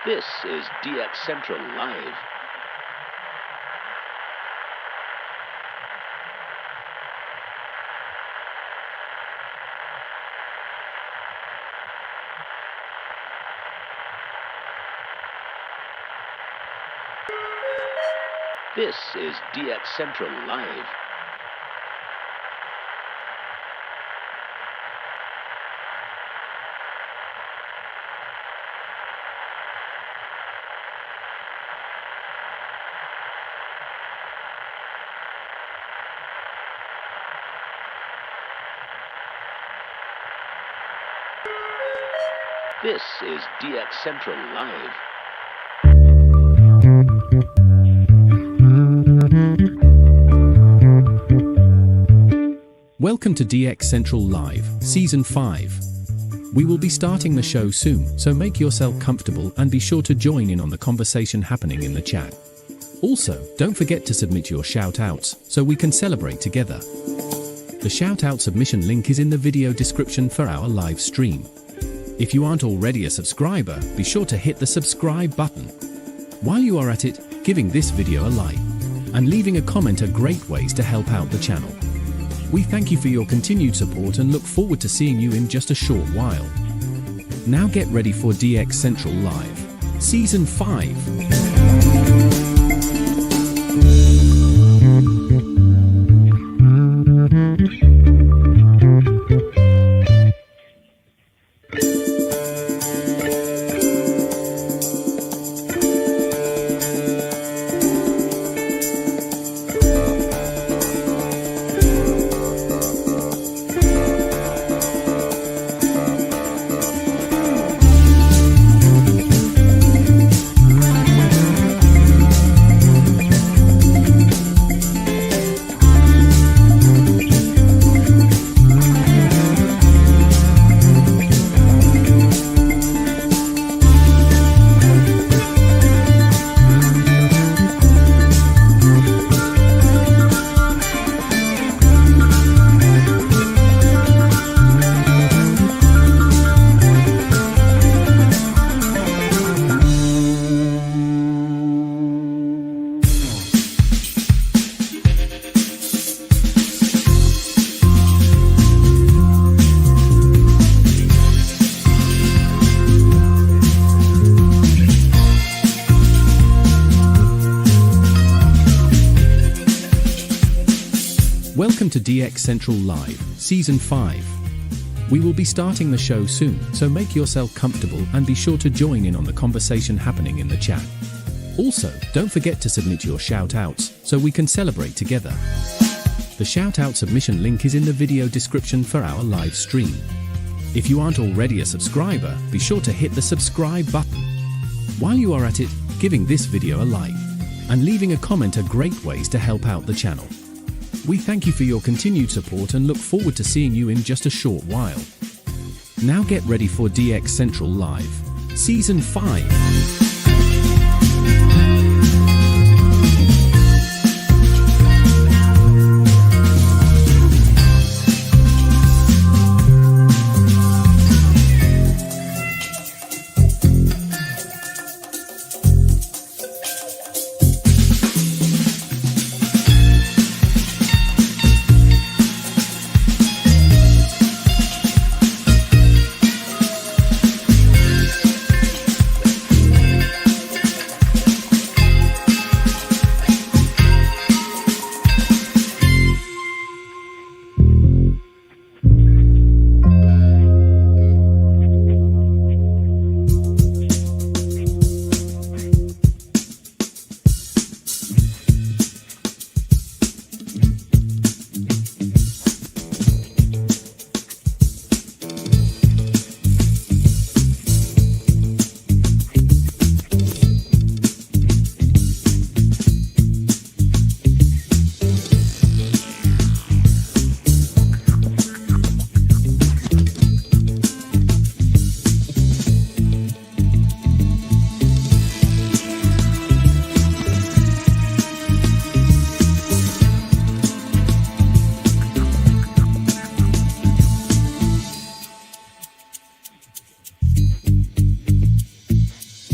This is DX Central Live. This is DX Central Live. This is DX Central Live. Welcome to DX Central Live, Season 5. We will be starting the show soon, so make yourself comfortable and be sure to join in on the conversation happening in the chat. Also, don't forget to submit your shout-outs, so we can celebrate together. The shout-out submission link is in the video description for our live stream. If you aren't already a subscriber, be sure to hit the subscribe button. While you are at it, giving this video a like and leaving a comment are great ways to help out the channel. We thank you for your continued support and look forward to seeing you in just a short while. Now get ready for DX Central Live, Season 5. Welcome to DX Central Live, Season 5. We will be starting the show soon, so make yourself comfortable and be sure to join in on the conversation happening in the chat. Also, don't forget to submit your shout-outs, so we can celebrate together. The shout-out submission link is in the video description for our live stream. If you aren't already a subscriber, be sure to hit the subscribe button. While you are at it, giving this video a like and leaving a comment are great ways to help out the channel. We thank you for your continued support and look forward to seeing you in just a short while. Now get ready for DX Central Live, Season 5.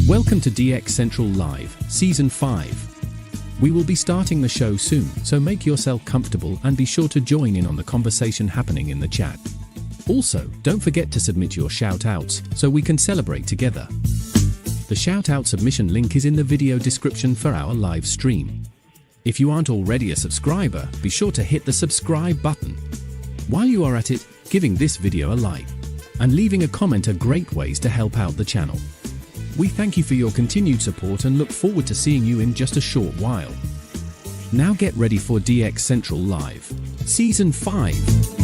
Welcome to DX Central Live, Season 5. We will be starting the show soon, so make yourself comfortable and be sure to join in on the conversation happening in the chat. Also, don't forget to submit your shoutouts so we can celebrate together. The shoutout submission link is in the video description for our live stream. If you aren't already a subscriber, be sure to hit the subscribe button. While you are at it, giving this video a like and leaving a comment are great ways to help out the channel. We thank you for your continued support and look forward to seeing you in just a short while. Now get ready for DX Central Live, Season 5.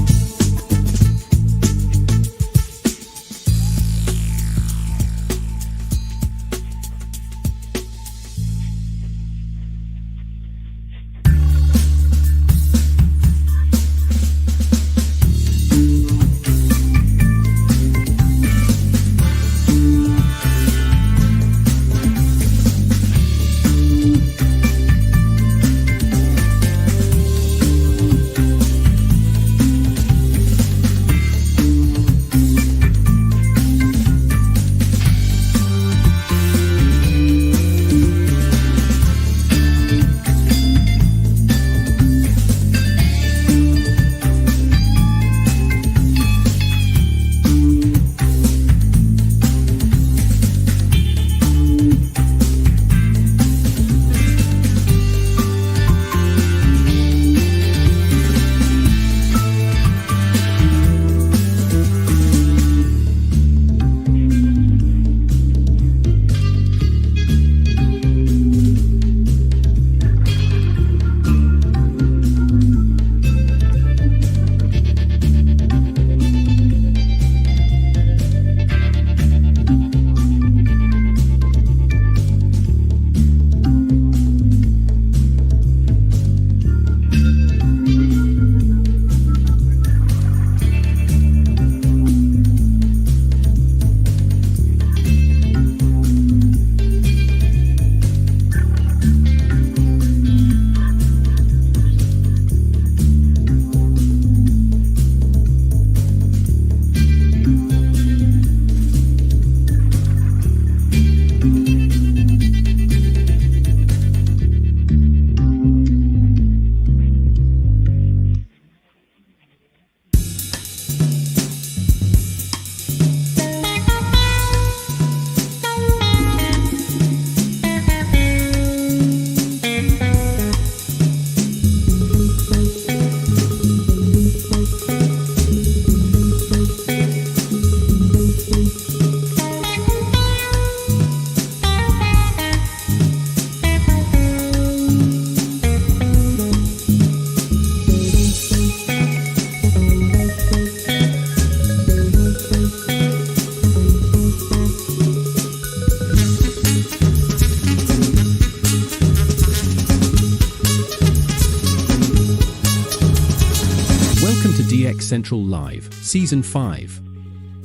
Central Live, Season 5.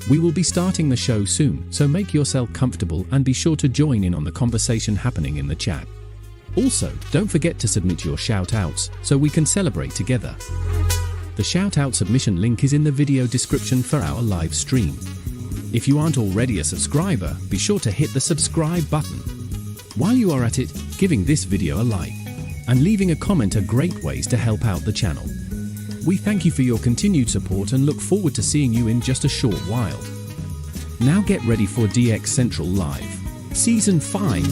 We will be starting the show soon, so make yourself comfortable and be sure to join in on the conversation happening in the chat. Also, don't forget to submit your shoutouts so we can celebrate together. The shoutout submission link is in the video description for our live stream. If you aren't already a subscriber, be sure to hit the subscribe button. While you are at it, giving this video a like and leaving a comment are great ways to help out the channel. We thank you for your continued support and look forward to seeing you in just a short while. Now get ready for DX Central Live, Season 5.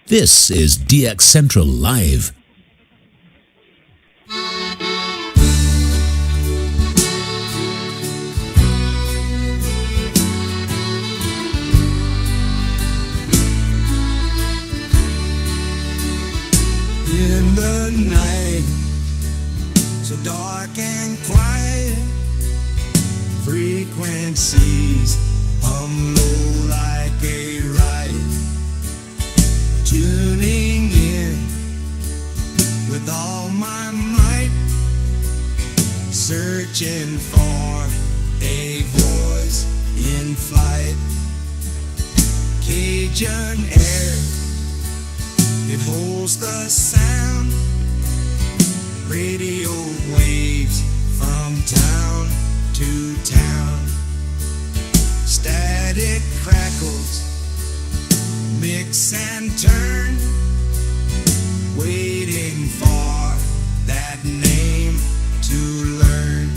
This is DX Central Live. In the night, so dark and quiet, frequencies hum low like a riot, tuning in with all my might, searching for a voice in flight. Cajun air, it holds the sound, radio waves from town to town. Static crackles, mix and turn, waiting for that name to learn.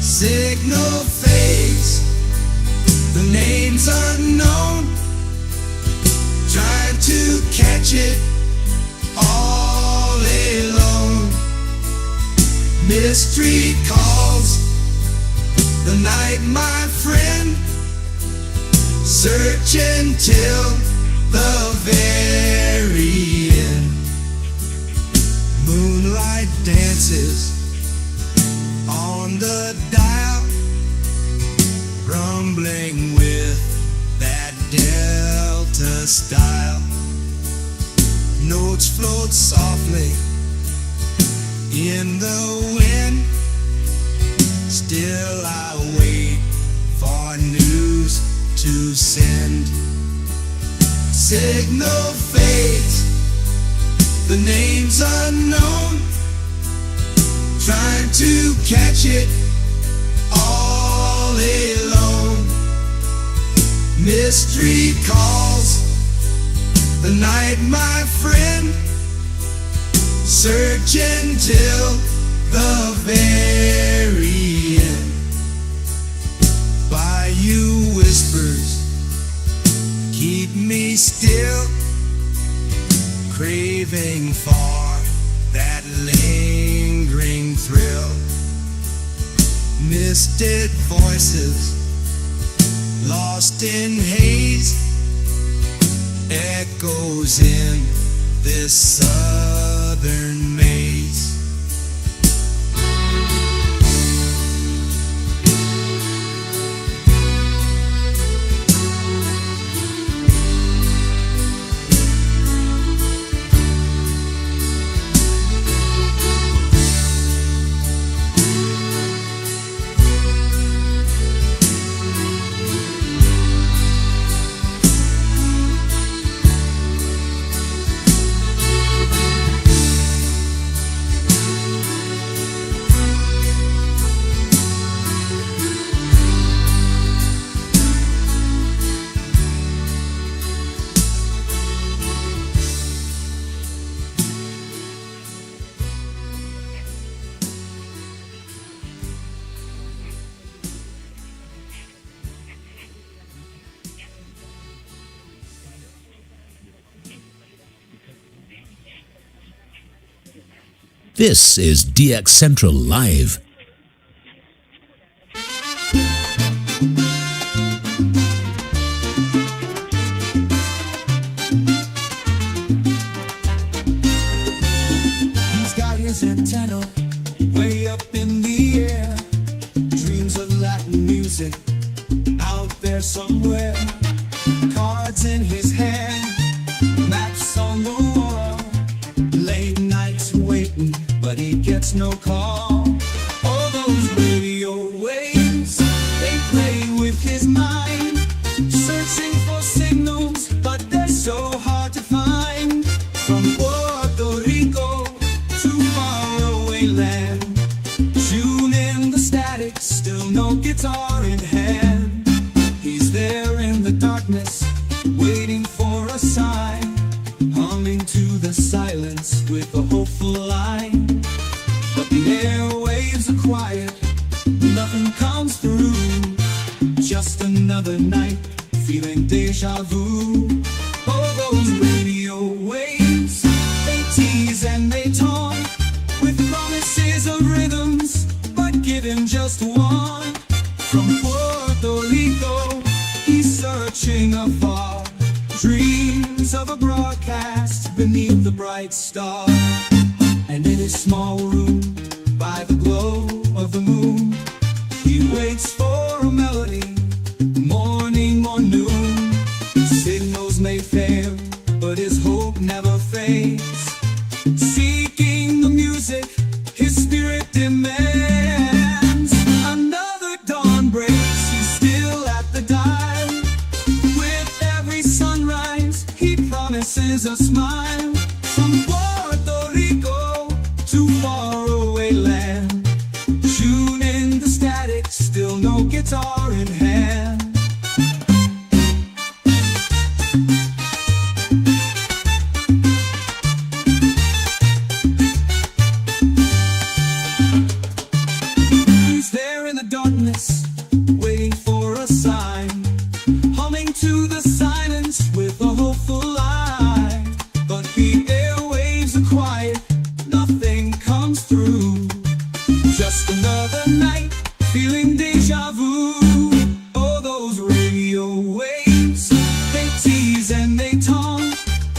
Signal fades, the name's unknown, trying to catch it all alone. Mystery calls, the night my friend, searching till the very end. Moonlight dances on the dial, rumbling with that Delta style. Notes float softly in the wind, still I wait for news to send. Signal fades, the name's unknown, trying to catch it all alone. Mystery calls, the night my friend, searching till the very end. By he's still craving for that lingering thrill. Misted voices lost in haze, echoes in this southern maze. This is DX Central Live. He's got his antenna way up in the air, dreams of Latin music out there somewhere. Cards in his hand, maps on the wall, late nights waiting, but he gets no call. All those radio waves, they play with his mind, searching for signals, but they're so hard to find. From Puerto Rico to faraway land, tune in the static, still no guitar in hand. He's there in the darkness, waiting for a sign, humming to the silence with a hopeful line. But the airwaves are quiet, nothing comes through. Just another night, feeling deja vu. Oh, those radio waves, they tease and they taunt with promises of rhythms, but give him just one. From Puerto Rico, he's searching afar, dreams of a broadcast beneath the bright star. And in his small room, by the glow of the moon, he waits for a melody, morning or noon. Signals may fail, but his hope never fades. Seeking the music, his spirit demands. Another dawn breaks, he's still at the dial. With every sunrise, he promises a smile. From Puerto Rico to faraway land, tune in the static, still no guitar in hand. He's there in the darkness, waiting for a sign, humming to the silence with a hopeful line. But the airwaves are quiet, nothing comes through. Just another night, feeling deja vu. Oh, those radio waves, they tease and they taunt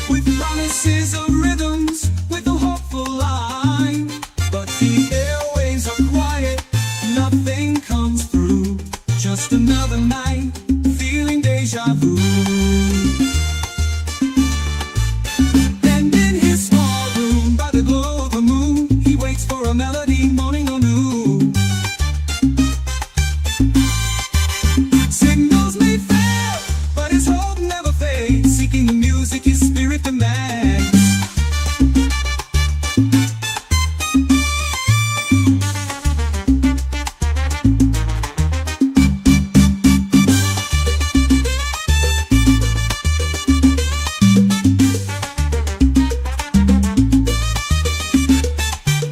with promises of rhythms, with a hopeful line. But the airwaves are quiet, nothing comes through. Just another night, feeling deja vu. And in his small room, by the glow of the moon, he waits for a melody, morning or noon. Signals may fail, but his hope never fades. Seeking the music his spirit demands.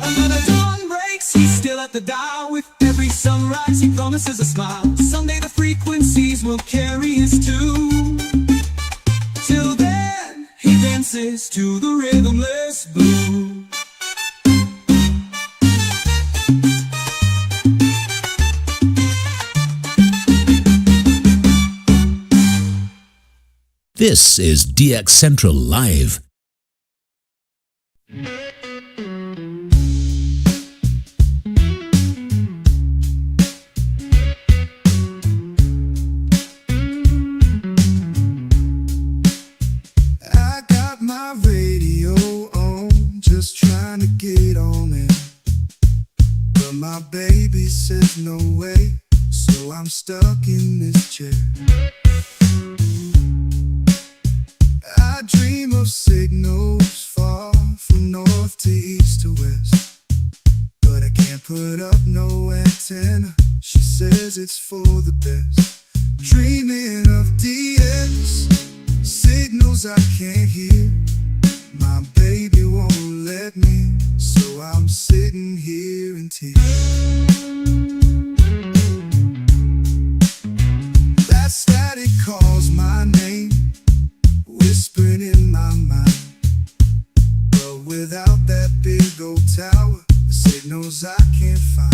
Another dawn breaks, he's still at the dial. With every sunrise, he promises a smile. Someday the frequencies will carry his tune. Till then, dances to the rhythmless blues. This is DX Central Live. I got my radio on, just trying to get on it. But my baby says no way, so I'm stuck in this chair. I dream of signals far from north to east to west, but I can't put up no antenna. She says it's for the best. Dreaming of DX, signals I can't hear. My baby won't let me, so I'm sitting here in tears. That static calls my name, whispering in my mind. But without that big old tower, the signals I can't find.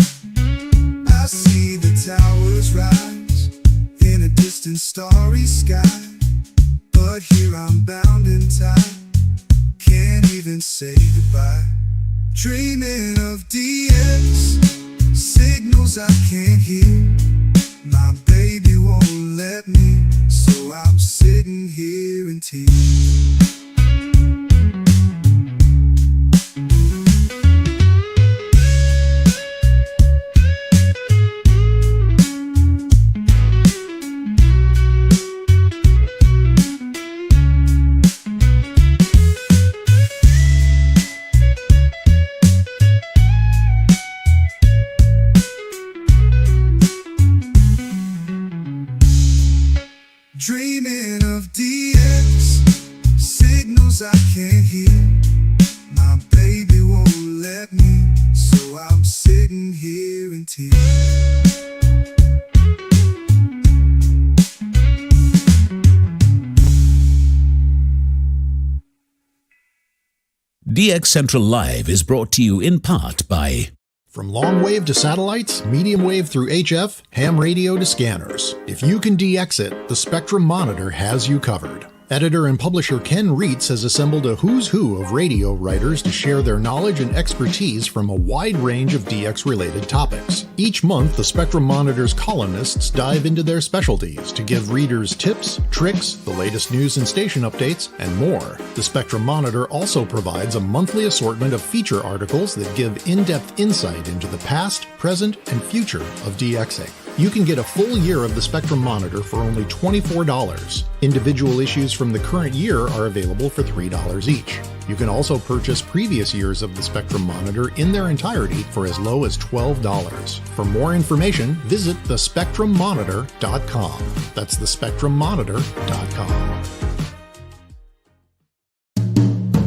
I see the towers rise in a distant starry sky, but here I'm bound in time, can't even say goodbye. Dreaming of DX, signals I can't hear. My baby won't let me, so I'm sitting here in tears. Dreaming of DX, signals I can't hear. My baby won't let me, so I'm sitting here in tears. DX Central Live is brought to you in part by From long wave to satellites, medium wave through HF, ham radio to scanners. If you can DX it, the Spectrum Monitor has you covered. Editor and publisher Ken Reitz has assembled a who's who of radio writers to share their knowledge and expertise from a wide range of DX-related topics. Each month, the Spectrum Monitor's columnists dive into their specialties to give readers tips, tricks, the latest news and station updates, and more. The Spectrum Monitor also provides a monthly assortment of feature articles that give in-depth insight into the past, present, and future of DXing. You can get a full year of the Spectrum Monitor for only $24. Individual issues from the current year are available for $3 each. You can also purchase previous years of the Spectrum Monitor in their entirety for as low as $12. For more information, visit thespectrummonitor.com. That's thespectrummonitor.com.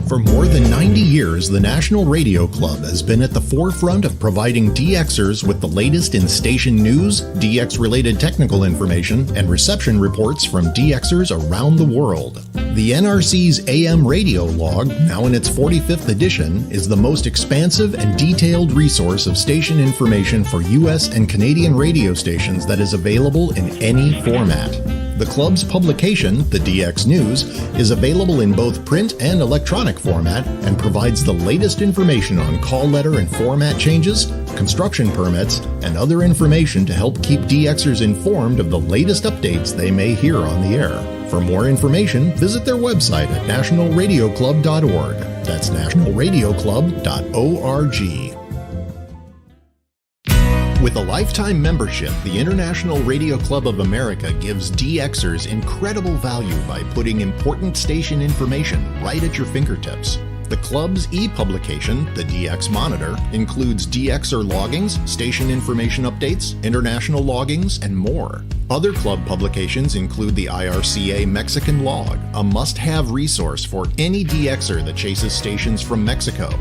For more than 90 years, the National Radio Club has been at the forefront of providing DXers with the latest in station news, DX-related technical information, and reception reports from DXers around the world. The NRC's AM Radio Log, now in its 45th edition, is the most expansive and detailed resource of station information for U.S. and Canadian radio stations that is available in any format. The club's publication, the DX News, is available in both print and electronic format and provides the latest information on call letter and format changes, construction permits, and other information to help keep DXers informed of the latest updates they may hear on the air. For more information, visit their website at nationalradioclub.org. That's nationalradioclub.org. With a lifetime membership, the International Radio Club of America gives DXers incredible value by putting important station information right at your fingertips. The club's e-publication, the DX Monitor, includes DXer loggings, station information updates, international loggings, and more. Other club publications include the IRCA Mexican Log, a must-have resource for any DXer that chases stations from Mexico,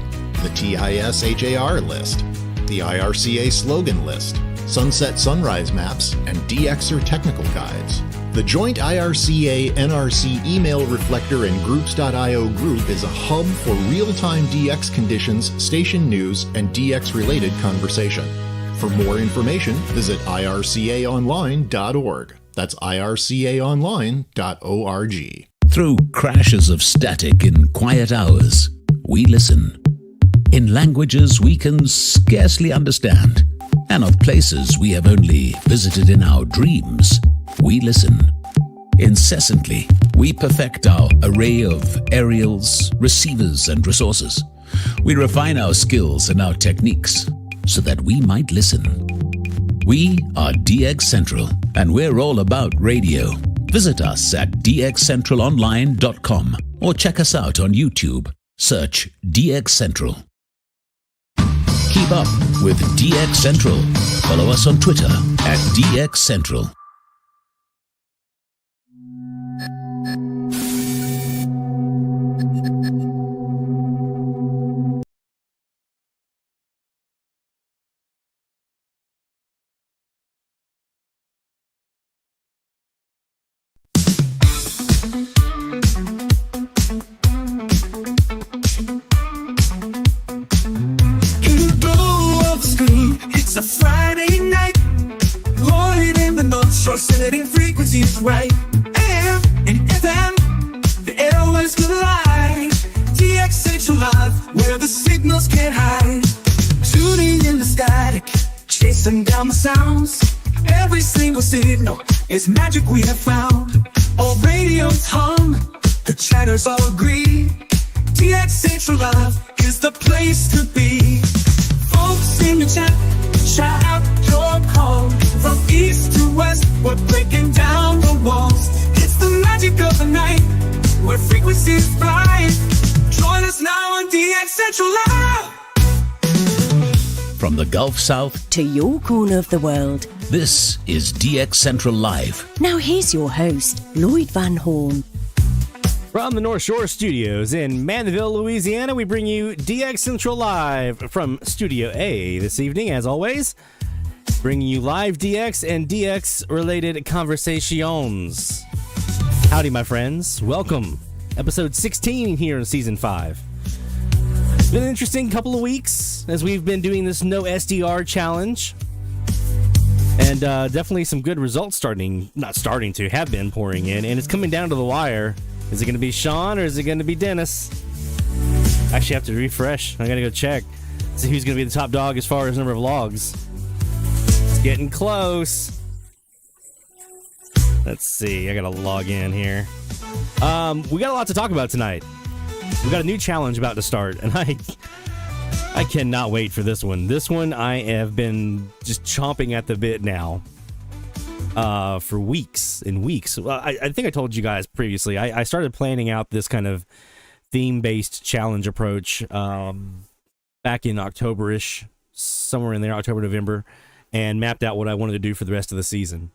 the TIS-HAR list, the IRCA slogan list, sunset sunrise maps, and DXer technical guides. The joint IRCA-NRC email reflector and groups.io group is a hub for real-time DX conditions, station news, and DX-related conversation. For more information, visit ircaonline.org. That's ircaonline.org. Through crashes of static in quiet hours, we listen. In languages we can scarcely understand, and of places we have only visited in our dreams, we listen. Incessantly, we perfect our array of aerials, receivers, and resources. We refine our skills and our techniques so that we might listen. We are DX Central, and we're all about radio. Visit us at dxcentralonline.com or check us out on YouTube. Search DX Central. Keep up with DX Central. Follow us on Twitter at DX Central. It's a Friday night, rolling in the North Shore, setting frequencies right. AM and FM, the airwaves collide. DX Central Live, where the signals can't hide. Tuning in the static, chasing down the sounds. Every single signal is magic we have found. All radios hum, the chatters all agree. DX Central Live is the place to be. Folks in the chat, shout out your call. From east to west, we're breaking down the walls. It's the magic of the night, where frequencies fly. Join us now on DX Central Live. From the Gulf South to your corner of the world. This is DX Central Live. Now here's your host, Lloyd Van Horn. From the North Shore Studios in Mandeville, Louisiana, we bring you DX Central Live from Studio A this evening, as always. Bringing you live DX and DX-related conversations. Howdy, my friends. Welcome. Episode 16 here in Season 5. It's been an interesting couple of weeks as we've been doing this No SDR challenge. And definitely some good results have been pouring in. And it's coming down to the wire. Is it going to be Sean or is it going to be Dennis? I actually have to refresh. I got to go check. See who's going to be the top dog as far as number of logs. It's getting close. Let's see. I got to log in here. We got a lot to talk about tonight. We got a new challenge about to start, and I cannot wait for this one. This one I have been just chomping at the bit now. For weeks and weeks. Well, I think I told you guys previously, I started planning out this kind of theme-based challenge approach back in October-ish, somewhere in there, October, November, and mapped out what I wanted to do for the rest of the season.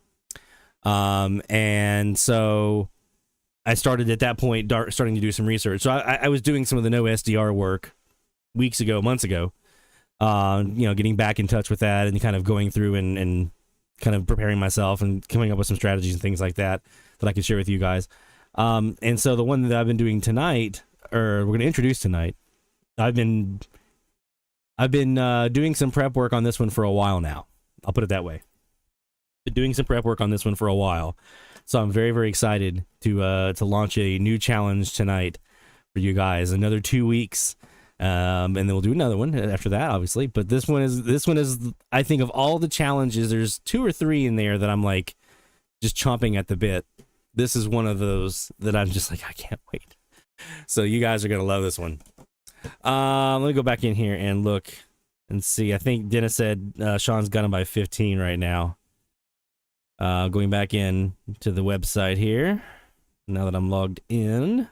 And so I started at that point starting to do some research. So I was doing some of the No SDR work months ago, getting back in touch with that and kind of going through and kind of preparing myself and coming up with some strategies and things like that I can share with you guys. And so the one that I've been doing tonight, or we're going to introduce tonight, I've been doing some prep work on this one for a while now. I'll put it that way. Been doing some prep work on this one for a while. So I'm very, very excited to launch a new challenge tonight for you guys. Another 2 weeks. And then we'll do another one after that, obviously. But this one is, I think, of all the challenges, there's 2 or 3 in there that I'm like just chomping at the bit. This is one of those that I'm just like, I can't wait. So you guys are gonna love this one. Let me go back in here and look and see. I think Dennis said Sean's got him by 15 right now. Going back in to the website here now that I'm logged in.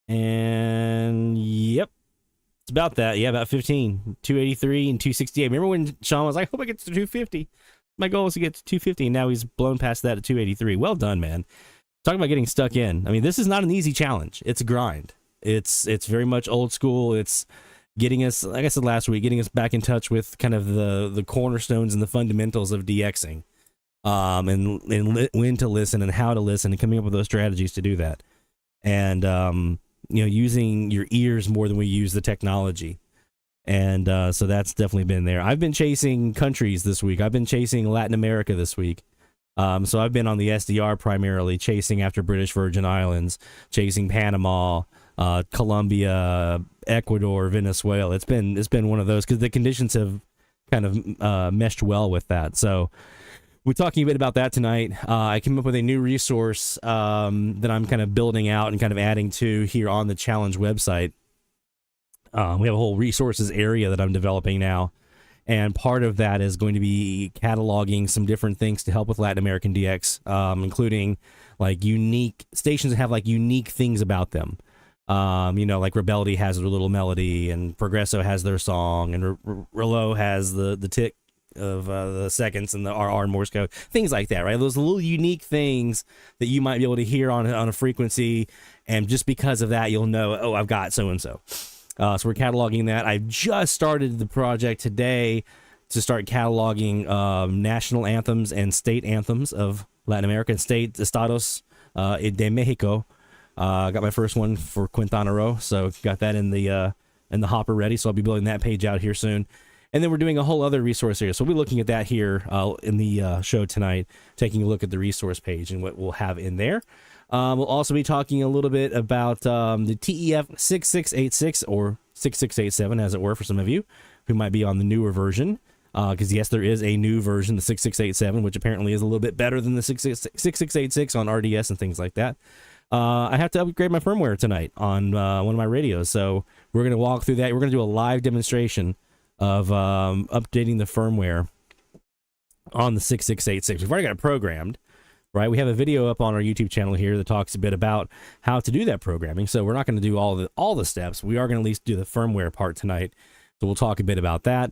And yep, it's about that. Yeah, about 15, 283 and 268. Remember when Sean was like, I hope I get to 250. My goal is to get to 250, and now he's blown past that at 283. Well done, man. Talking about getting stuck in. I mean, this is not an easy challenge. It's a grind. It's very much old school. It's getting us, like I said last week, getting us back in touch with kind of the cornerstones and the fundamentals of DXing. when to listen and how to listen, and coming up with those strategies to do that. And, using your ears more than we use the technology. And so that's definitely been there. I've been chasing countries this week. I've been chasing Latin America this week. So I've been on the SDR primarily, chasing after British Virgin Islands, chasing Panama, Colombia, Ecuador, Venezuela. It's been one of those because the conditions have kind of meshed well with that. So we're talking a bit about that tonight. I came up with a new resource that I'm kind of building out and kind of adding to here on the challenge website. We have a whole resources area that I'm developing now. And part of that is going to be cataloging some different things to help with Latin American DX, including like unique stations that have like unique things about them. Like Rebeldy has their little melody, and Progresso has their song, and Relo has the tick of the seconds and the RR Morse code, things like that, right? Those little unique things that you might be able to hear on a frequency, and just because of that, you'll know, oh, I've got so-and-so. So we're cataloging that. I just started the project today to start cataloging national anthems and state anthems of Latin America and state estados de Mexico. Got my first one for Quintana Roo, so got that in the hopper ready. So I'll be building that page out here soon. And then we're doing a whole other resource area. So we'll be looking at that here in the show tonight, taking a look at the resource page and what we'll have in there. We'll also be talking a little bit about the TEF 6686 or 6687, as it were, for some of you who might be on the newer version. Because, yes, there is a new version, the 6687, which apparently is a little bit better than the 6686 on RDS and things like that. I have to upgrade my firmware tonight on one of my radios. So we're going to walk through that. We're going to do a live demonstration of updating the firmware on the 6686. We've already got it programmed, right? We have a video up on our YouTube channel here that talks a bit about how to do that programming. So we're not going to do all the steps. We are going to at least do the firmware part tonight. So we'll talk a bit about that.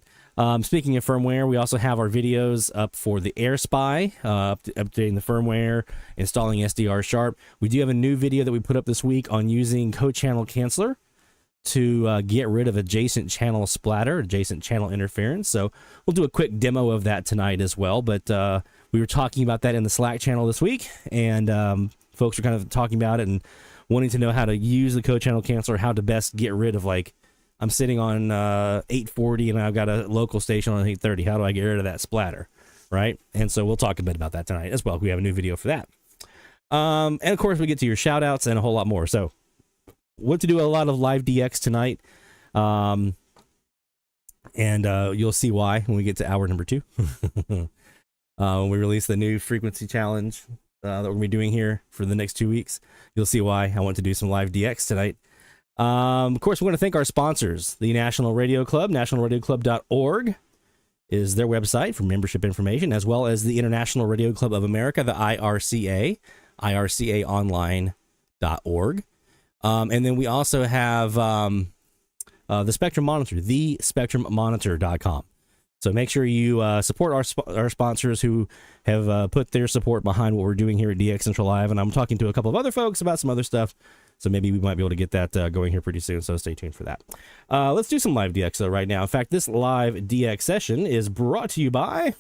Speaking of firmware, we also have our videos up for the AirSpy, updating the firmware, installing SDR Sharp. We do have a new video that we put up this week on using co-channel canceller to get rid of adjacent channel splatter, adjacent channel interference. So we'll do a quick demo of that tonight as well. But we were talking about that in the Slack channel this week, and folks were kind of talking about it and wanting to know how to use the co-channel canceller, how to best get rid of, like, I'm sitting on 840 and I've got a local station on 830. How do I get rid of that splatter, right? And so we'll talk a bit about that tonight as well. We have a new video for that. And of course, we get to your shout outs and a whole lot more. So what to do, a lot of live DX tonight. And you'll see why when we get to hour number 2. When we release the new frequency challenge that we're going to be doing here for the next 2 weeks, you'll see why I want to do some live DX tonight. Of course, we want to thank our sponsors, the National Radio Club. nationalradioclub.org is their website for membership information, as well as the International Radio Club of America, the IRCA, ircaonline.org. And then we also have the Spectrum Monitor, thespectrummonitor.com. So make sure you support our sponsors who have put their support behind what we're doing here at DX Central Live. And I'm talking to a couple of other folks about some other stuff. So maybe we might be able to get that going here pretty soon. So stay tuned for that. Let's do some live DX though right now. In fact, this live DX session is brought to you by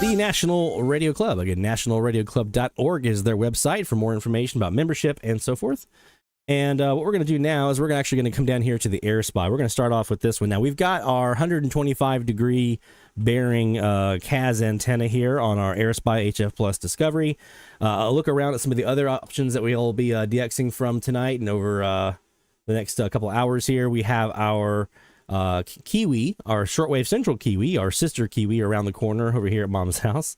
the National Radio Club. Again, nationalradioclub.org is their website for more information about membership and so forth. And what we're going to do now is we're actually going to come down here to the AirSpy. We're going to start off with this one. Now, we've got our 125 degree bearing CAS antenna here on our AirSpy HF Plus Discovery. I'll look around at some of the other options that we'll be DXing from tonight and over the next couple hours here. We have our Kiwi, our shortwave central Kiwi, our sister Kiwi around the corner over here at Mom's house.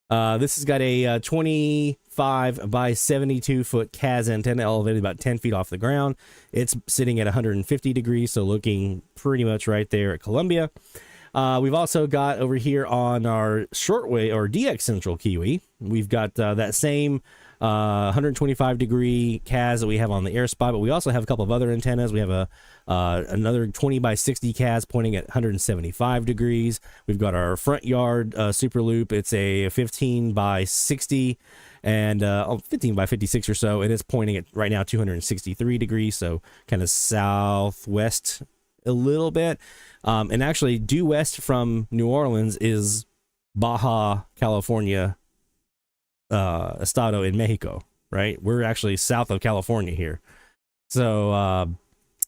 This has got a 25 by 72 foot CAS antenna elevated about 10 feet off the ground. It's sitting at 150 degrees, so looking pretty much right there at Columbia. We've also got over here on our shortwave or DX Central Kiwi, we've got that same 125 degree CAS that we have on the AirSpy, but we also have a couple of other antennas. We have another 20 by 60 CAS pointing at 175 degrees. We've got our front yard super loop. It's a 15 by 60 and 15 by 56 or so, and it's pointing at right now 263 degrees, so kind of southwest a little bit. And actually, due west from New Orleans is Baja California, Estado in Mexico, right? We're actually south of California here. So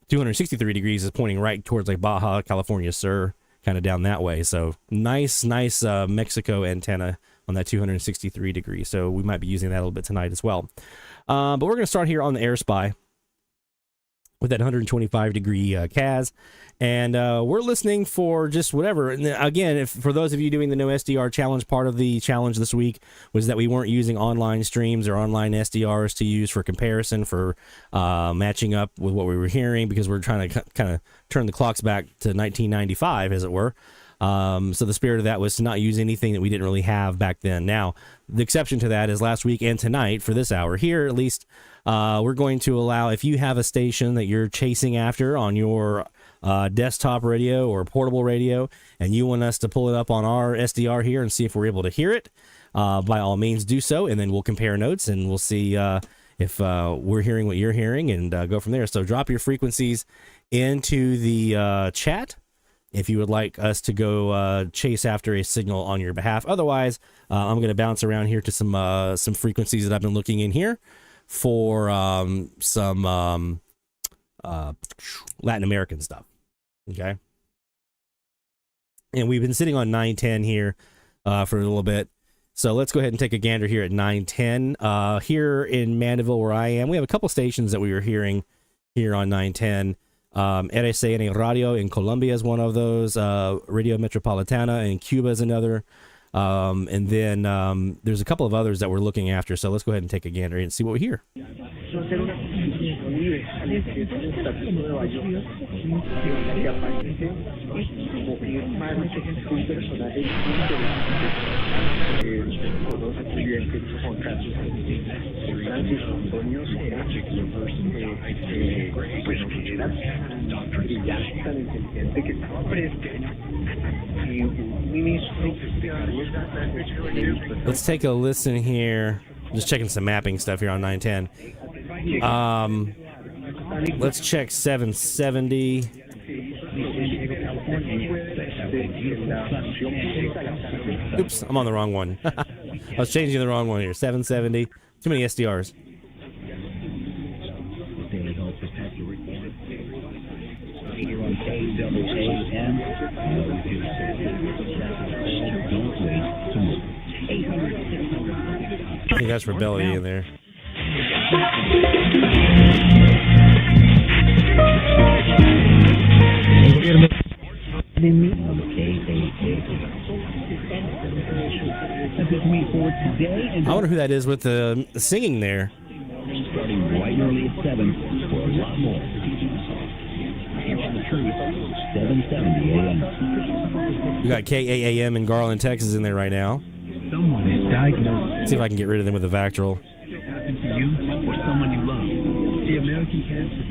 263 degrees is pointing right towards like Baja California Sur, kind of down that way. So nice Mexico antenna on that 263 degrees. So we might be using that a little bit tonight as well. But we're going to start here on the Air Spy with that 125 degree CAS, and we're listening for just whatever. And again, for those of you doing the No SDR challenge, part of the challenge this week was that we weren't using online streams or online SDRs to use for comparison, for matching up with what we were hearing, because we're trying to kind of turn the clocks back to 1995, as it were. So the spirit of that was to not use anything that we didn't really have back then. Now, the exception to that is last week and tonight for this hour here, at least, we're going to allow, if you have a station that you're chasing after on your desktop radio or portable radio, and you want us to pull it up on our SDR here and see if we're able to hear it, by all means do so, and then we'll compare notes and we'll see if we're hearing what you're hearing, and go from there. So drop your frequencies into the chat if you would like us to go chase after a signal on your behalf. Otherwise, I'm going to bounce around here to some frequencies that I've been looking in here for some Latin American stuff. Okay. And we've been sitting on 910 here for a little bit. So let's go ahead and take a gander here at 910. Here in Mandeville, where I am, we have a couple stations that we were hearing here on 910. RCN Radio in Colombia is one of those. Radio Metropolitana in Cuba is another. And then there's a couple of others that we're looking after. So let's go ahead and take a gander and see what we hear. Let's take a listen here. Just checking some mapping stuff here on 910. Let's check 770. Oops, I'm on the wrong one. I was changing the wrong one here. 770. Too many SDRs. I think that's Rebellion in there. I wonder who that is with the singing there. Starting right early at 7 for a lot more. Here's the truth. 770 a.m. We got KAAM in Garland, Texas in there right now. Someone is diagnosed. Let's see if I can get rid of them with a vactrol. To you or someone you love. The American Cancer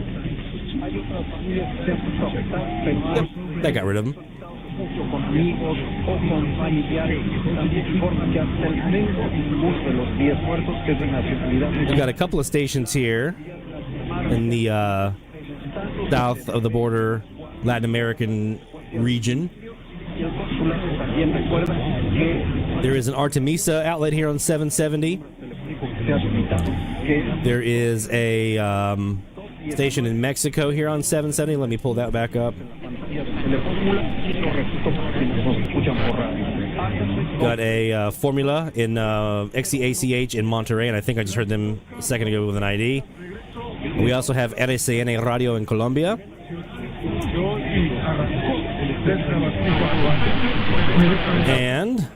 Yep, that got rid of them. We got a couple of stations here in the south of the border Latin American region. There is an Artemisa outlet here on 770. There is a station in Mexico here on 770. Let me pull that back up. Got a Formula in XCACH in Monterrey, and I think I just heard them a second ago with an ID. We also have RCN Radio in Colombia. And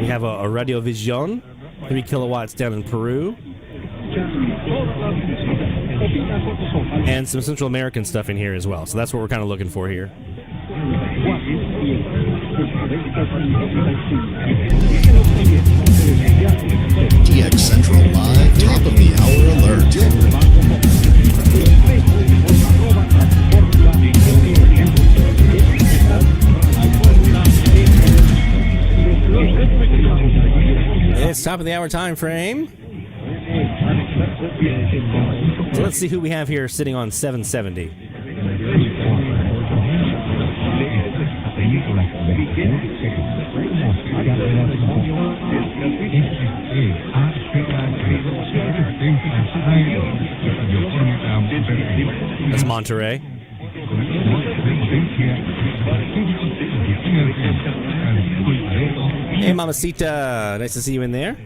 we have a Radio Vision, 3 kilowatts down in Peru. And some Central American stuff in here as well. So that's what we're kind of looking for here. DX Central Live, top of the hour alert. It's top of the hour time frame. So let's see who we have here sitting on 770. That's Monterey. Hey, Mamacita. Nice to see you in there.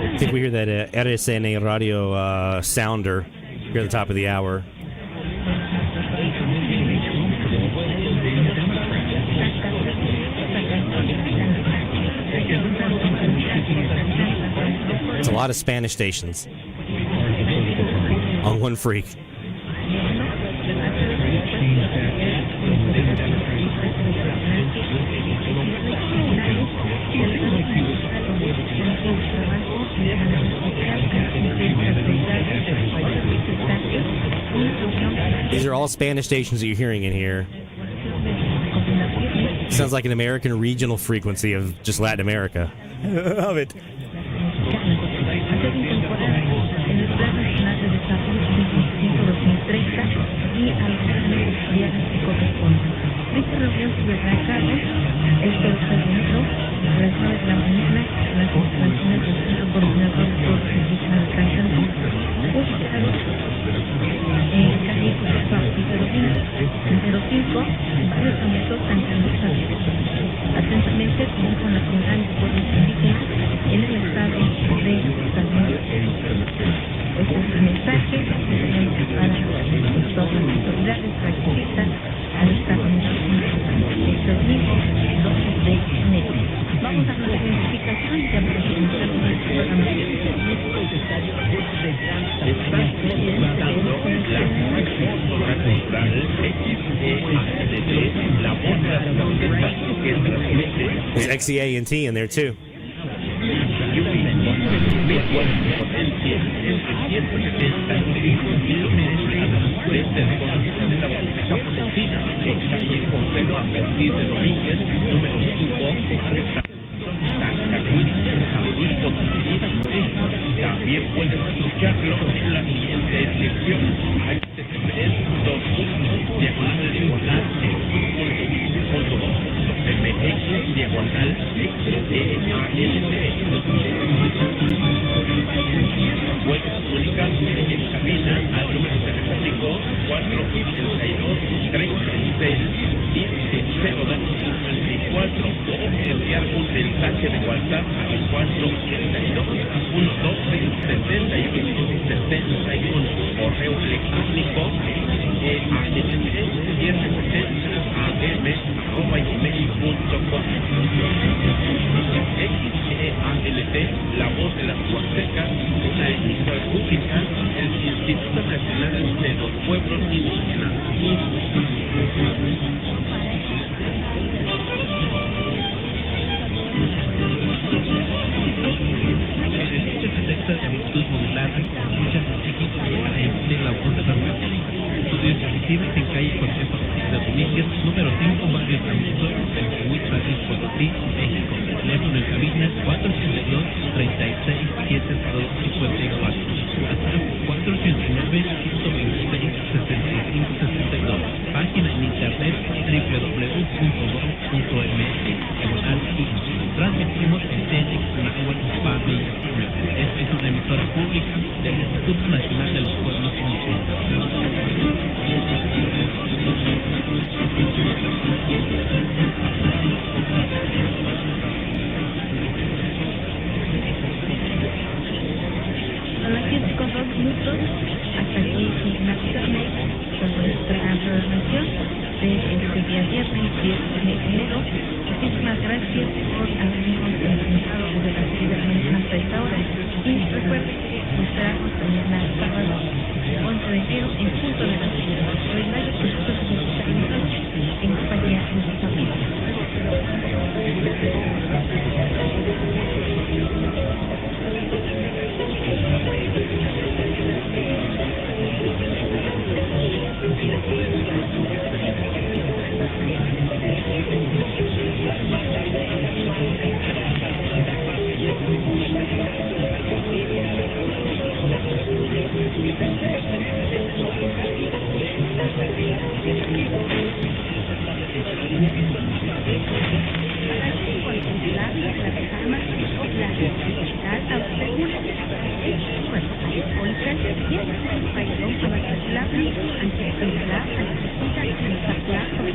I think we hear that RSN radio sounder here at the top of the hour. It's a lot of Spanish stations on one freak. These are all Spanish stations that you're hearing in here. Sounds like an American regional frequency of just Latin America. I love it. Atentamente, con la Comunidad de Pueblos Indígenas en el estado de Salvador. Este es el mensaje que tenemos para todas las autoridades racistas al estado mexicano este domingo 12 de enero. Vamos a la identificación y a presentar nuestro programa. There's XEA-T in there too. También puedes escucharlo en la siguiente sección. Puedes comunicarte en cabina al número telefónico 486-36-10-024 o enviar un mensaje de WhatsApp al 482-112-71-71, correo electrónico am@gmail.com. XEALT, la voz de las Huastecas, una emisora pública del Instituto Nacional de los Pueblos Indígenas. Estudios efectivos en calle Consejo de Domínguez, número 5, barrio Transistor, en Huitzilán, Potosí, México. Teléfono en cabina 482-36-7254. WhatsApp 489-126-6562. Página en internet www.gov.mx. Transmitimos en TENEX, Náhuatl, Pami. Esta es una emisora pública del Instituto Nacional de los Pueblos Indígenas.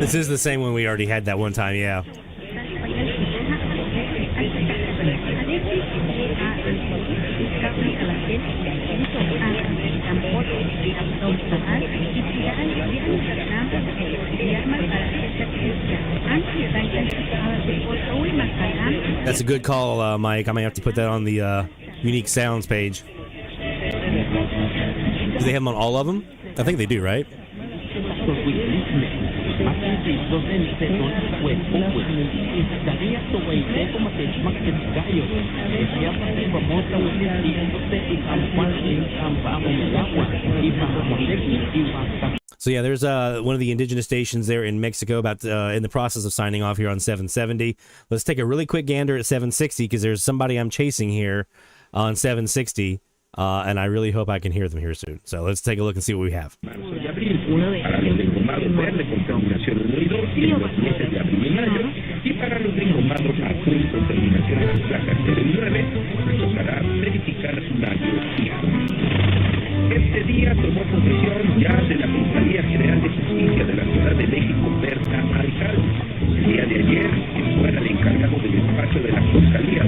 This is the same one we already had that one time, yeah. That's a good call, Mike. I might have to put that on the unique sounds page. Do they have them on all of them? I think they do, right? So yeah, there's one of the indigenous stations there in Mexico about in the process of signing off here on 770. Let's take a really quick gander at 760 because there's somebody I'm chasing here on 760. And I really hope I can hear them here soon. So let's take a look and see what we have. Este día tomó posesión ya de la Fiscalía General de Justicia de la Ciudad de México, Berta Alcalde. El día de ayer, quien fuera el encargado del despacho de la Fiscalía.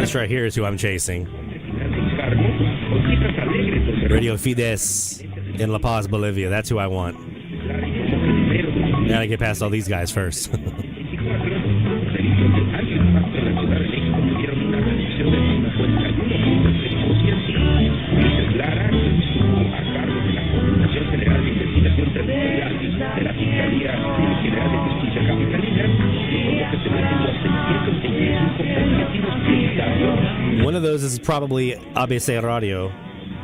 This right here is who I'm chasing. Radio Fides in La Paz, Bolivia. That's who I want. Gotta get past all these guys first. One of those is probably ABC Radio,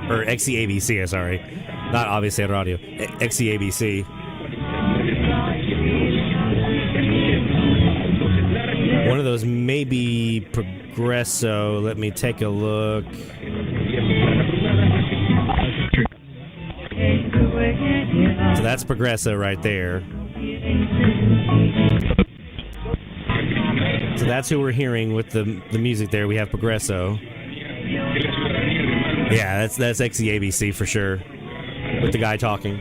or XEABC, sorry. Not ABC Radio, XEABC. One of those may be Progresso. Let me take a look. So that's Progresso right there. So that's who we're hearing with the music there. We have Progresso. Yeah, that's XEABC for sure. With the guy talking.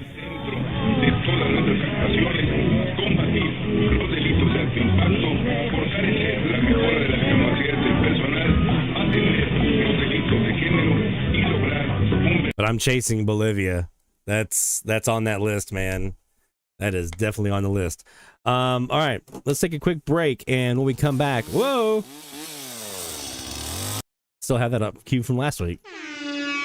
But I'm chasing Bolivia. That's on that list, man. That is definitely on the list. All right, let's take a quick break, and when we come back, whoa! Still have that up cue from last week.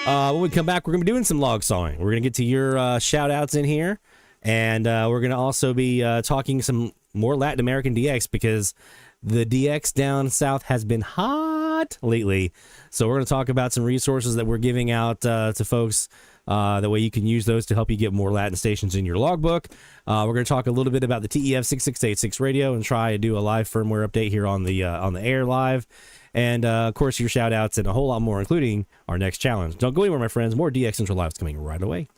When we come back, we're going to be doing some log sawing. We're going to get to your shout-outs in here, and we're going to also be talking some more Latin American DX because the DX down south has been hot lately. So we're going to talk about some resources that we're giving out to folks. That way you can use those to help you get more Latin stations in your logbook. We're going to talk a little bit about the TEF 6686 radio and try to do a live firmware update here on the air live. And, of course, your shout-outs and a whole lot more, including our next challenge. Don't go anywhere, my friends. More DX Central Live is coming right away.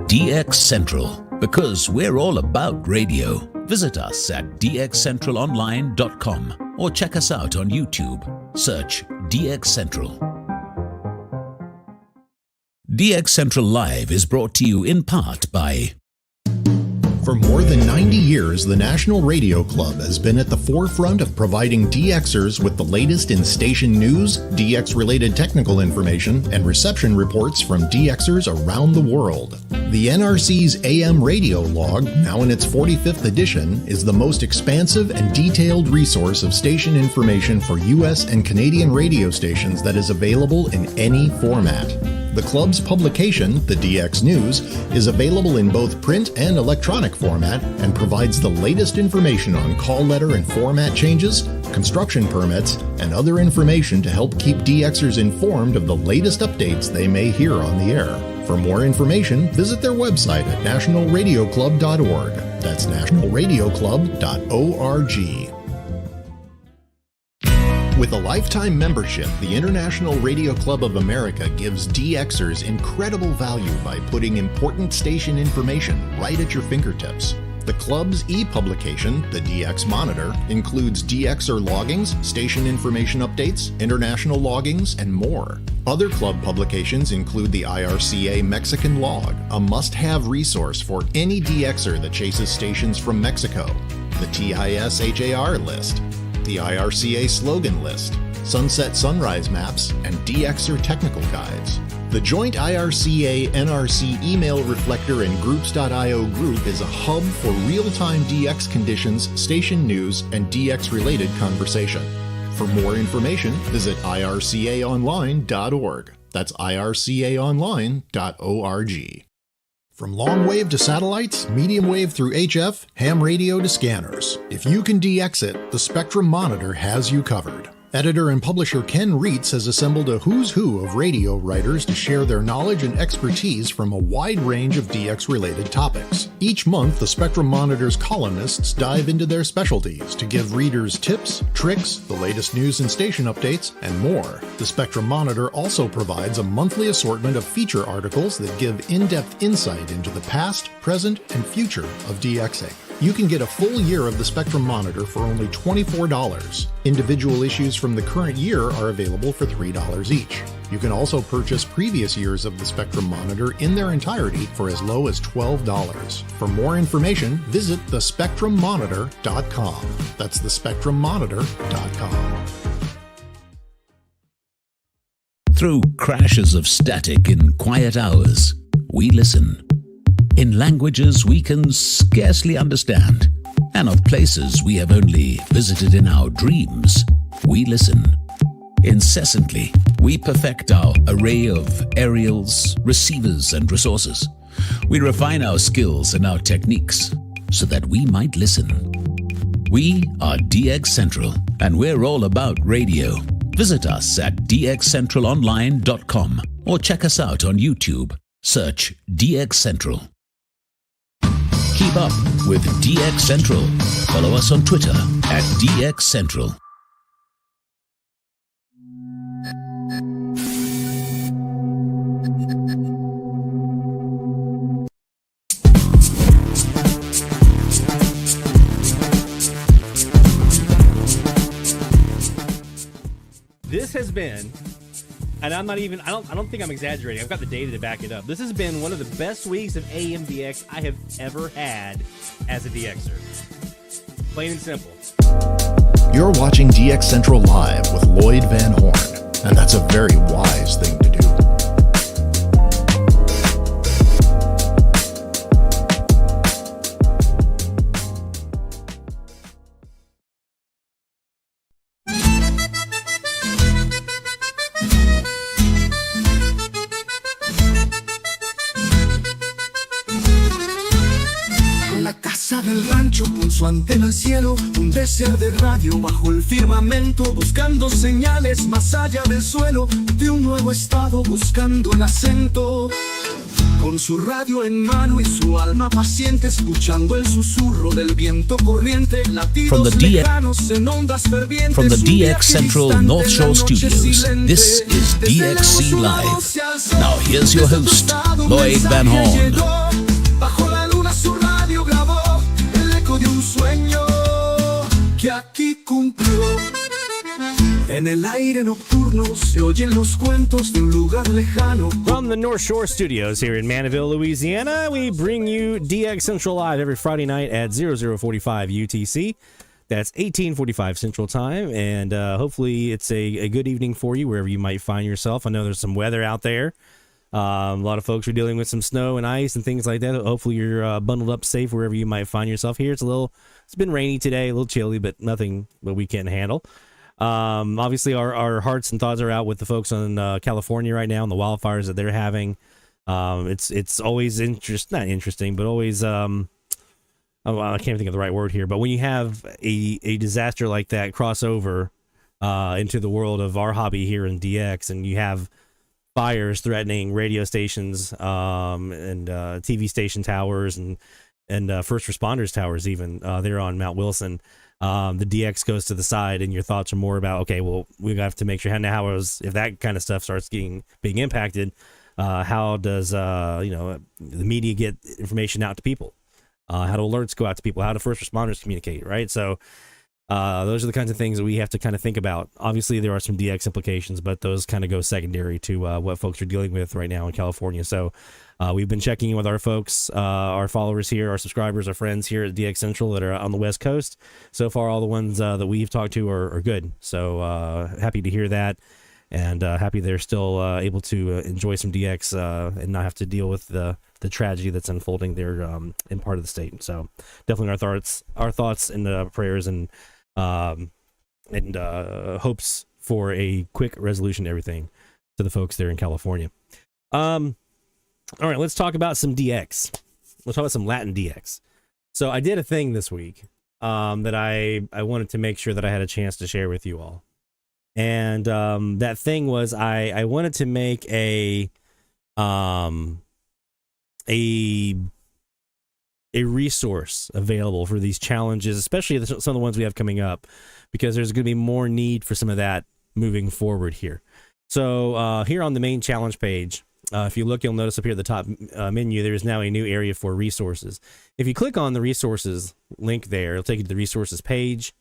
DX Central, because we're all about radio. Visit us at dxcentralonline.com or check us out on YouTube. Search DX Central. DX Central Live is brought to you in part by... For more than 90 years, the National Radio Club has been at the forefront of providing DXers with the latest in station news, DX-related technical information, and reception reports from DXers around the world. The NRC's AM radio log, now in its 45th edition, is the most expansive and detailed resource of station information for U.S. and Canadian radio stations that is available in any format. The club's publication, the DX News, is available in both print and electronic format and provides the latest information on call letter and format changes, construction permits, and other information to help keep DXers informed of the latest updates they may hear on the air. For more information, visit their website at nationalradioclub.org. That's nationalradioclub.org. With a lifetime membership, the International Radio Club of America gives DXers incredible value by putting important station information right at your fingertips. The club's e-publication, the DX Monitor, includes DXer loggings, station information updates, international loggings, and more. Other club publications include the IRCA Mexican Log, a must-have resource for any DXer that chases stations from Mexico, the TIS-HAR list, the IRCA slogan list, sunset sunrise maps, and DXer technical guides. The joint IRCA-NRC email reflector and groups.io group is a hub for real-time DX conditions, station news, and DX-related conversation. For more information, visit ircaonline.org. That's ircaonline.org. From long wave to satellites, medium wave through HF, ham radio to scanners. If you can DX it, the Spectrum Monitor has you covered. Editor and publisher Ken Reitz has assembled a who's who of radio writers to share their knowledge and expertise from a wide range of DX-related topics. Each month, the Spectrum Monitor's columnists dive into their specialties to give readers tips, tricks, the latest news and station updates, and more. The Spectrum Monitor also provides a monthly assortment of feature articles that give in-depth insight into the past, present, and future of DXing. You can get a full year of the Spectrum Monitor for only $24. Individual issues from the current year are available for $3 each. You can also purchase previous years of the Spectrum Monitor in their entirety for as low as $12. For more information, visit thespectrummonitor.com. That's thespectrummonitor.com. Through crashes of static in quiet hours, we listen. In languages we can scarcely understand, and of places we have only visited in our dreams, we listen. Incessantly, we perfect our array of aerials, receivers, and resources. We refine our skills and our techniques so that we might listen. We are DX Central, and we're all about radio. Visit us at dxcentralonline.com or check us out on YouTube. Search DX Central. Keep up with DX Central. Follow us on Twitter at DX Central. This has been, and I don't think I'm exaggerating. I've got the data to back it up. This has been one of the best weeks of AMDX I have ever had as a DXer. Plain and simple. You're watching DX Central Live with Lloyd Van Horn, and that's a very wise thing to do. Del rancho con su antena al cielo, un desert de radio bajo el firmamento, buscando señales más allá del suelo, de un nuevo estado buscando el acento. Con su radio en mano y su alma paciente, escuchando el susurro del viento corriente, latidos lejanos en ondas fervientes. From the DX Central North Shore Studios, this is DXC Live. Now here's your host, Lloyd Van Horn. Bajo la luna su radio grabó el eco de un sueño que aquí cumplió. En el aire nocturno se oyen los cuentos de un lugar lejano. From the North Shore Studios here in Mandeville, Louisiana, we bring you DX Central Live every Friday night at 0045 UTC. That's 1845 Central Time, and hopefully it's a good evening for you wherever you might find yourself. I know there's some weather out there. A lot of folks are dealing with some snow and ice and things like that. Hopefully you're bundled up safe wherever you might find yourself. Here it's been rainy today, a little chilly, but nothing that we can't handle. Obviously our hearts and thoughts are out with the folks in California right now and the wildfires that they're having. It's always not interesting, but always I can't think of the right word here, but when you have a disaster like that cross over into the world of our hobby here in DX, and you have fires threatening radio stations and TV station towers and first responders towers, even there on Mount Wilson, the DX goes to the side, and your thoughts are more about, okay, well, we have to make sure if that kind of stuff starts being impacted, how does the media get information out to people? how do alerts go out to people, how do first responders communicate, right? So those are the kinds of things that we have to kind of think about. Obviously, there are some DX implications, but those kind of go secondary to what folks are dealing with right now in California. So we've been checking in with our folks, our followers here, our subscribers, our friends here at DX Central that are on the West Coast. So far, all the ones that we've talked to are good. So happy to hear that, and happy they're still able to enjoy some DX and not have to deal with the tragedy that's unfolding there in part of the state. So definitely our thoughts and prayers and hopes for a quick resolution to everything to the folks there in California. All right, let's talk about some DX. Let's talk about some Latin DX. So I did a thing this week that I wanted to make sure that I had a chance to share with you all. And that thing was I wanted to make a resource available for these challenges, especially some of the ones we have coming up, because there's going to be more need for some of that moving forward here. So here on the main challenge page, if you look, you'll notice up here at the top menu, there is now a new area for resources. If you click on the resources link there, it'll take you to the resources page,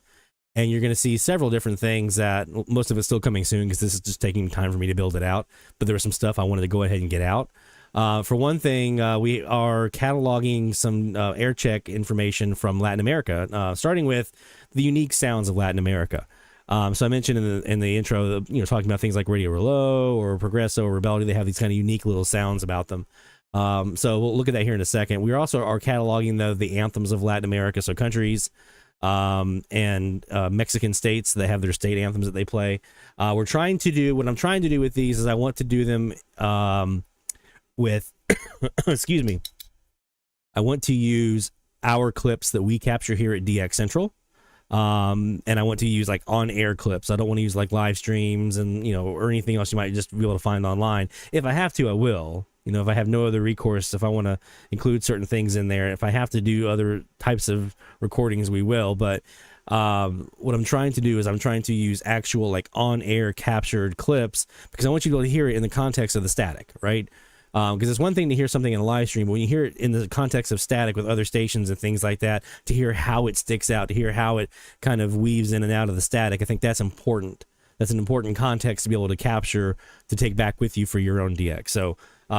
and you're going to see several different things that most of it's still coming soon because this is just taking time for me to build it out. But there was some stuff I wanted to go ahead and get out. For one thing, we are cataloging some air check information from Latin America, starting with the unique sounds of Latin America. So I mentioned in the intro, talking about things like Radio Relo or Progresso or Rebellion. They have these kind of unique little sounds about them. So we'll look at that here in a second. We also are cataloging the anthems of Latin America, so countries and Mexican states. They have their state anthems that they play. What I'm trying to do with these is I want to do them with excuse me, I want to use our clips that we capture here at DX Central, and I want to use like on-air clips. I don't want to use like live streams and or anything else you might just be able to find online. If I have to, I will. If I have no other recourse, if I want to include certain things in there, if I have to do other types of recordings, we will. But what I'm trying to do is I'm trying to use actual like on-air captured clips, because I want you to be able to hear it in the context of the static, right? Because it's one thing to hear something in a live stream, but when you hear it in the context of static with other stations and things like that, to hear how it sticks out, to hear how it kind of weaves in and out of the static, I think that's important. That's an important context to be able to capture, to take back with you for your own DX. So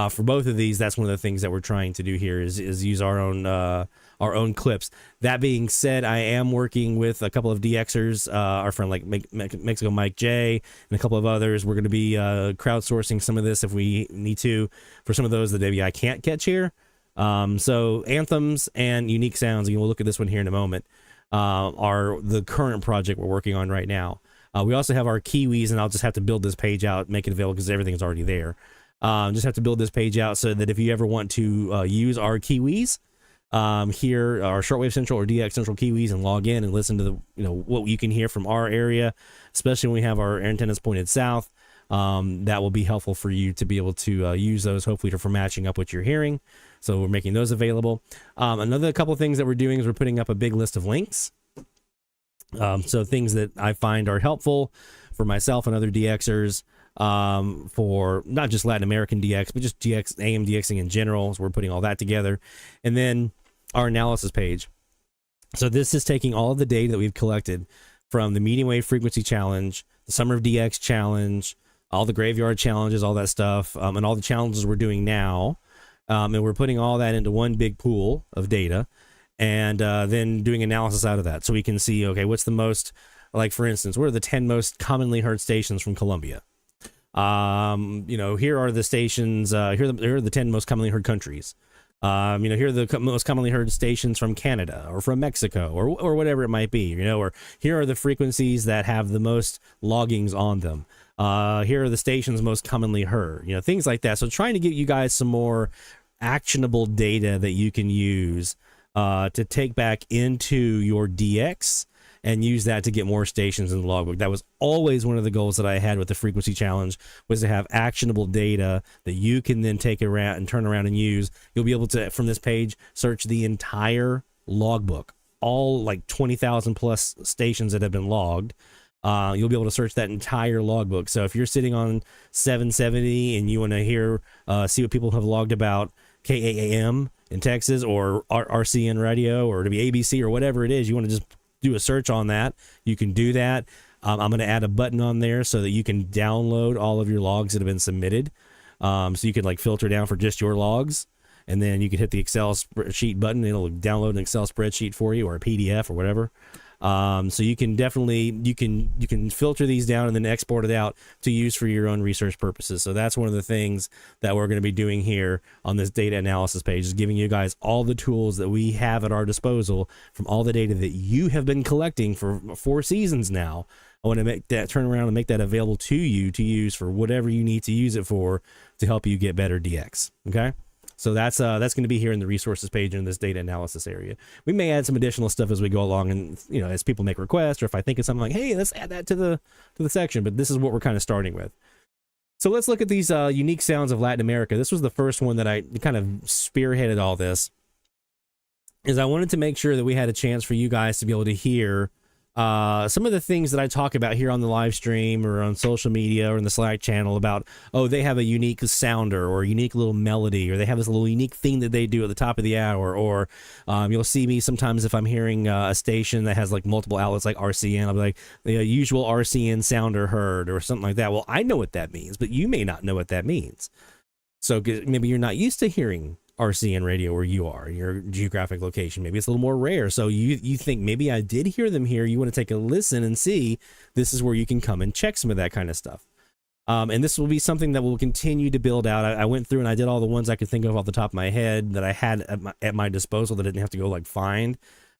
for both of these, that's one of the things that we're trying to do here is use our own clips. That being said, I am working with a couple of DXers, our friend like Mexico Mike J and a couple of others. We're going to be crowdsourcing some of this if we need to for some of those that maybe I can't catch here. So anthems and unique sounds, and we'll look at this one here in a moment, are the current project we're working on right now. We also have our Kiwis, and I'll just have to build this page out, make it available because everything's already there. Just have to build this page out so that if you ever want to use our Kiwis, here, our Shortwave Central or DX Central Kiwis, and log in and listen to the what you can hear from our area, especially when we have our antennas pointed south. That will be helpful for you to be able to use those, hopefully for matching up what you're hearing. So we're making those available. Another couple of things that we're doing is we're putting up a big list of links. So things that I find are helpful for myself and other DXers, for not just Latin American DX, but just DX, AM DXing in general. So we're putting all that together. And then our analysis page. So this is taking all of the data that we've collected from the medium wave frequency challenge, the Summer of DX challenge, all the graveyard challenges, all that stuff, and all the challenges we're doing now. And we're putting all that into one big pool of data, and then doing analysis out of that. So we can see, okay, what's the most, like for instance, what are the 10 most commonly heard stations from Colombia? Here are the stations, here are the 10 most commonly heard countries. Here are the most commonly heard stations from Canada or from Mexico or whatever it might be, or here are the frequencies that have the most loggings on them. Here are the stations most commonly heard, things like that. So trying to give you guys some more actionable data that you can use to take back into your DX and use that to get more stations in the logbook. That was always one of the goals that I had with the frequency challenge, was to have actionable data that you can then take around and turn around and use. You'll be able to, from this page, search the entire logbook, all like 20,000 plus stations that have been logged. You'll be able to search that entire logbook. So if you're sitting on 770 and you want to hear, see what people have logged about KAAM in Texas, or RCN radio, or WABC, or whatever it is. You want to just do a search on that, you can do that. I'm going to add a button on there so that you can download all of your logs that have been submitted. So you could like filter down for just your logs, and then you can hit the Excel spreadsheet button. It'll download an Excel spreadsheet for you, or a PDF or whatever. So you can definitely, you can filter these down and then export it out to use for your own research purposes. So that's one of the things that we're going to be doing here on this data analysis page, is giving you guys all the tools that we have at our disposal from all the data that you have been collecting for 4 seasons now. I want to make that turn around and make that available to you to use for whatever you need to use it for to help you get better DX. Okay. So that's going to be here in the resources page in this data analysis area. We may add some additional stuff as we go along, and as people make requests, or if I think of something like, hey, let's add that to the section. But this is what we're kind of starting with. So let's look at these unique sounds of Latin America. This was the first one that I kind of spearheaded all this. Is I wanted to make sure that we had a chance for you guys to be able to hear some of the things that I talk about here on the live stream or on social media or in the Slack channel about, oh, they have a unique sounder or a unique little melody, or they have this little unique thing that they do at the top of the hour, or you'll see me sometimes if I'm hearing a station that has like multiple outlets like RCN, I'll be like, the usual RCN sounder heard, or something like that. Well, I know what that means, but you may not know what that means. So maybe you're not used to hearing RCN radio where you are, your geographic location. Maybe it's a little more rare. So you think maybe I did hear them here. You want to take a listen and see. This is where you can come and check some of that kind of stuff. And this will be something that will continue to build out. I went through and I did all the ones I could think of off the top of my head that I had at my disposal that I didn't have to go like find.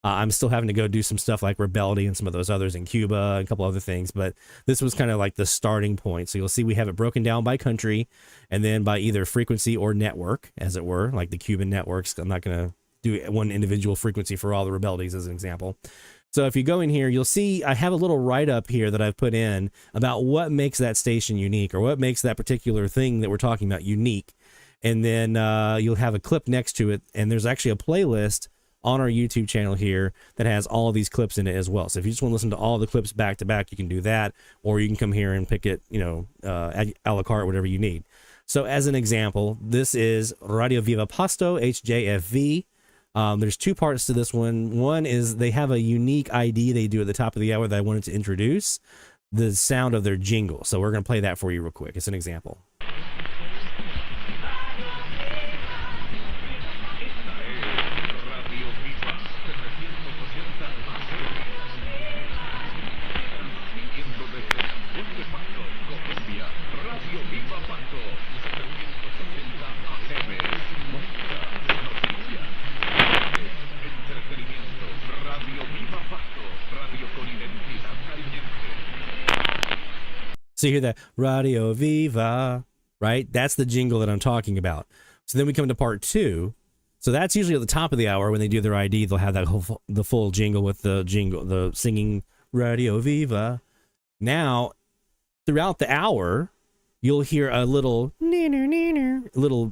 I'm still having to go do some stuff like Rebellion and some of those others in Cuba and a couple other things, but this was kind of like the starting point. So you'll see we have it broken down by country and then by either frequency or network, as it were, like the Cuban networks. I'm not going to do one individual frequency for all the rebellions as an example. So if you go in here, you'll see I have a little write-up here that I've put in about what makes that station unique, or what makes that particular thing that we're talking about unique. And then you'll have a clip next to it, and there's actually a playlist on our YouTube channel here that has all of these clips in it as well. So if you just want to listen to all the clips back to back, you can do that, or you can come here and pick it, a la carte, whatever you need. So as an example, this is Radio Viva Pasto, HJFV. There's 2 parts to this one. One is they have a unique ID they do at the top of the hour that I wanted to introduce, the sound of their jingle. So we're going to play that for you real quick. It's an example. So you hear that Radio Viva, right? That's the jingle that I'm talking about. So then we come to part 2. So that's usually at the top of the hour when they do their ID. They'll have that the full jingle with the singing Radio Viva. Now, throughout the hour, you'll hear a little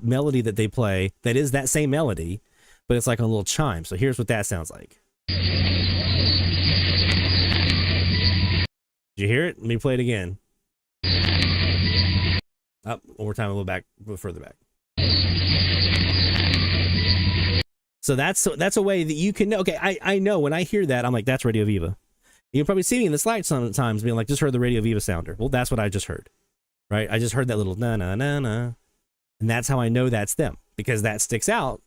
melody that they play that is that same melody, but it's like a little chime. So here's what that sounds like. Did you hear it? Let me play it again. Up one more time, a little further back. So that's a way that you can know. Okay, I know when I hear that, I'm like, that's Radio Viva. You'll probably see me in the Slack sometimes being like, just heard the Radio Viva sounder. Well, that's what I just heard, right? I just heard that little na na na na, and that's how I know that's them, because that sticks out.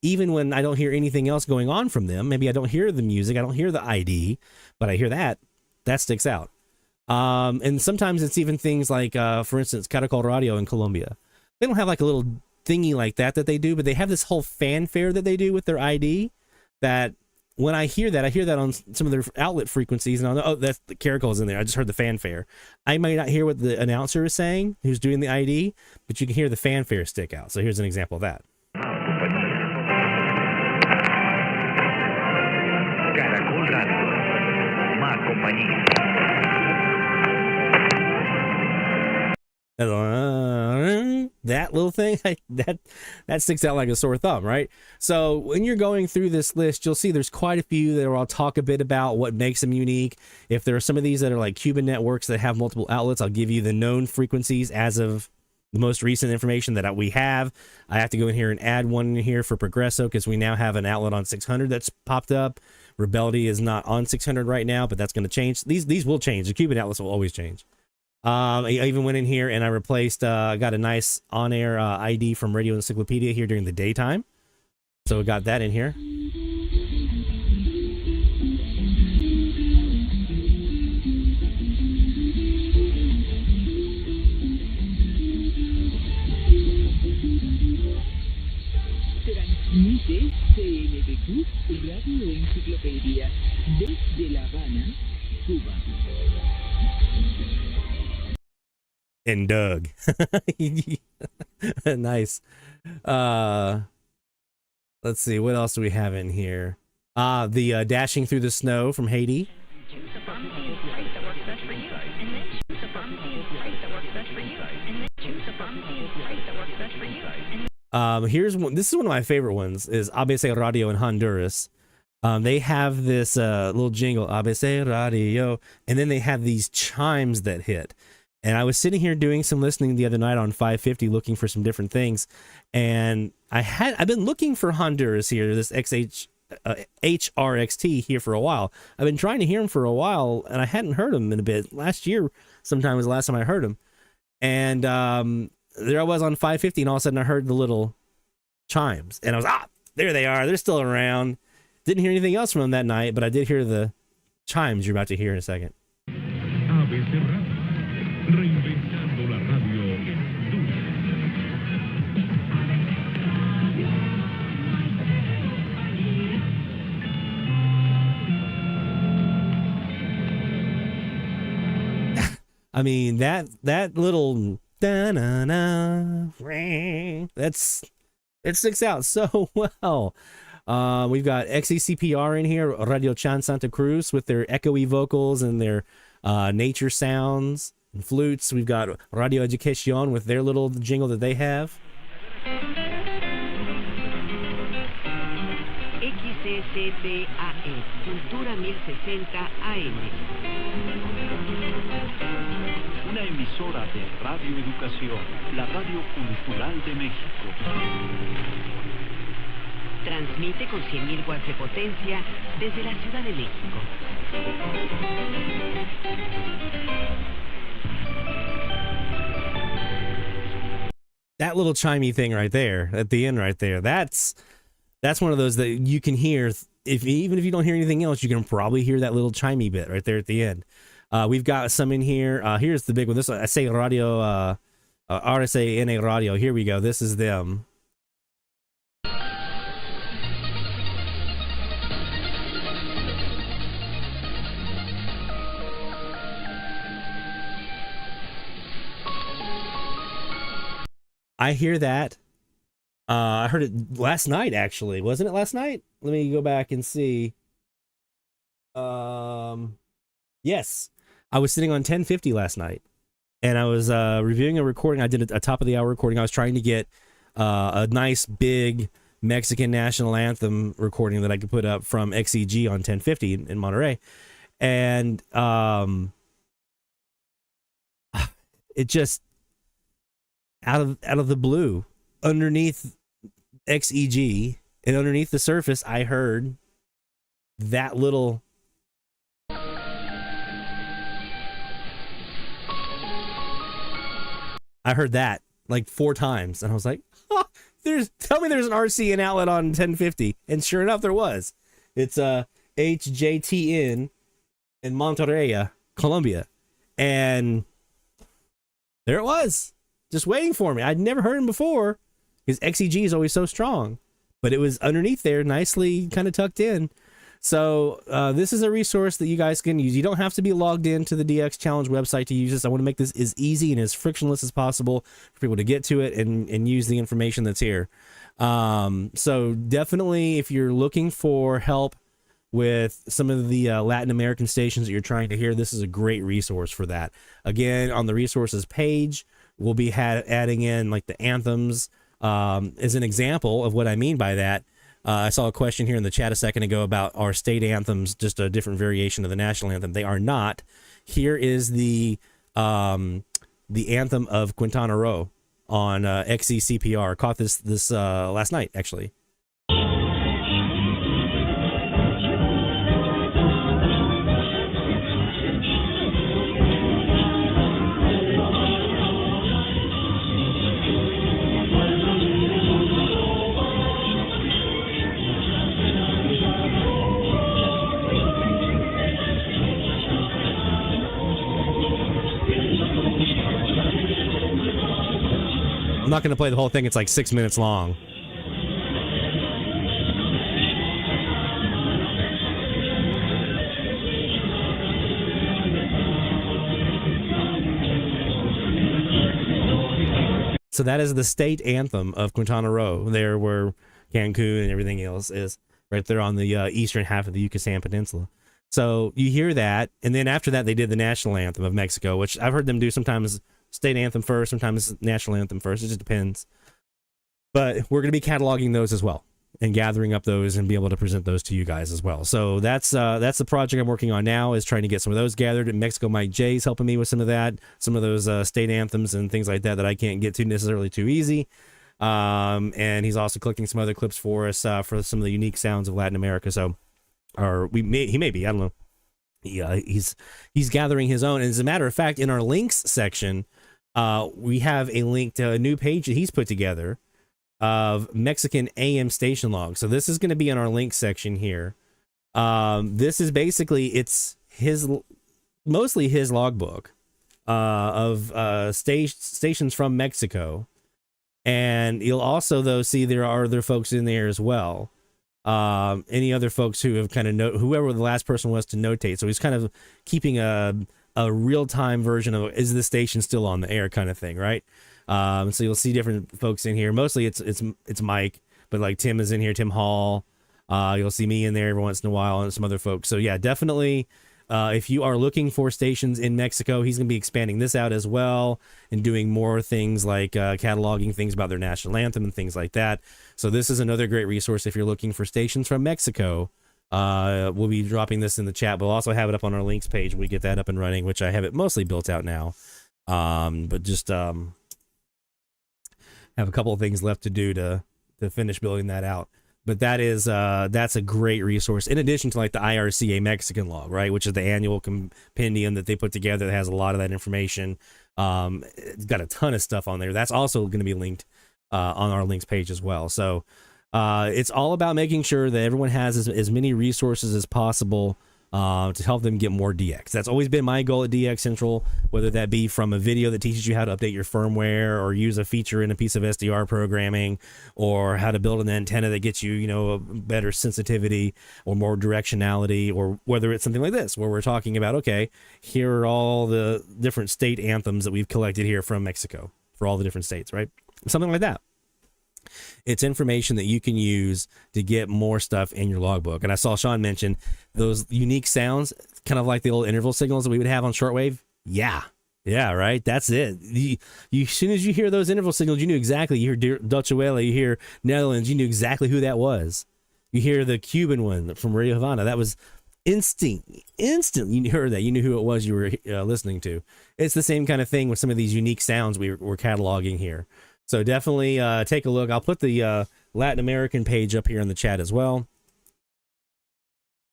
Even when I don't hear anything else going on from them, maybe I don't hear the music, I don't hear the ID, but I hear that sticks out. And sometimes it's even things like, for instance, Caracol Radio in Colombia. They don't have like a little thingy like that they do, but they have this whole fanfare that they do with their ID that when I hear that on some of their outlet frequencies, and I'll know, oh, that's the Caracol's in there. I just heard the fanfare. I might not hear what the announcer is saying, who's doing the ID, but you can hear the fanfare stick out. So here's an example of that. Caracol Radio, ma compañía. That little thing, that sticks out like a sore thumb, right? So when you're going through this list, you'll see there's quite a few that I'll talk a bit about what makes them unique. If there are some of these that are like Cuban networks that have multiple outlets, I'll give you the known frequencies as of the most recent information that we have. I have to go in here and add one in here for Progresso because we now have an outlet on 600 that's popped up. Rebellion is not on 600 right now, but that's going to change. These will change. The Cuban outlets will always change. I even went in here and I replaced, got a nice on-air ID from Radio Encyclopedia here during the daytime. So we got that in here. Transmite CNBQ Radio Enciclopedia desde La Habana, Cuba. And Doug. Nice. Let's see, what else do we have in here? The Dashing Through the Snow from Haiti. Here's one. This is one of my favorite ones. Is ABC Radio in Honduras. They have this little jingle, ABC Radio, and then they have these chimes that hit. And I was sitting here doing some listening the other night on 550, looking for some different things, and I've been looking for Honduras here, this HRXT here for a while. I've been trying to hear him for a while, and I hadn't heard him in a bit. Last year, sometime was the last time I heard him, and there I was on 550, and all of a sudden I heard the little chimes, and I was there they are. They're still around. Didn't hear anything else from them that night, but I did hear the chimes you're about to hear in a second. Reinventando la radio dura. I mean, that little it sticks out so well. We've got XECPR in here, Radio Chan Santa Cruz with their echoey vocals and their nature sounds and flutes. We've got Radio Educación with their little jingle that they have. XCCPAE, Cultura 1060 AM. Una emisora de Radio Educación, la radio cultural de México. Transmite con 100.000 watts de potencia desde la Ciudad de México. That little chimey thing right there at the end right there, that's one of those that you can hear. Even if you don't hear anything else, you can probably hear that little chimey bit right there at the end. We've got some in here. Here's the big one. This I say Radio RSA Radio. Here we go. This is them. I hear that. I heard it last night, actually. Wasn't it last night? Let me go back and see. Yes. I was sitting on 1050 last night, and I was reviewing a recording. I did a top of the hour recording. I was trying to get a nice, big Mexican national anthem recording that I could put up from XEG on 1050 in Monterey. And it just... out of the blue, underneath XEG and underneath the surface, I heard that little. I heard that like 4 times, and I was like, tell me there's an RCN outlet on 1050, and sure enough, there was. It's HJTN in Monterrey, Colombia, and there it was. Just waiting for me. I'd never heard him before because XEG is always so strong, but it was underneath there, nicely kind of tucked in. So this is a resource that you guys can use. You don't have to be logged into the DX Challenge website to use this. I want to make this as easy and as frictionless as possible for people to get to it and use the information that's here. So definitely, if you're looking for help with some of the Latin American stations that you're trying to hear, this is a great resource for that. Again, on the resources page, we'll be adding in like the anthems as an example of what I mean by that. I saw a question here in the chat a second ago about our state anthems, just a different variation of the national anthem. They are not. Here is the anthem of Quintana Roo on XECPR. Caught this last night, actually. I'm not going to play the whole thing. It's like 6 minutes long. So that is the state anthem of Quintana Roo, there where Cancun and everything else is, right there on the eastern half of the Yucatan Peninsula. So you hear that, and then after that they did the national anthem of Mexico, which I've heard them do sometimes state anthem first, sometimes national anthem first. It just depends. But we're going to be cataloging those as well and gathering up those and be able to present those to you guys as well. So that's the project I'm working on now, is trying to get some of those gathered. And Mexico Mike J's helping me with some of that, some of those state anthems and things like that I can't get to necessarily too easy. And he's also collecting some other clips for us for some of the unique sounds of Latin America. So, he may be, I don't know. Yeah, he's gathering his own. And as a matter of fact, in our links section, we have a link to a new page that he's put together of Mexican AM station logs. So this is going to be in our links section here. This is basically, it's mostly his logbook of stations from Mexico. And you'll also, though, see there are other folks in there as well. Any other folks who have kind of whoever the last person was to notate. So he's kind of keeping a real-time version of, is the station still on the air kind of thing, right? So you'll see different folks in here. Mostly it's Mike, but like Tim is in here, Tim Hall. You'll see me in there every once in a while and some other folks. So yeah, definitely, if you are looking for stations in Mexico, he's going to be expanding this out as well and doing more things like cataloging things about their national anthem and things like that. So this is another great resource if you're looking for stations from Mexico. We'll be dropping this in the chat. We'll also have it up on our links page when we get that up and running, which I have it mostly built out now. But just have a couple of things left to do to finish building that out. But that's a great resource, in addition to like the IRCA Mexican log, right, which is the annual compendium that they put together that has a lot of that information. It's got a ton of stuff on there. That's also going to be linked on our links page as well. So it's all about making sure that everyone has as many resources as possible to help them get more DX. That's always been my goal at DX Central, whether that be from a video that teaches you how to update your firmware or use a feature in a piece of SDR programming, or how to build an antenna that gets you, a better sensitivity or more directionality, or whether it's something like this where we're talking about, okay, here are all the different state anthems that we've collected here from Mexico for all the different states, right? Something like that. It's information that you can use to get more stuff in your logbook. And I saw Sean mention those unique sounds, kind of like the old interval signals that we would have on shortwave. Yeah, right. That's it. As soon as you hear those interval signals, you knew exactly. You hear Deutsche Welle, you hear Netherlands, you knew exactly who that was. You hear the Cuban one from Radio Havana. That was instantly you heard that. You knew who it was you were listening to. It's the same kind of thing with some of these unique sounds we're cataloging here. So definitely take a look. I'll put the Latin American page up here in the chat as well.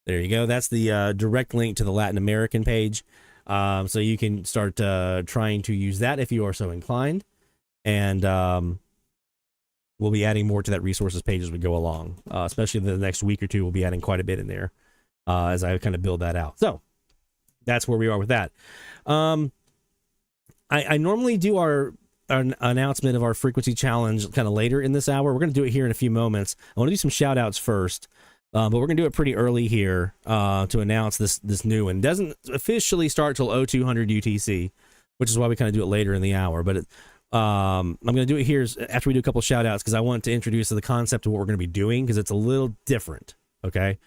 There you go. That's the direct link to the Latin American page. So you can start trying to use that if you are so inclined. And we'll be adding more to that resources page as we go along. Especially the next week or two, we'll be adding quite a bit in there as I kind of build that out. So that's where we are with that. I normally do an announcement of our frequency challenge kind of later in this hour. We're going to do it here in a few moments. I want to do some shout outs first, but we're going to do it pretty early here to announce this new one. It doesn't officially start till 0200 UTC, which is why we kind of do it later in the hour. But I'm going to do it here after we do a couple shout outs, because I want to introduce the concept of what we're going to be doing, because it's a little different. Okay.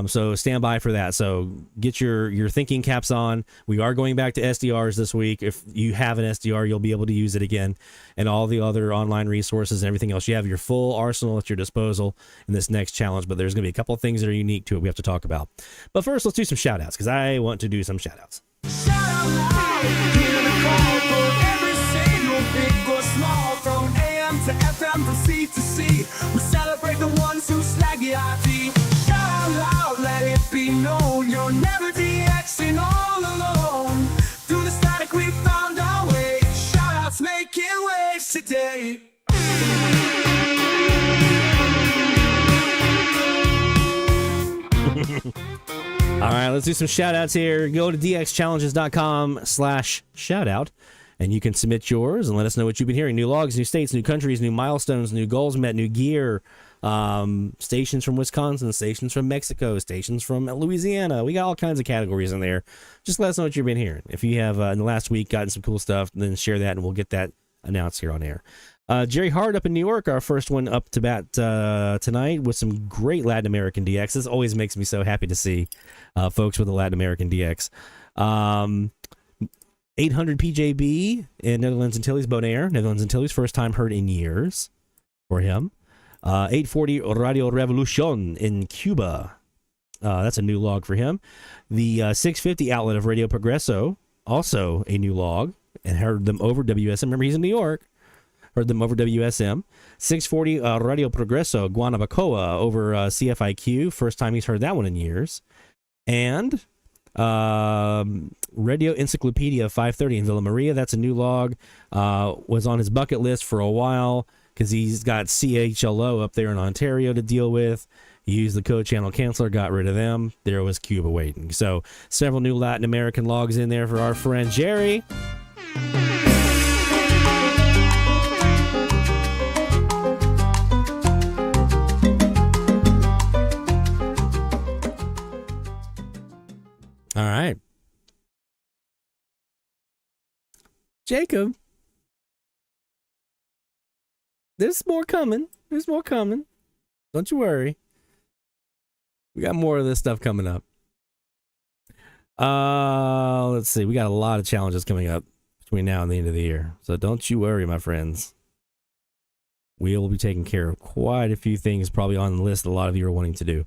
So stand by for that. So get your thinking caps on. We are going back to SDRs this week. If you have an SDR, you'll be able to use it again, and all the other online resources and everything else. You have your full arsenal at your disposal in this next challenge, but there's going to be a couple of things that are unique to it we have to talk about. But first, let's do some shout outs, because I want to do some shout outs. Shout out loud, hear the call for every single big or small FM from sea to sea. We celebrate the ones who slag the IP. Shout out, let it be known, you're never DXing all alone. Through the static we found our way. Shoutouts making waves today. All right, let's do some shout-outs here. Go to dxchallenges.com/shoutout, and you can submit yours and let us know what you've been hearing. New logs, new states, new countries, new milestones, new goals met, new gear, stations from Wisconsin, stations from Mexico, stations from Louisiana. We got all kinds of categories in there. Just let us know what you've been hearing. If you have, in the last week, gotten some cool stuff, then share that, and we'll get that announced here on air. Jerry Hart up in New York, our first one up to bat tonight with some great Latin American DX. This always makes me so happy to see folks with a Latin American DX. 800 PJB in Netherlands Antilles, Bonaire. Netherlands Antilles, first time heard in years for him. 840 Radio Revolucion in Cuba. That's a new log for him. The 650 outlet of Radio Progreso, also a new log, and heard them over WSM. Remember, he's in New York. Heard them over WSM. 640 Radio Progreso, Guanabacoa over CFIQ. First time he's heard that one in years. And Radio Encyclopedia 530 in Villa Maria. That's a new log. Was on his bucket list for a while because he's got CHLO up there in Ontario to deal with. He used the code channel canceller, got rid of them. There was Cuba waiting. So several new Latin American logs in there for our friend Jerry. All right. Jacob. There's more coming. There's more coming. Don't you worry. We got more of this stuff coming up. Let's see. We got a lot of challenges coming up between now and the end of the year. So don't you worry, my friends. We will be taking care of quite a few things probably on the list a lot of you are wanting to do.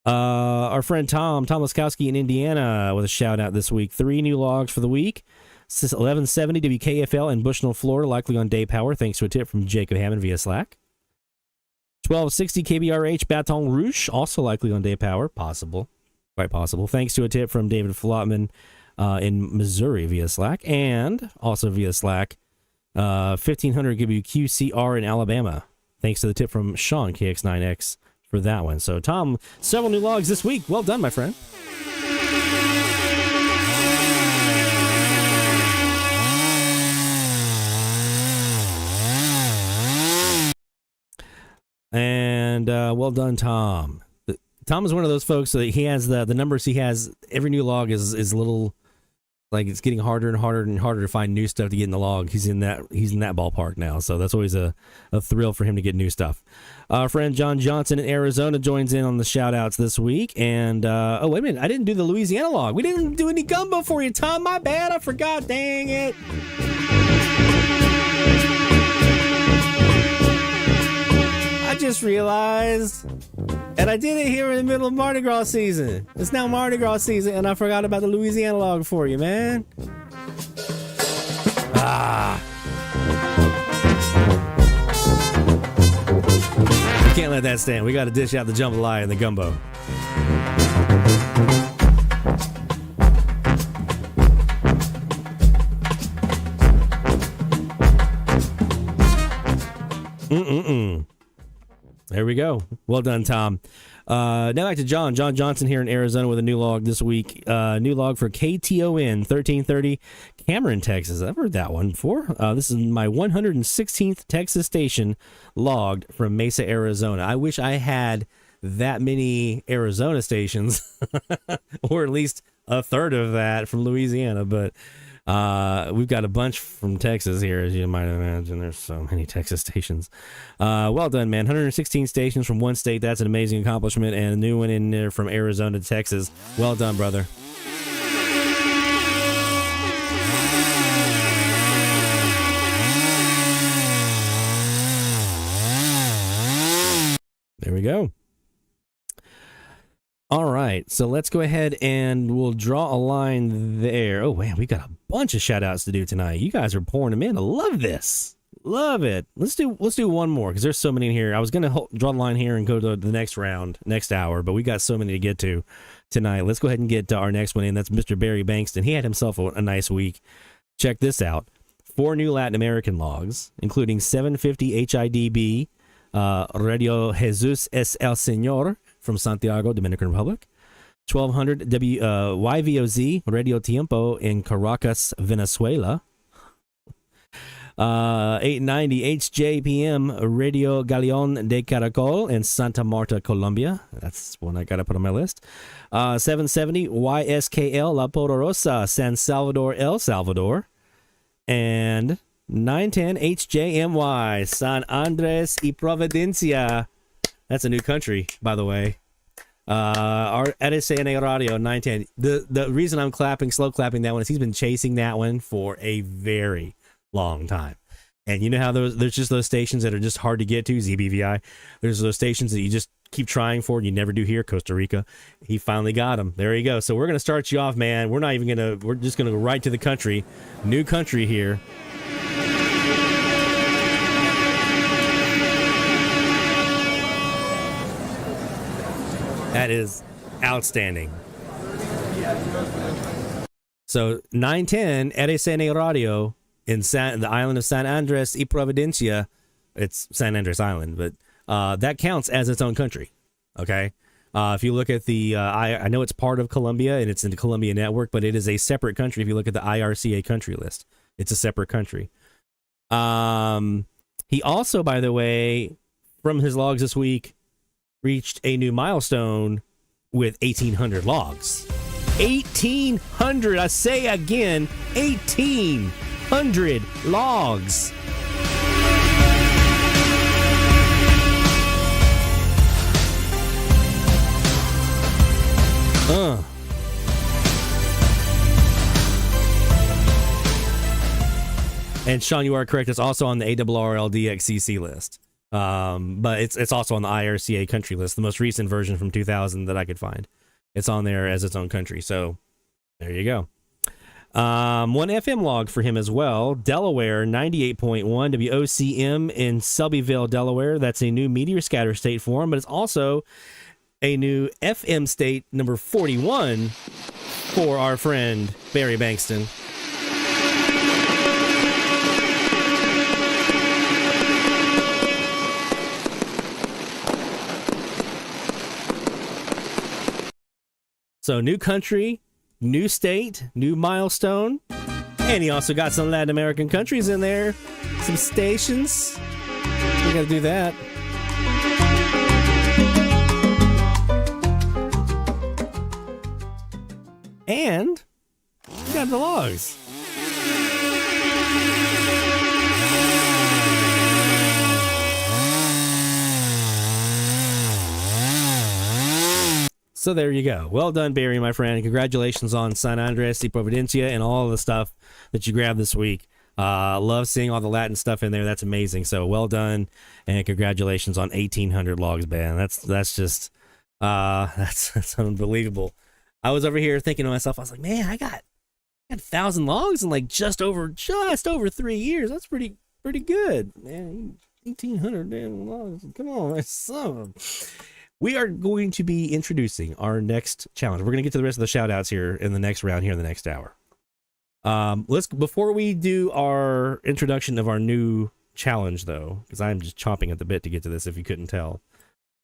Our friend Tom Laskowski in Indiana with a shout out this week. 3 new logs for the week. 1170 WKFL in Bushnell, Florida, likely on day power, thanks to a tip from Jacob Hammond via Slack. 1260 KBRH Baton Rouge, also likely on day power, possible, quite possible, thanks to a tip from David Flotman in Missouri via Slack, and also via Slack, 1500 WQCR in Alabama, thanks to the tip from Sean KX9X. For that one. So, Tom, several new logs this week. Well done, my friend. And well done, Tom. Tom is one of those folks that he has the numbers he has. Every new log is a little like it's getting harder and harder and harder to find new stuff to get in the log. He's in that ballpark now, so that's always a thrill for him to get new stuff. Our friend John Johnson in Arizona joins in on the shout outs this week. And oh, wait a minute, I didn't do the Louisiana log. We didn't do any gumbo for you, Tom. My bad, I forgot. Dang it. I just realized, and I did it here in the middle of Mardi Gras season. It's now Mardi Gras season, and I forgot about the Louisiana log for you, man. We can't let that stand. We got to dish out the jambalaya and the gumbo. There we go. Well done, Tom. Now back to John Johnson here in Arizona with a new log this week. New log for KTON 1330 Cameron, Texas. I've heard that one before. This is my 116th Texas station logged from Mesa, Arizona. I wish I had that many Arizona stations, or at least a third of that from Louisiana, but we've got a bunch from Texas here, as you might imagine. There's so many Texas stations. Well done, man. 116 stations from one state. That's an amazing accomplishment. And a new one in there from Arizona to Texas. Well done, brother. There we go. All right, so let's go ahead and we'll draw a line there. Oh, man, we got a bunch of shout-outs to do tonight. You guys are pouring them in. I love this. Love it. Let's do one more because there's so many in here. I was gonna draw the line here and go to the next round, next hour, but we got so many to get to tonight. Let's go ahead and get to our next one in. That's Mr. Barry Bankston. He had himself a nice week. Check this out: 4 new Latin American logs, including 750 HIDB Radio Jesus es el Señor from Santiago, Dominican Republic. 1200 YVOZ Radio Tiempo in Caracas, Venezuela. 890 HJPM Radio Galeon de Caracol in Santa Marta, Colombia. That's one I got to put on my list. 770 YSKL La Poderosa, San Salvador, El Salvador. And 910 HJMY San Andres y Providencia. That's a new country, by the way. Our RSN Radio 910. The reason I'm slow clapping that one is he's been chasing that one for a very long time. And you know how there's just those stations that are just hard to get to, ZBVI. There's those stations that you just keep trying for and you never do here, Costa Rica. He finally got them. There you go. So we're going to start you off, man. We're just going to go right to the country. New country here. That is outstanding. So 910 RSN Radio in the island of San Andres y Providencia. It's San Andres Island, but that counts as its own country. Okay. If you look at the, I know it's part of Colombia and it's in the Colombia network, but it is a separate country. If you look at the IRCA country list, it's a separate country. He also, by the way, from his logs this week, reached a new milestone with 1,800 logs. 1,800, I say again, 1,800 logs. And Sean, you are correct. It's also on the ARRLDXCC list. But it's also on the IRCA country list, the most recent version from 2000 that I could find. It's on there as its own country. So there you go. One FM log for him as well. Delaware 98.1 WOCM in Selbyville, Delaware. That's a new meteor scatter state for him, but it's also a new FM state number 41 for our friend Barry Bankston. So new country, new state, new milestone. And he also got some Latin American countries in there. Some stations. We gotta do that. And we got the logs. So there you go. Well done, Barry, my friend. Congratulations on San Andres y Providencia and all the stuff that you grabbed this week. Love seeing all the Latin stuff in there. That's amazing. So well done, and congratulations on 1,800 logs, man. That's just that's unbelievable. I was over here thinking to myself, I was like, man, I got 1,000 logs in like just over 3 years. That's pretty good, man. 1,800 damn logs. Come on, that's some. We are going to be introducing our next challenge. We're going to get to the rest of the shout outs here in the next round here in the next hour. Before we do our introduction of our new challenge though, because I'm just chomping at the bit to get to this if you couldn't tell,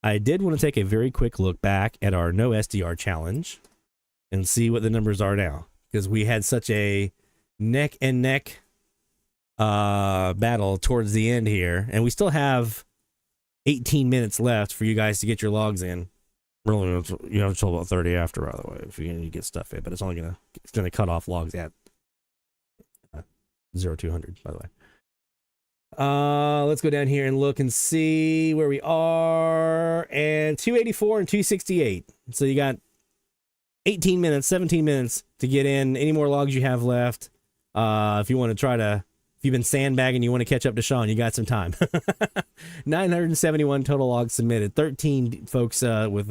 I did want to take a very quick look back at our no SDR challenge and see what the numbers are now, because we had such a neck and neck battle towards the end here, and we still have 18 minutes left for you guys to get your logs in. Really, you have until about 30 after, by the way, if you get stuff in, but it's gonna cut off logs at 0200, by the way. Let's go down here and look and see where we are. And 284 and 268. So you got 18 minutes, 17 minutes to get in. Any more logs you have left? If you want to try to, if you've been sandbagging, you want to catch up to Sean, you got some time. 971 total logs submitted. 13 folks with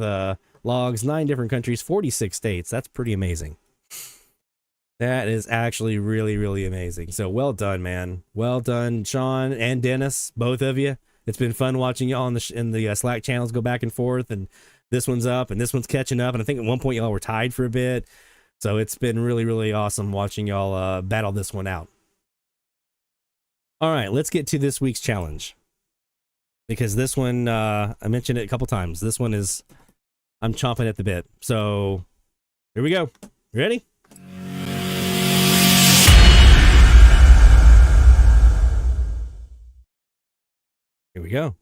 logs, 9 different countries, 46 states. That's pretty amazing. That is actually really, really amazing. So well done, man. Well done, Sean and Dennis, both of you. It's been fun watching y'all in the Slack channels go back and forth, and this one's up and this one's catching up. And I think at one point y'all were tied for a bit. So it's been really, really awesome watching y'all battle this one out. All right, let's get to this week's challenge. Because this one, I mentioned it a couple times. This one is, I'm chomping at the bit. So here we go. You ready? Here we go.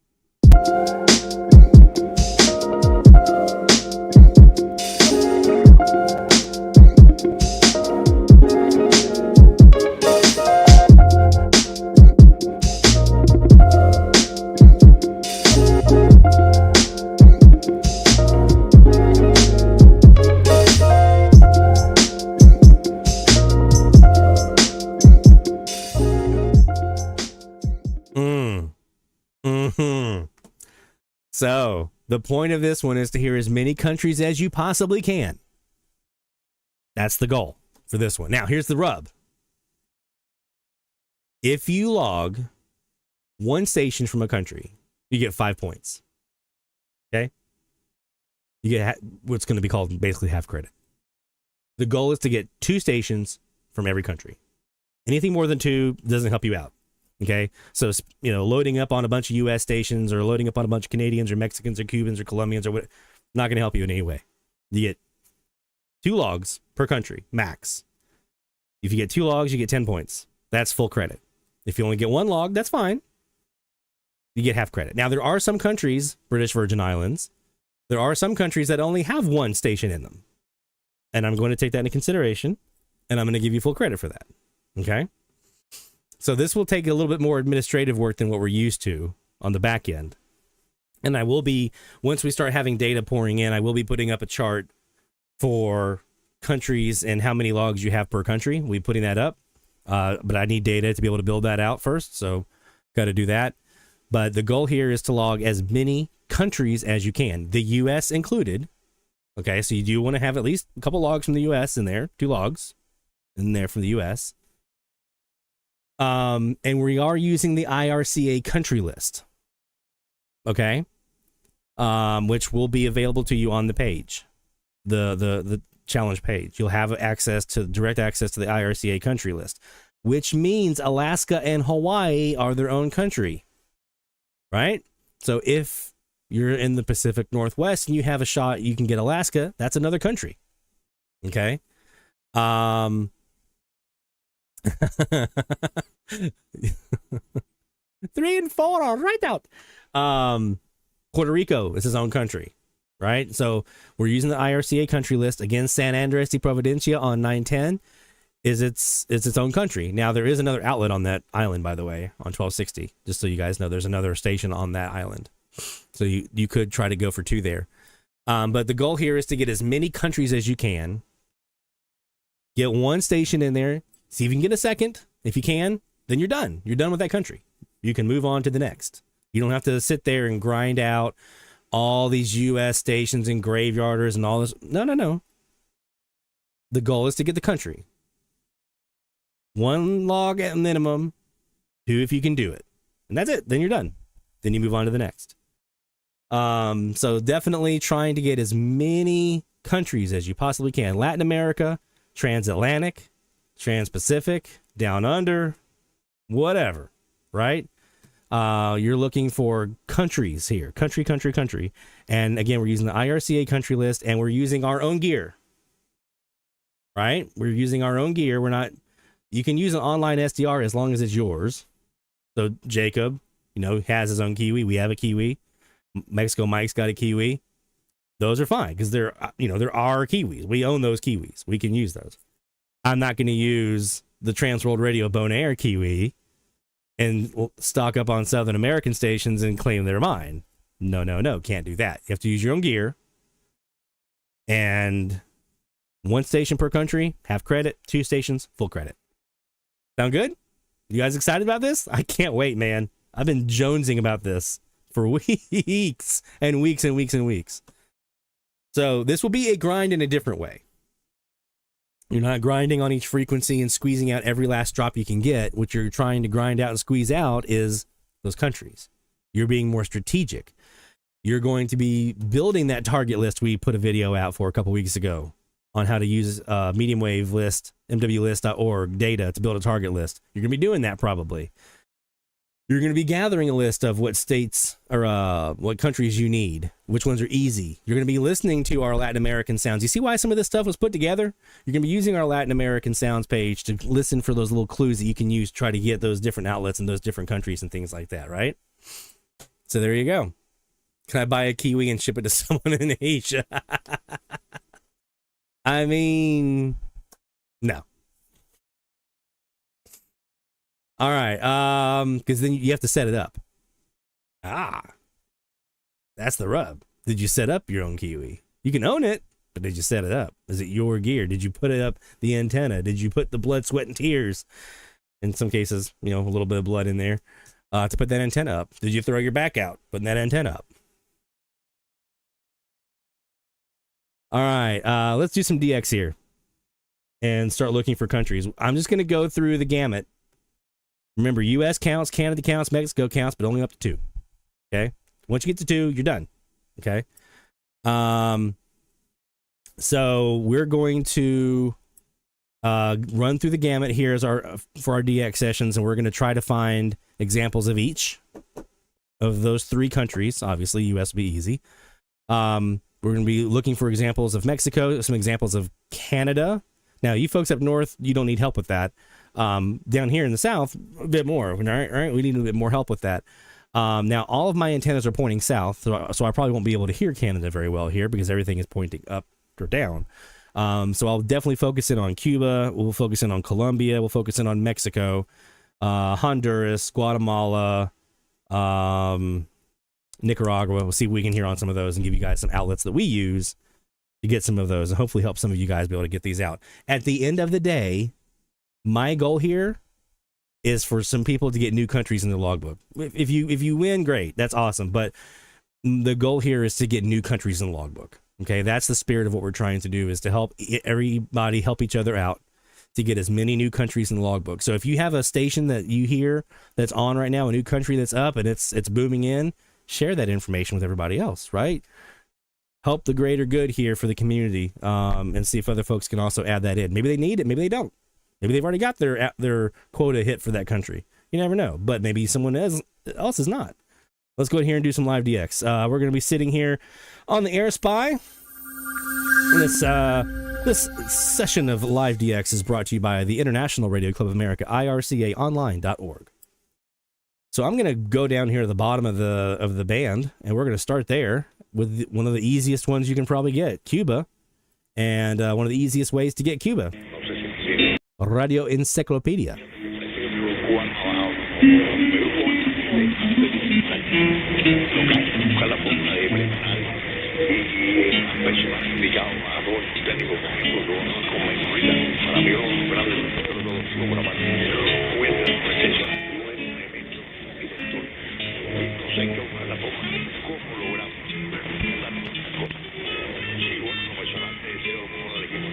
So the point of this one is to hear as many countries as you possibly can. That's the goal for this one. Now, here's the rub. If you log one station from a country, you get 5 points. Okay? You get what's going to be called basically half credit. The goal is to get 2 stations from every country. Anything more than 2 doesn't help you out. Okay, so, loading up on a bunch of U.S. stations or loading up on a bunch of Canadians or Mexicans or Cubans or Colombians or what, not going to help you in any way. You get 2 logs per country, max. If you get 2 logs, you get 10 points. That's full credit. If you only get 1 log, that's fine. You get half credit. Now, there are some countries, British Virgin Islands, there are some countries that only have 1 station in them. And I'm going to take that into consideration, and I'm going to give you full credit for that. Okay? So this will take a little bit more administrative work than what we're used to on the back end. And I will be, once we start having data pouring in, I will be putting up a chart for countries and how many logs you have per country. We'll be putting that up. But I need data to be able to build that out first. So got to do that. But the goal here is to log as many countries as you can, the U.S. included. Okay, so you do want to have at least a couple logs from the U.S. in there, 2 logs in there from the U.S., and we are using the IRCA country list, okay, which will be available to you on the page, the challenge page. You'll have direct access to the IRCA country list, which means Alaska and Hawaii are their own country, right? So if you're in the Pacific Northwest and you have a shot, you can get Alaska. That's another country, okay. 3 and 4 are right out. Puerto Rico is his own country, right? So we're using the IRCA country list. Again, San Andres de Providencia on 910 is its own country. Now, there is another outlet on that island, by the way, on 1260. Just so you guys know, there's another station on that island. So you could try to go for 2 there. But the goal here is to get as many countries as you can. Get 1 station in there. See if you can get a second. If you can, then you're done. You're done with that country. You can move on to the next. You don't have to sit there and grind out all these U.S. stations and graveyarders and all this. No. The goal is to get the country. 1 log at minimum, 2 if you can do it. And that's it. Then you're done. Then you move on to the next. So definitely trying to get as many countries as you possibly can. Latin America, transatlantic, Trans-Pacific, down under, whatever, right? You're looking for countries here. Country. And again, we're using the IRCA country list, and we're using our own gear, right? We're using our own gear. You can use an online SDR as long as it's yours. So Jacob, has his own Kiwi. We have a Kiwi. Mexico Mike's got a Kiwi. Those are fine because they're our Kiwis. We own those Kiwis. We can use those. I'm not going to use the Transworld Radio Bonaire Kiwi and stock up on Southern American stations and claim they're mine. No, can't do that. You have to use your own gear. And 1 station per country, half credit, 2 stations, full credit. Sound good? You guys excited about this? I can't wait, man. I've been jonesing about this for weeks and weeks and weeks and weeks. So this will be a grind in a different way. You're not grinding on each frequency and squeezing out every last drop you can get. What you're trying to grind out and squeeze out is those countries. You're being more strategic. You're going to be building that target list we put a video out for a couple weeks ago on how to use medium wave list, mwlist.org data to build a target list. You're going to be doing that probably. You're going to be gathering a list of what states or what countries you need, which ones are easy. You're going to be listening to our Latin American sounds. You see why some of this stuff was put together? You're going to be using our Latin American sounds page to listen for those little clues that you can use to try to get those different outlets in those different countries and things like that, right? So there you go. Can I buy a kiwi and ship it to someone in Asia? I mean, no. All right, because then you have to set it up. That's the rub. Did you set up your own kiwi? You can own it, but did you set it up? Is it your gear? Did you put it up the antenna? Did you put the blood, sweat, and tears? In some cases, a little bit of blood in there to put that antenna up. Did you throw your back out putting that antenna up? All right, let's do some DX here and start looking for countries. I'm just going to go through the gamut. Remember, U.S. counts, Canada counts, Mexico counts, but only up to 2. Okay? Once you get to 2, you're done. Okay? So we're going to run through the gamut here for our DX sessions, and we're going to try to find examples of each of those 3 countries. Obviously, U.S. will be easy. We're going to be looking for examples of Mexico, some examples of Canada. Now, you folks up north, you don't need help with that. Down here in the south, a bit more. All right, we need a bit more help with that. Now, all of my antennas are pointing south, so I probably won't be able to hear Canada very well here because everything is pointing up or down. So I'll definitely focus in on Cuba. We'll focus in on Colombia. We'll focus in on Mexico, Honduras, Guatemala, Nicaragua. We'll see if we can hear on some of those and give you guys some outlets that we use to get some of those and hopefully help some of you guys be able to get these out. At the end of the day, my goal here is for some people to get new countries in the logbook. If you win, great. That's awesome. But the goal here is to get new countries in the logbook. Okay, that's the spirit of what we're trying to do, is to help everybody help each other out to get as many new countries in the logbook. So if you have a station that you hear that's on right now, a new country that's up and it's booming in, share that information with everybody else, right? Help the greater good here for the community, and see if other folks can also add that in. Maybe they need it, maybe they don't. Maybe they've already got their quota hit for that country. You never know, but maybe someone else is not. Let's go in here and do some live DX. We're going to be sitting here on the Air Spy. This session of live DX is brought to you by the International Radio Club of America, ircaonline.org. So I'm going to go down here to the bottom of the band, and we're going to start there with one of the easiest ones you can probably get, Cuba, and one of the easiest ways to get Cuba. Radio Encyclopedia.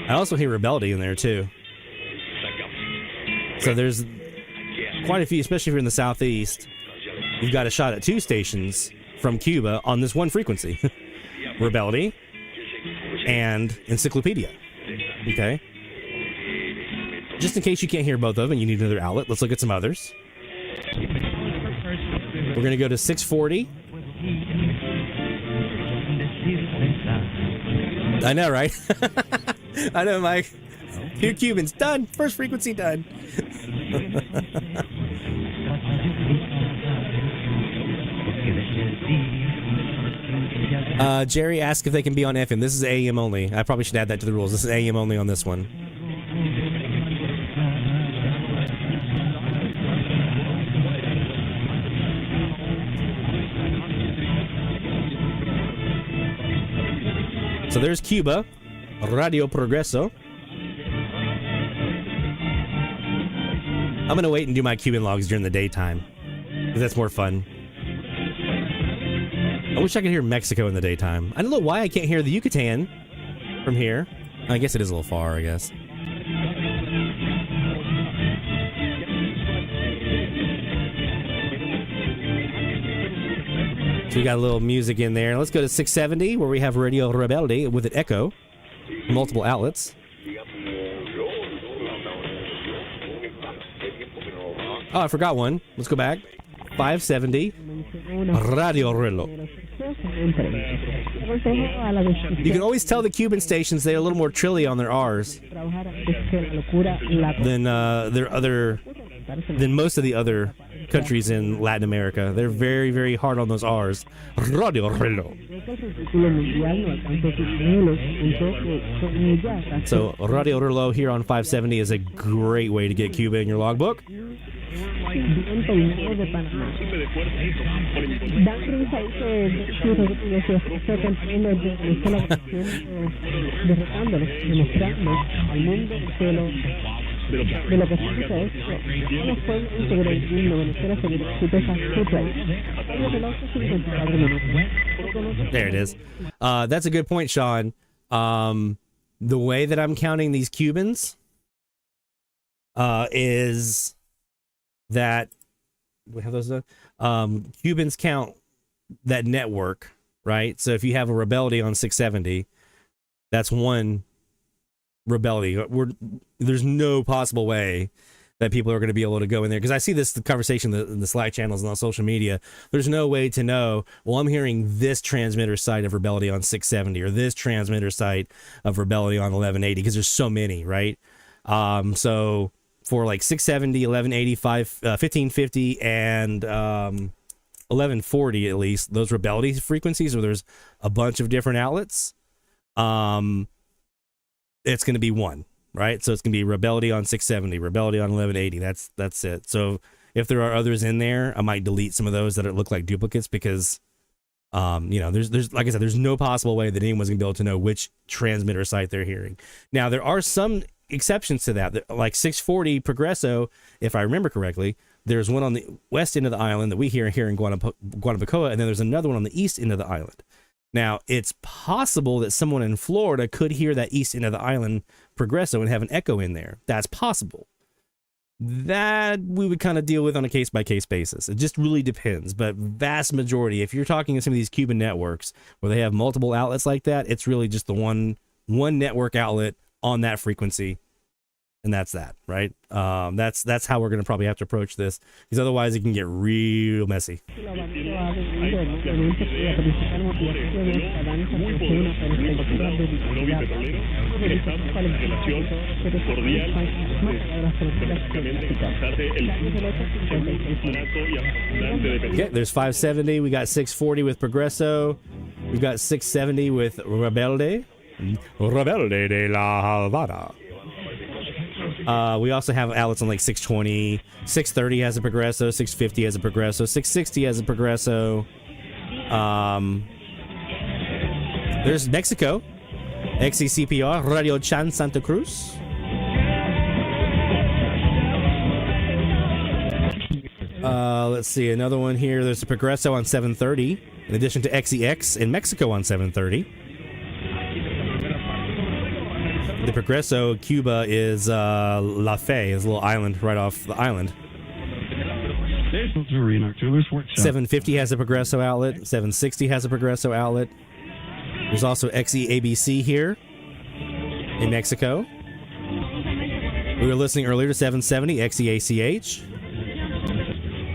I also hear Rebellion in there too. So there's quite a few, especially if you're in the southeast. You've got a shot at 2 stations from Cuba on this one frequency. Rebellion and Encyclopedia. Okay? Just in case you can't hear both of them and you need another outlet, let's look at some others. We're going to go to 640. I know, right? I know, Mike. 2 Cubans, done. First frequency, done. Jerry asked if they can be on FM. This is AM only. I probably should add that to the rules. This is AM only on this one. So there's Cuba, Radio Progreso. I'm going to wait and do my Cuban logs during the daytime, because that's more fun. I wish I could hear Mexico in the daytime. I don't know why I can't hear the Yucatan from here. I guess it is a little far, I guess. we got a little music in there. Let's go to 670, where we have Radio Rebelde with an echo, multiple outlets. Oh, I forgot one. Let's go back. 570, Radio Reloj. You can always tell the Cuban stations they're a little more trilly on their R's than most of the other countries in Latin America. They're very, very hard on those R's. Radio Reloj. So Radio Reloj here on 570 is a great way to get Cuba in your logbook. There it is. That's a good point, Sean. The way that I'm counting these Cubans is that we have those Cubans count that network, right? So if you have a Rebelde on 670, that's one Rebelde. There's no possible way that people are going to be able to go in there, because I see the conversation in the Slack channels and on social media. There's no way to know, well, I'm hearing this transmitter site of Rebelde on 670 or this transmitter site of Rebelde on 1180, because there's so many, right? So for like 670, 1180, 1550, and 1140 at least, those Rebelde frequencies where there's a bunch of different outlets, it's going to be one, right? So it's going to be Rebelde on 670, Rebelde on 1180. That's it. So if there are others in there, I might delete some of those that look like duplicates, because there's like I said, there's no possible way that anyone's going to be able to know which transmitter site they're hearing. Now, there are some exceptions to that, like 640 Progresso, if I remember correctly. There's one on the west end of the island that we hear here in Guanabacoa, and then there's another one on the east end of the island. Now, it's possible that someone in Florida could hear that east end of the island Progresso and have an echo in there. That's possible. That we would kind of deal with on a case-by-case basis. It just really depends. But vast majority, if you're talking to some of these Cuban networks where they have multiple outlets like that, it's really just the one network outlet on that frequency, and that's that, right? That's how we're going to probably have to approach this, because otherwise it can get real messy. Okay, there's 570. We got 640 with Progresso. We've got 670 with Rebelde de la Havana. We also have outlets on like 620, 630 has a Progresso, 650 has a Progresso, 660 has a Progresso. There's Mexico, XECPR, Radio Chan Santa Cruz. Let's see, another one here. There's a Progresso on 730, in addition to XEX in Mexico on 730. The Progresso Cuba is La Fe, is a little island right off the island. 750 has a Progresso outlet. 760 has a Progresso outlet. There's also XEABC here in Mexico. We were listening earlier to 770, XEACH.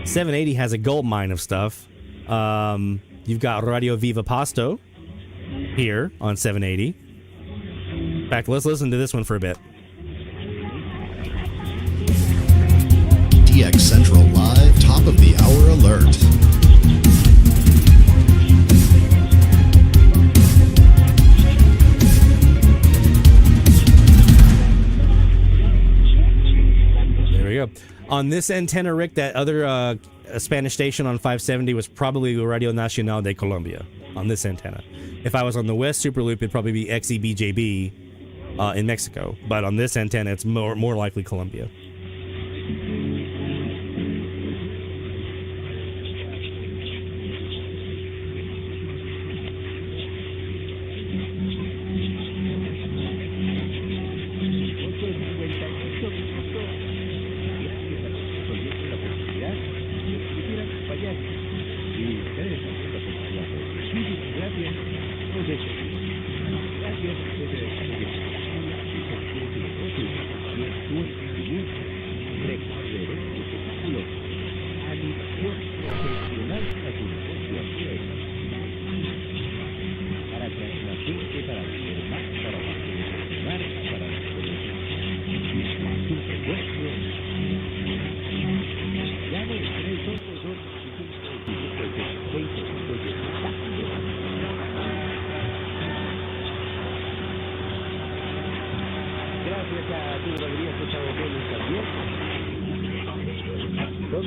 780 has a gold mine of stuff. You've got Radio Viva Pasto here on 780. In fact, let's listen to this one for a bit. DX Central Live, top of the hour alert. There we go. On this antenna, Rick, that other Spanish station on 570 was probably Radio Nacional de Colombia on this antenna. If I was on the West Superloop, it'd probably be XEBJB in Mexico. But on this antenna, it's more likely Colombia.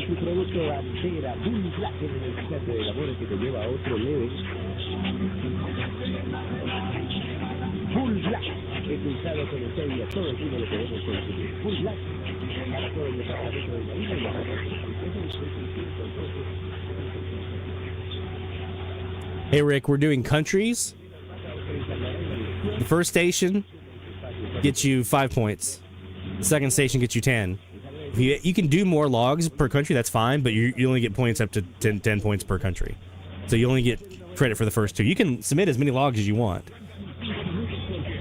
su producto bandera, Bull Black, en el instante del amor que te lleva a otro leve. Bull Black, impulsado con stevia, todo el mundo lo podemos consumir. Bull Black, para todo el departamento de la isla y la Hey Rick, we're doing countries. The first station gets you 5 points. The second station gets you 10. If you can do more logs per country, that's fine, but you only get points up to 10 points per country. So you only get credit for the first two. You can submit as many logs as you want,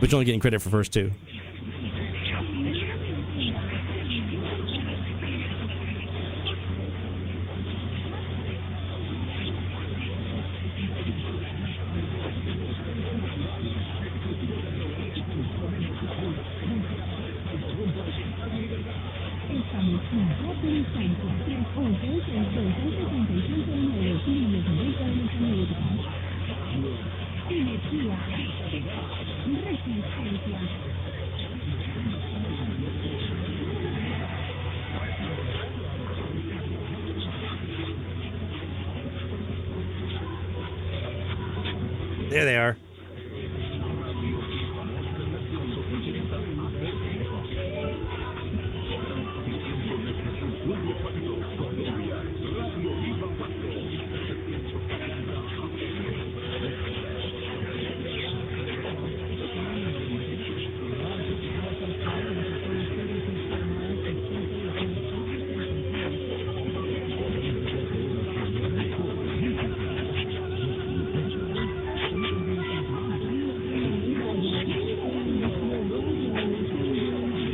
but you're only getting credit for first two. There they are.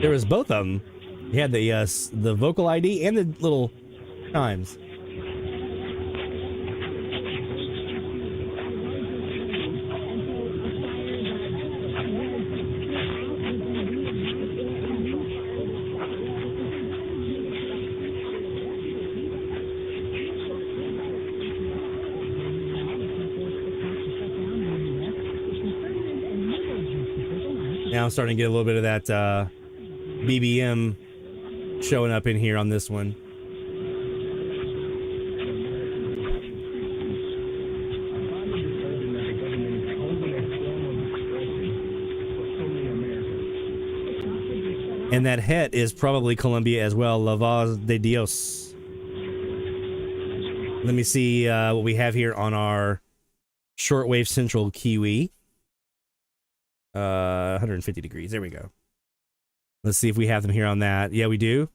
There was both of them. You had the vocal ID and the little chimes. Now I'm starting to get a little bit of that BBM showing up in here on this one. And that het is probably Colombia as well, La Voz de Dios. Let me see what we have here on our shortwave central Kiwi. 150 degrees, there we go. Let's see if we have them here on that. Yeah, we do.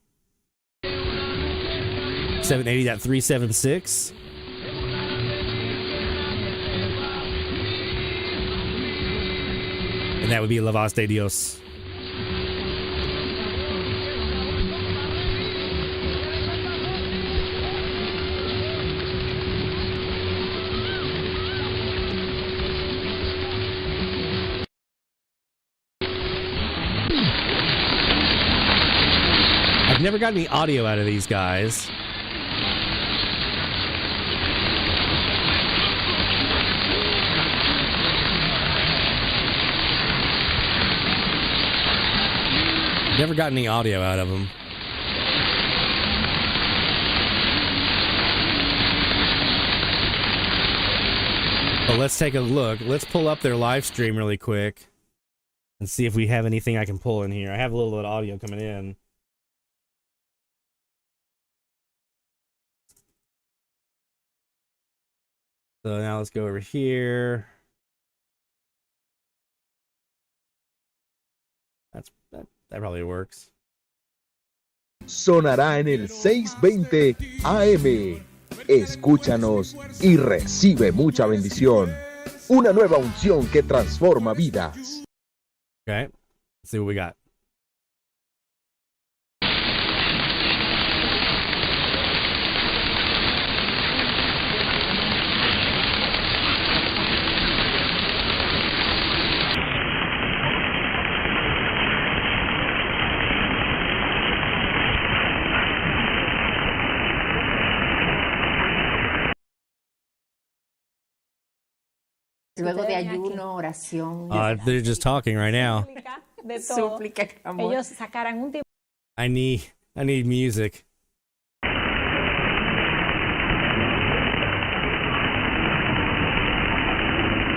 780.376. And that would be La Voz de Dios. I've never gotten any audio out of these guys. Never got any audio out of them. But let's take a look. Let's pull up their live stream really quick and see if we have anything I can pull in here. I have a little bit of audio coming in. So now let's go over here. That probably works. Sonará en el 620 AM. Escúchanos y recibe mucha bendición. Una nueva unción que transforma vidas. Okay, let's see what we got. Luego de ayuno, oración. They're just talking right now. Súplica, amor. Ellos sacaran un tipo. I need music.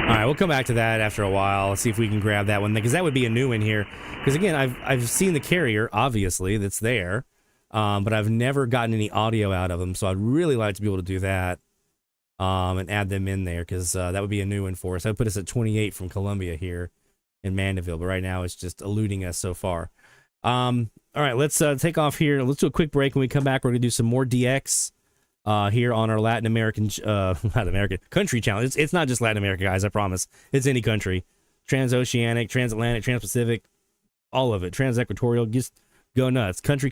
All right, we'll come back to that after a while. See if we can grab that one, because that would be a new one here. Because again, I've seen the carrier, obviously, that's there, but I've never gotten any audio out of them. So I'd really like to be able to do that and add them in there, because that would be a new one for us. That would put us at 28 from Columbia here in Mandeville, but right now it's just eluding us so far. All right, let's take off here. Let's do a quick break. When we come back, we're going to do some more DX. Here on our Latin American country challenge. It's not just Latin America, guys, I promise. It's any country. Transoceanic, transatlantic, transpacific, all of it. Transequatorial, just go nuts. Country.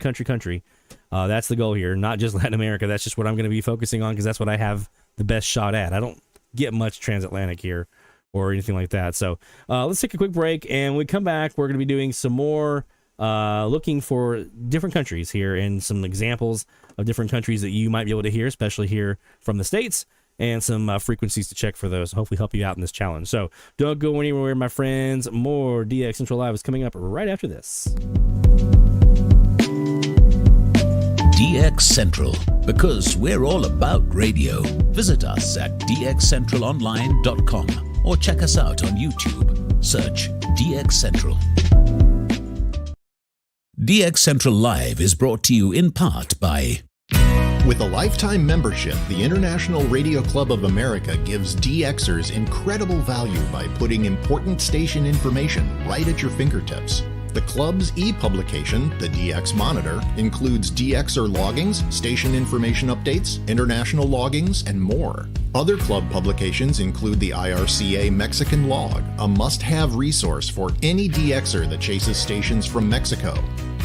That's the goal here. Not just Latin America. That's just what I'm going to be focusing on, because that's what I have the best shot at. I don't get much transatlantic here or anything like that. So let's take a quick break, and when we come back, we're going to be doing some more looking for different countries here and some examples of different countries that you might be able to hear, especially here from the States, and some frequencies to check for those. Hopefully help you out in this challenge. So don't go anywhere, my friends. More DX Central Live is coming up right after this. DX Central, because we're all about radio. Visit us at dxcentralonline.com or check us out on YouTube. Search DX Central. DX Central Live is brought to you in part by... With a lifetime membership, the International Radio Club of America gives DXers incredible value by putting important station information right at your fingertips. The club's e-publication, the DX Monitor, includes DXer loggings, station information updates, international loggings, and more. Other club publications include the IRCA Mexican Log, a must-have resource for any DXer that chases stations from Mexico,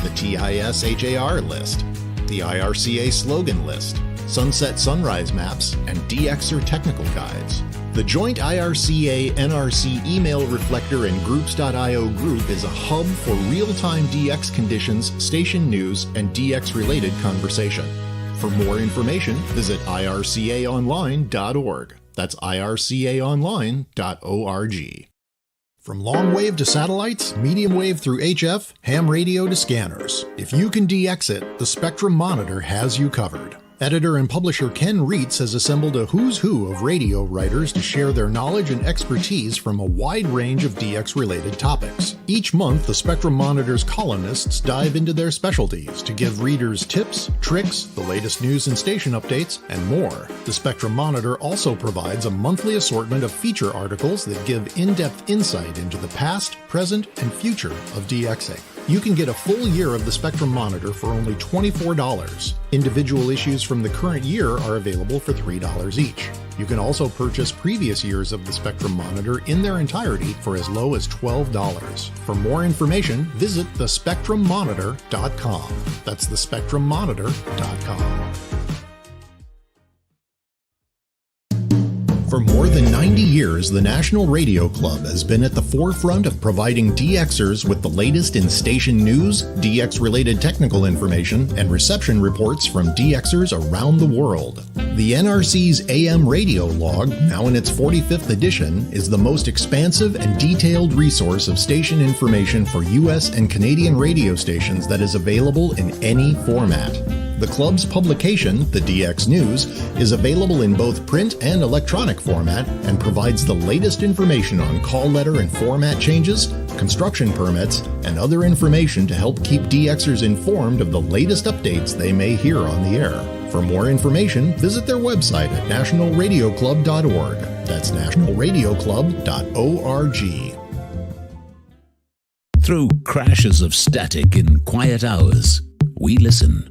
the TIS-HAR list, the IRCA slogan list, sunset sunrise maps, and DXer technical guides. The joint IRCA-NRC email reflector and groups.io group is a hub for real-time DX conditions, station news, and DX-related conversation. For more information, visit ircaonline.org. That's ircaonline.org. From long wave to satellites, medium wave through HF, ham radio to scanners. If you can DX it, the Spectrum Monitor has you covered. Editor and publisher Ken Reitz has assembled a who's who of radio writers to share their knowledge and expertise from a wide range of DX-related topics. Each month, the Spectrum Monitor's columnists dive into their specialties to give readers tips, tricks, the latest news and station updates, and more. The Spectrum Monitor also provides a monthly assortment of feature articles that give in-depth insight into the past, present, and future of DXing. You can get a full year of the Spectrum Monitor for only $24. Individual issues from the current year are available for $3 each. You can also purchase previous years of the Spectrum Monitor in their entirety for as low as $12. For more information, visit thespectrummonitor.com. That's thespectrummonitor.com. For more than 90 years, the National Radio Club has been at the forefront of providing DXers with the latest in station news, DX-related technical information, and reception reports from DXers around the world. The NRC's AM radio log, now in its 45th edition, is the most expansive and detailed resource of station information for U.S. and Canadian radio stations that is available in any format. The club's publication, the DX News, is available in both print and electronic format and provides the latest information on call letter and format changes, construction permits, and other information to help keep DXers informed of the latest updates they may hear on the air. For more information, visit their website at nationalradioclub.org. That's nationalradioclub.org. Through crashes of static in quiet hours, we listen.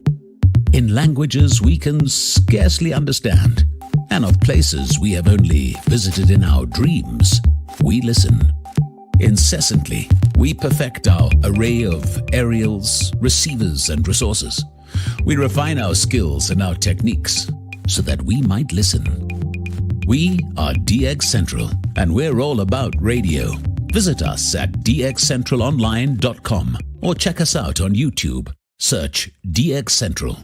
In languages we can scarcely understand, and of places we have only visited in our dreams, we listen. Incessantly, we perfect our array of aerials, receivers, and resources. We refine our skills and our techniques so that we might listen. We are DX Central, and we're all about radio. Visit us at dxcentralonline.com or check us out on YouTube. Search DX Central.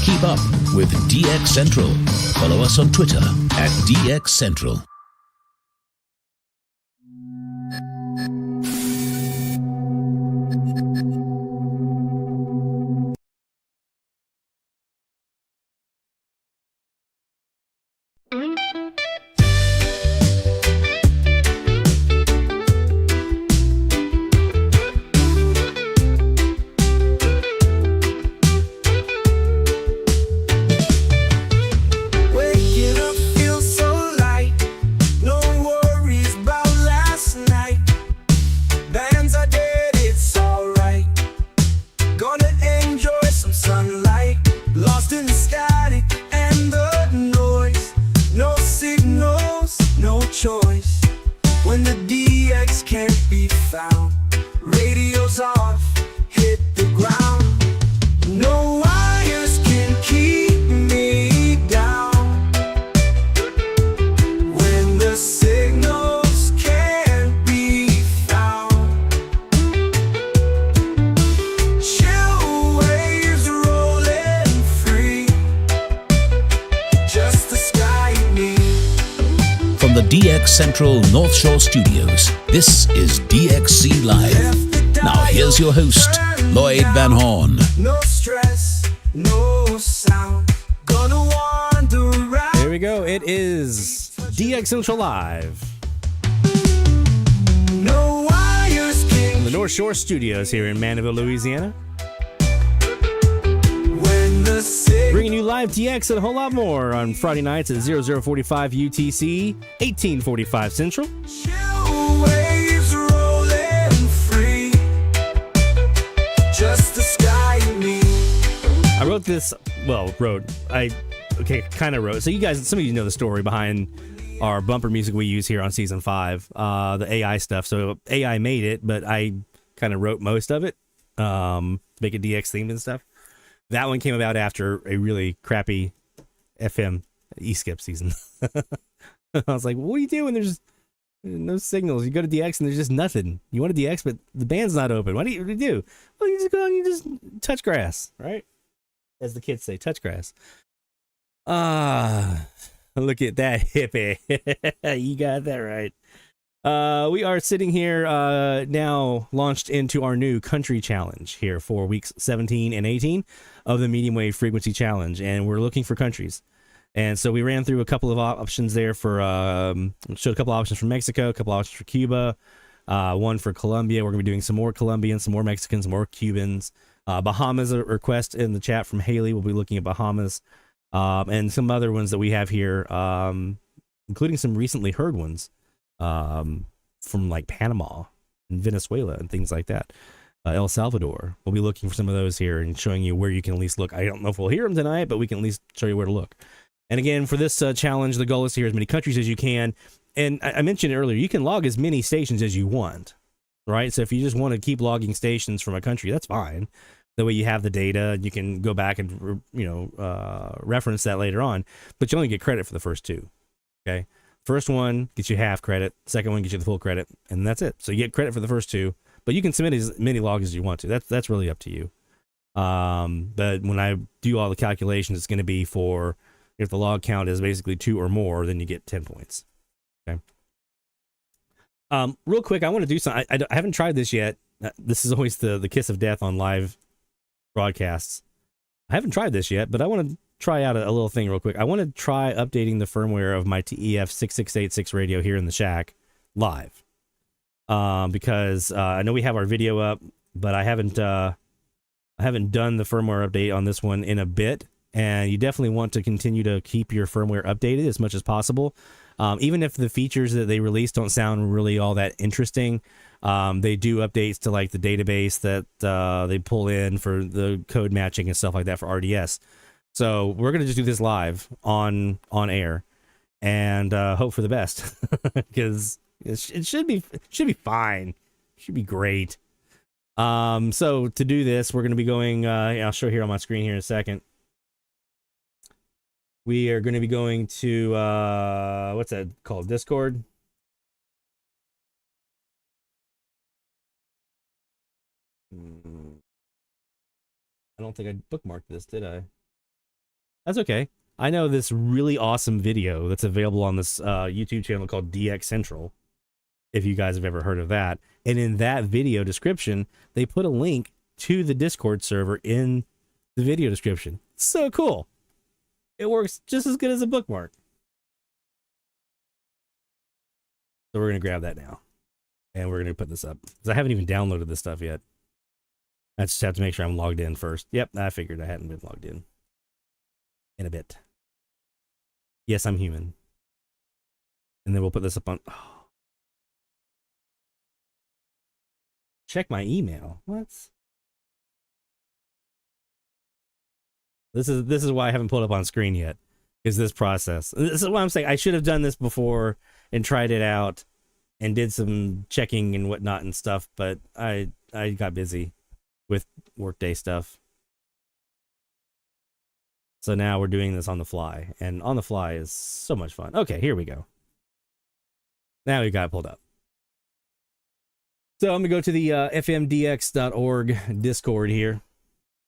Keep up with DX Central. Follow us on Twitter at DX Central. DX Central North Shore Studios. This is DXC Live. Now here's your host, Lloyd Van Horn. No stress, no sound. Gonna wander around. Here we go. It is DX Central Live. No wires can From the North Shore Studios here in Mandeville, Louisiana. when the sick Bringing you live DX and a whole lot more on Friday nights at 0045 UTC, 1845 Central. waves rolling free. Just the sky and me. I wrote this, kind of wrote. So you guys, some of you know the story behind our bumper music we use here on season 5, the AI stuff. So AI made it, but I kind of wrote most of it, make it DX themed and stuff. That one came about after a really crappy FM E-skip season. I was like, what do you do when there's no signals? You go to DX and there's just nothing. You want to DX, but the band's not open. What do you do? Well, you just go and you just touch grass, right? As the kids say, touch grass. Look at that hippie. You got that right. We are sitting here now launched into our new country challenge here for weeks 17 and 18 of the medium wave frequency challenge. And we're looking for countries. And so we ran through a couple of options there for, showed a couple of options for Mexico, a couple of options for Cuba, one for Colombia. We're going to be doing some more Colombians, some more Mexicans, some more Cubans. Bahamas, a request in the chat from Haley. We'll be looking at Bahamas. And some other ones that we have here, including some recently heard ones from like Panama and Venezuela and things like that. El Salvador. We'll be looking for some of those here and showing you where you can at least look. I don't know if we'll hear them tonight, but we can at least show you where to look. And again, for this challenge, the goal is to hear as many countries as you can. And I mentioned earlier, you can log as many stations as you want, right? So if you just want to keep logging stations from a country, that's fine. That way you have the data, you can go back and, reference that later on, but you only get credit for the first two, okay? First one gets you half credit, second one gets you the full credit, and that's it. So you get credit for the first two, but you can submit as many logs as you want to. That's really up to you. But when I do all the calculations, it's going to be for, if the log count is basically 2 or more, then you get 10 points, okay? Real quick, I want to do something. I haven't tried this yet. This is always the kiss of death on live broadcasts. I haven't tried this yet, but I want to try out a little thing real quick. I want to try updating the firmware of my TEF 6686 radio here in the shack live, because I know we have our video up, but I haven't done the firmware update on this one in a bit. And you definitely want to continue to keep your firmware updated as much as possible. Even if the features that they release don't sound really all that interesting, they do updates to like the database that they pull in for the code matching and stuff like that for RDS. So we're gonna just do this live on air and hope for the best, because it should be fine. It should be great. So to do this, we're gonna be going. I'll show here on my screen here in a second. We are going to be going to, what's that called? Discord? I don't think I bookmarked this, did I? That's okay. I know this really awesome video that's available on this YouTube channel called DX Central, if you guys have ever heard of that. And in that video description, they put a link to the Discord server in the video description. So cool. It works just as good as a bookmark. So we're going to grab that now. And we're going to put this up. Because I haven't even downloaded this stuff yet. I just have to make sure I'm logged in first. Yep, I figured I hadn't been logged in a bit. Yes, I'm human. And then we'll put this up on... Oh. Check my email. What? This is why I haven't pulled up on screen yet, is this process. This is what I'm saying. I should have done this before and tried it out and did some checking and whatnot and stuff, but I got busy with workday stuff. So now we're doing this on the fly, and on the fly is so much fun. Okay, here we go. Now we got it pulled up. So I'm going to go to the fmdx.org Discord here.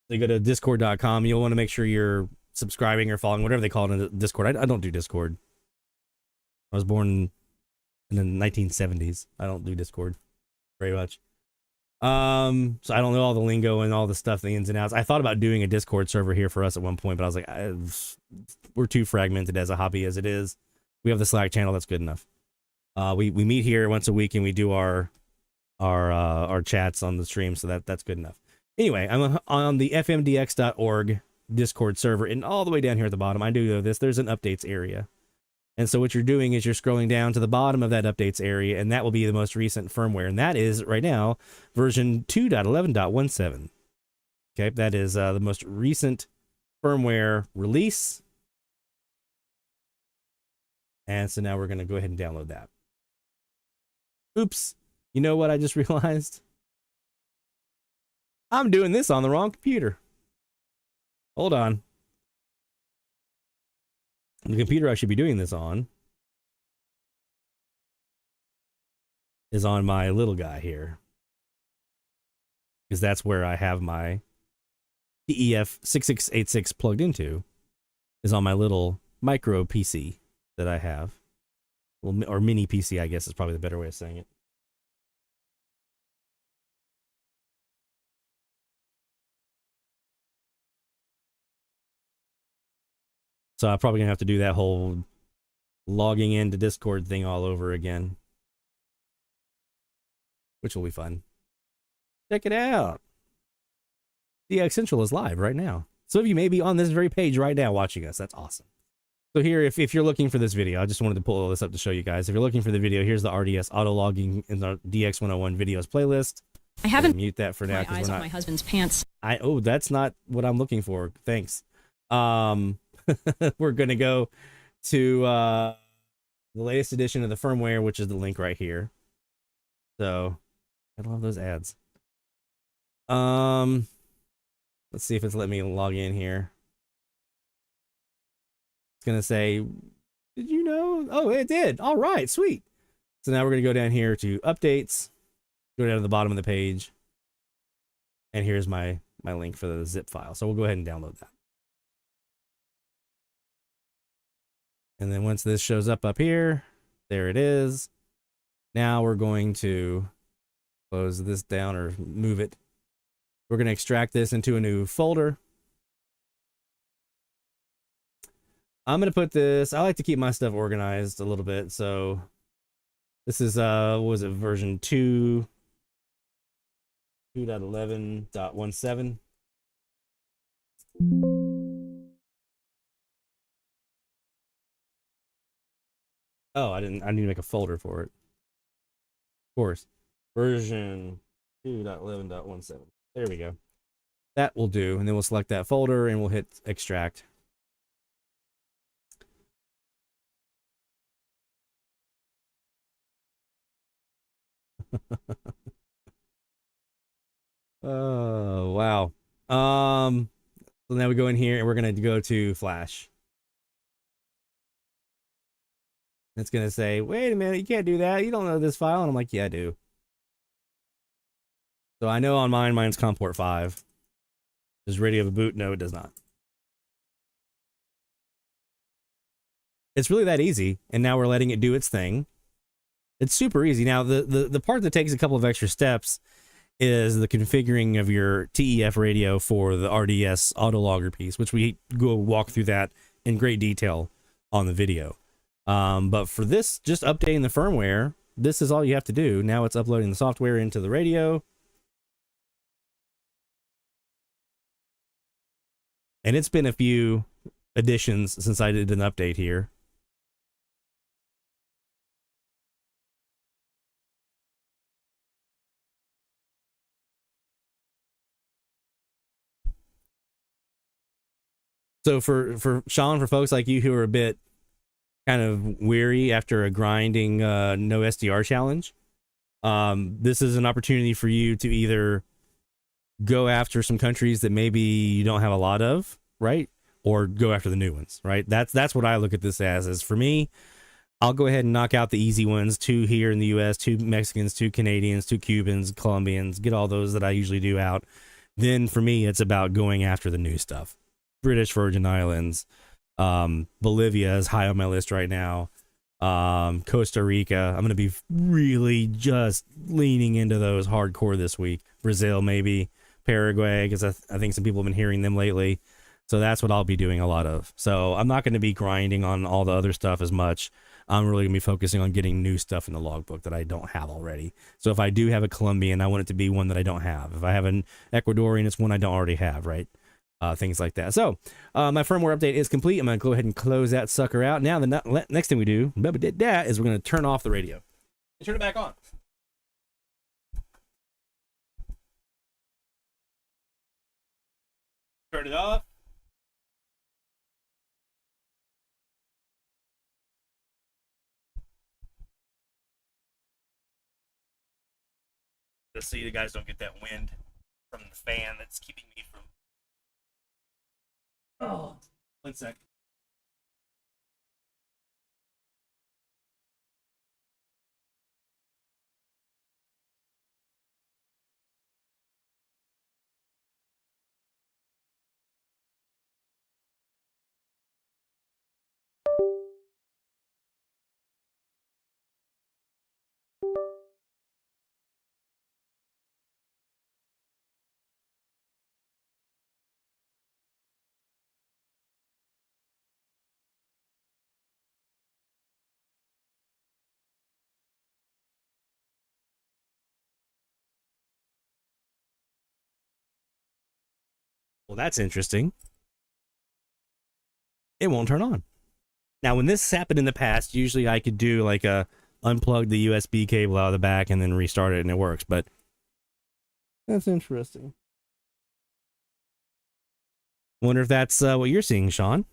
So you go to discord.com. You'll want to make sure you're subscribing or following, whatever they call it in Discord. I don't do Discord. I was born in the 1970s. I don't do Discord very much. So I don't know all the lingo and all the stuff, the ins and outs. I thought about doing a Discord server here for us at one point, but I was like, we're too fragmented as a hobby as it is. We have the Slack channel, that's good enough. We meet here once a week and we do our chats on the stream, so that's good enough. Anyway, I'm on the fmdx.org Discord server, and all the way down here at the bottom, I do know this, there's an updates area. And so what you're doing is you're scrolling down to the bottom of that updates area, and that will be the most recent firmware. And that is, right now, version 2.11.17. Okay, that is the most recent firmware release. And so now we're going to go ahead and download that. Oops. You know what I just realized? I'm doing this on the wrong computer. Hold on. The computer I should be doing this on is on my little guy here, because that's where I have my TEF6686 plugged into, is on my little micro PC that I have. Well, or mini PC, I guess is probably the better way of saying it. So I'm probably going to have to do that whole logging into Discord thing all over again, which will be fun. Check it out. DX Central is live right now. Some of you may be on this very page right now watching us. That's awesome. So here, if you're looking for this video, I just wanted to pull all this up to show you guys. If you're looking for the video, here's the RDS auto logging in the DX101 videos playlist. I haven't mute that for now. My eyes on my husband's pants. Oh, that's not what I'm looking for. Thanks. We're going to go to the latest edition of the firmware, which is the link right here. So I love those ads. Let's see if it's let me log in here. It's going to say, did you know? Oh, it did. All right, sweet. So now we're going to go down here to updates, go down to the bottom of the page, and here's my link for the zip file. So we'll go ahead and download that. And then once this shows up here, there it is. Now we're going to close this down or move it. We're going to extract this into a new folder. I'm going to put this, I like to keep my stuff organized a little bit. So this is, what was it, version 2.11.17. Oh, I need to make a folder for it. Of course. Version 2.11.17. There we go. That will do. And then we'll select that folder and we'll hit extract. Oh, wow. So now we go in here and we're going to go to Flash. It's going to say, wait a minute, you can't do that. You don't know this file. And I'm like, yeah, I do. So I know on mine's COM port 5. Does radio have a boot? No, it does not. It's really that easy. And now we're letting it do its thing. It's super easy. Now, the part that takes a couple of extra steps is the configuring of your TEF radio for the RDS autologger piece, which we go walk through that in great detail on the video. But for this, just updating the firmware, this is all you have to do. Now it's uploading the software into the radio. And it's been a few additions since I did an update here. So for Sean, for folks like you who are a bit kind of weary after a grinding no SDR challenge, this is an opportunity for you to either go after some countries that maybe you don't have a lot of, right? Or go after the new ones, right? That's what I look at this as. Is for me, I'll go ahead and knock out the easy ones, 2 here in the US, 2 Mexicans, 2 Canadians, 2 Cubans, Colombians, get all those that I usually do out. Then for me, it's about going after the new stuff. British Virgin Islands, Bolivia is high on my list right now. Costa Rica. I'm going to be really just leaning into those hardcore this week. Brazil, maybe. Paraguay, because I think some people have been hearing them lately. So that's what I'll be doing a lot of. So I'm not going to be grinding on all the other stuff as much. I'm really going to be focusing on getting new stuff in the logbook that I don't have already. So if I do have a Colombian, I want it to be one that I don't have. If I have an Ecuadorian, it's one I don't already have, right? Things like that. So my firmware update is complete. I'm going to go ahead and close that sucker out. Now the next thing we do is we're going to turn off the radio. Turn it back on. Turn it off. Just so you guys don't get that wind from the fan that's keeping me from... Oh, 1 sec. Well, that's interesting. It won't turn on. Now, when this happened in the past, usually I could do like unplug the USB cable out of the back and then restart it and it works, but that's interesting. Wonder if that's what you're seeing, Sean.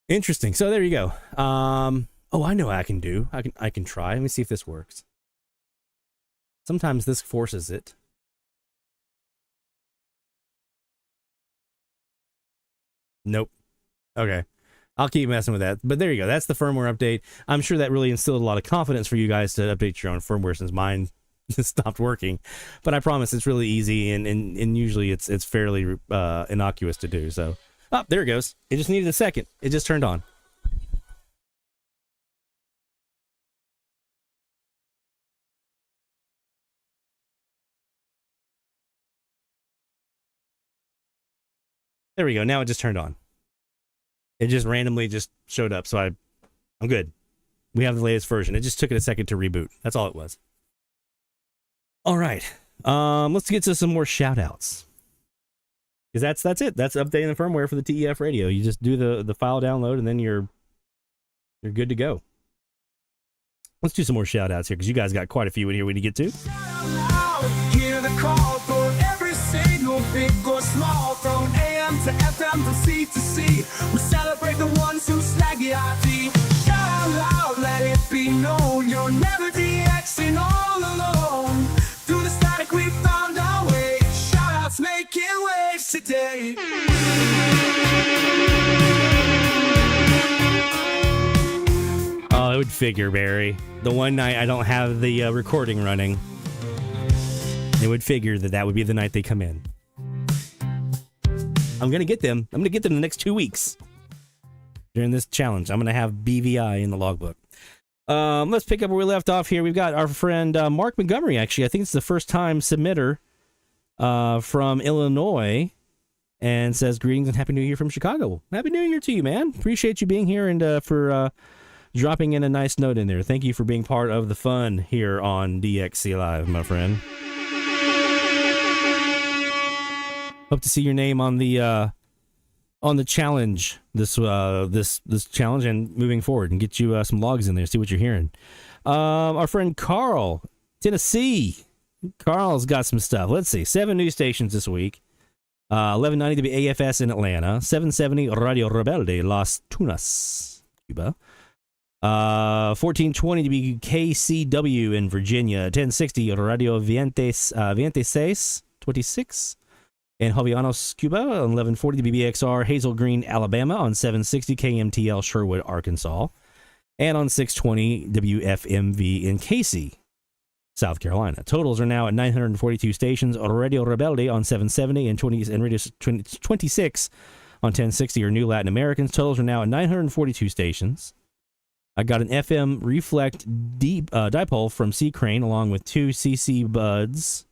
Interesting. So there you go. Oh, I know what I can do. I can try. Let me see if this works. Sometimes this forces it. Nope. Okay. I'll keep messing with that. But there you go. That's the firmware update. I'm sure that really instilled a lot of confidence for you guys to update your own firmware since mine stopped working. But I promise it's really easy and usually it's fairly innocuous to do. So, oh, there it goes. It just needed a second. It just turned on. There we go. Now it just turned on. It just randomly just showed up. So I'm good. We have the latest version. It just took it a second to reboot. That's all it was. All right. Let's get to some more shout outs. Because that's it. That's updating the firmware for the TEF radio. You just do the file download and then you're good to go. Let's do some more shout outs here because you guys got quite a few in here we need to get to. Hear the call for every single big or small, from AM to FM to C to C. We celebrate the ones who slag your IT. Shout out loud, let it be known, you're never DXing all alone. Through the static we found our way. Shout outs making waves today. Oh, it would figure, Barry. The one night I don't have the recording running, it would figure that would be the night they come in. I'm going to get them. I'm going to get them in the next 2 weeks. During this challenge, I'm going to have BVI in the logbook. Let's pick up where we left off here. We've got our friend Mark Montgomery, actually. I think it's the first time submitter from Illinois, and says, greetings and Happy New Year from Chicago. Happy New Year to you, man. Appreciate you being here and for dropping in a nice note in there. Thank you for being part of the fun here on DXC Live, my friend. Hope to see your name on the challenge this challenge and moving forward, and get you some logs in there, see what you're hearing. Our friend Carl, Tennessee. Carl's got some stuff. Let's see. 7 news stations this week. 1190 WAFS in Atlanta. 770 Radio Rebelde Las Tunas, Cuba. 1420 WKCW in Virginia. 1060 Radio Vientes 26 in Jovellanos, Cuba. 1140 BBXR Hazel Green, Alabama on 760 KMTL Sherwood, Arkansas. And on 620 WFMV in Casey, South Carolina. Totals are now at 942 stations. Radio Rebelde on 770 and Radio 26 on 1060 are new Latin Americans. Totals are now at 942 stations. I got an FM reflect dipole from C Crane along with 2 CC buds,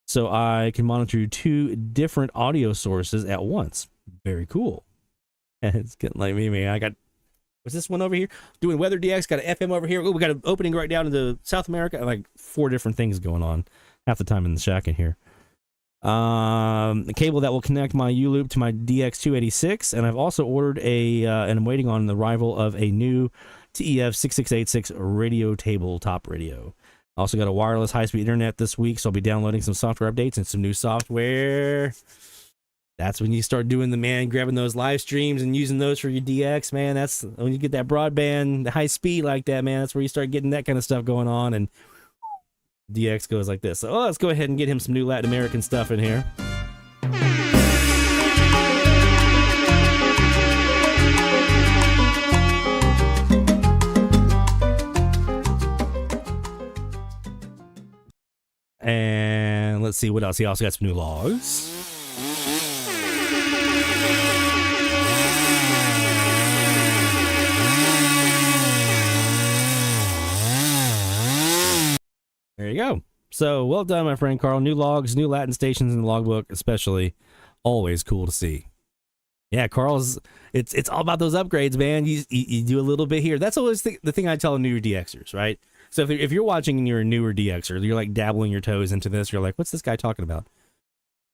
so I can monitor 2 different audio sources at once. Very cool. And it's getting like me, man. I got, what's this one over here? Doing Weather DX, got an FM over here. Oh, we got an opening right down into South America. Like 4 different things going on half the time in the shack in here. A cable that will connect my U-loop to my DX286, and I've also ordered and I'm waiting on the arrival of a new TEF6686 radio tabletop radio. I also got a wireless high-speed internet this week, so I'll be downloading some software updates and some new software. That's when you start doing grabbing those live streams and using those for your DX, man. That's when you get that broadband, high speed like that, man. That's where you start getting that kind of stuff going on, and DX goes like this. So let's go ahead and get him some new Latin American stuff in here. And let's see what else. He also got some new logs. There you go. So well done, my friend Carl. New logs, new Latin stations in the logbook, especially. Always cool to see. Yeah, Carl's. It's all about those upgrades, man. You do a little bit here. That's always the thing I tell newer DXers, right? So if you're watching and you're a newer DXer, you're like dabbling your toes into this. You're like, what's this guy talking about?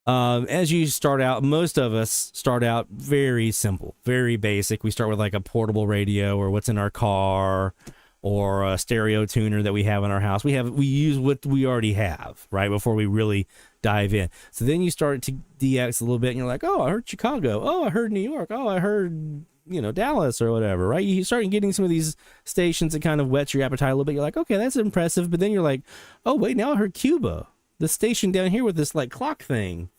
As you start out, most of us start out very simple, very basic. We start with like a portable radio or what's in our car, or a stereo tuner that we have in our house. We use what we already have, right, before we really dive in. So then you start to DX a little bit, and you're like, oh, I heard Chicago. Oh, I heard New York. Oh, I heard, Dallas or whatever, right? You start getting some of these stations that kind of whets your appetite a little bit. You're like, okay, that's impressive. But then you're like, oh, wait, now I heard Cuba. The station down here with this, like, clock thing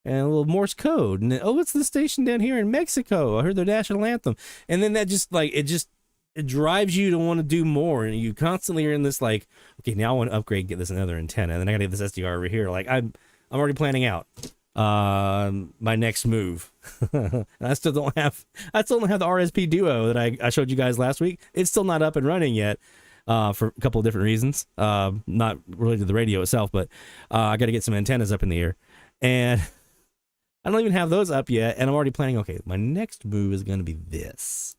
and a little Morse code. And then, oh, it's the station down here in Mexico. I heard their national anthem. And then that just, like, it drives you to want to do more, and you constantly are in this like, okay, now I want to upgrade, get this another antenna, and then I gotta get this SDR over here. Like I'm already planning out my next move. And I still don't have the RSP Duo that I showed you guys last week. It's still not up and running yet for a couple of different reasons, not related to the radio itself, but I got to get some antennas up in the air, and I don't even have those up yet, and I'm already planning, okay, my next move is going to be this.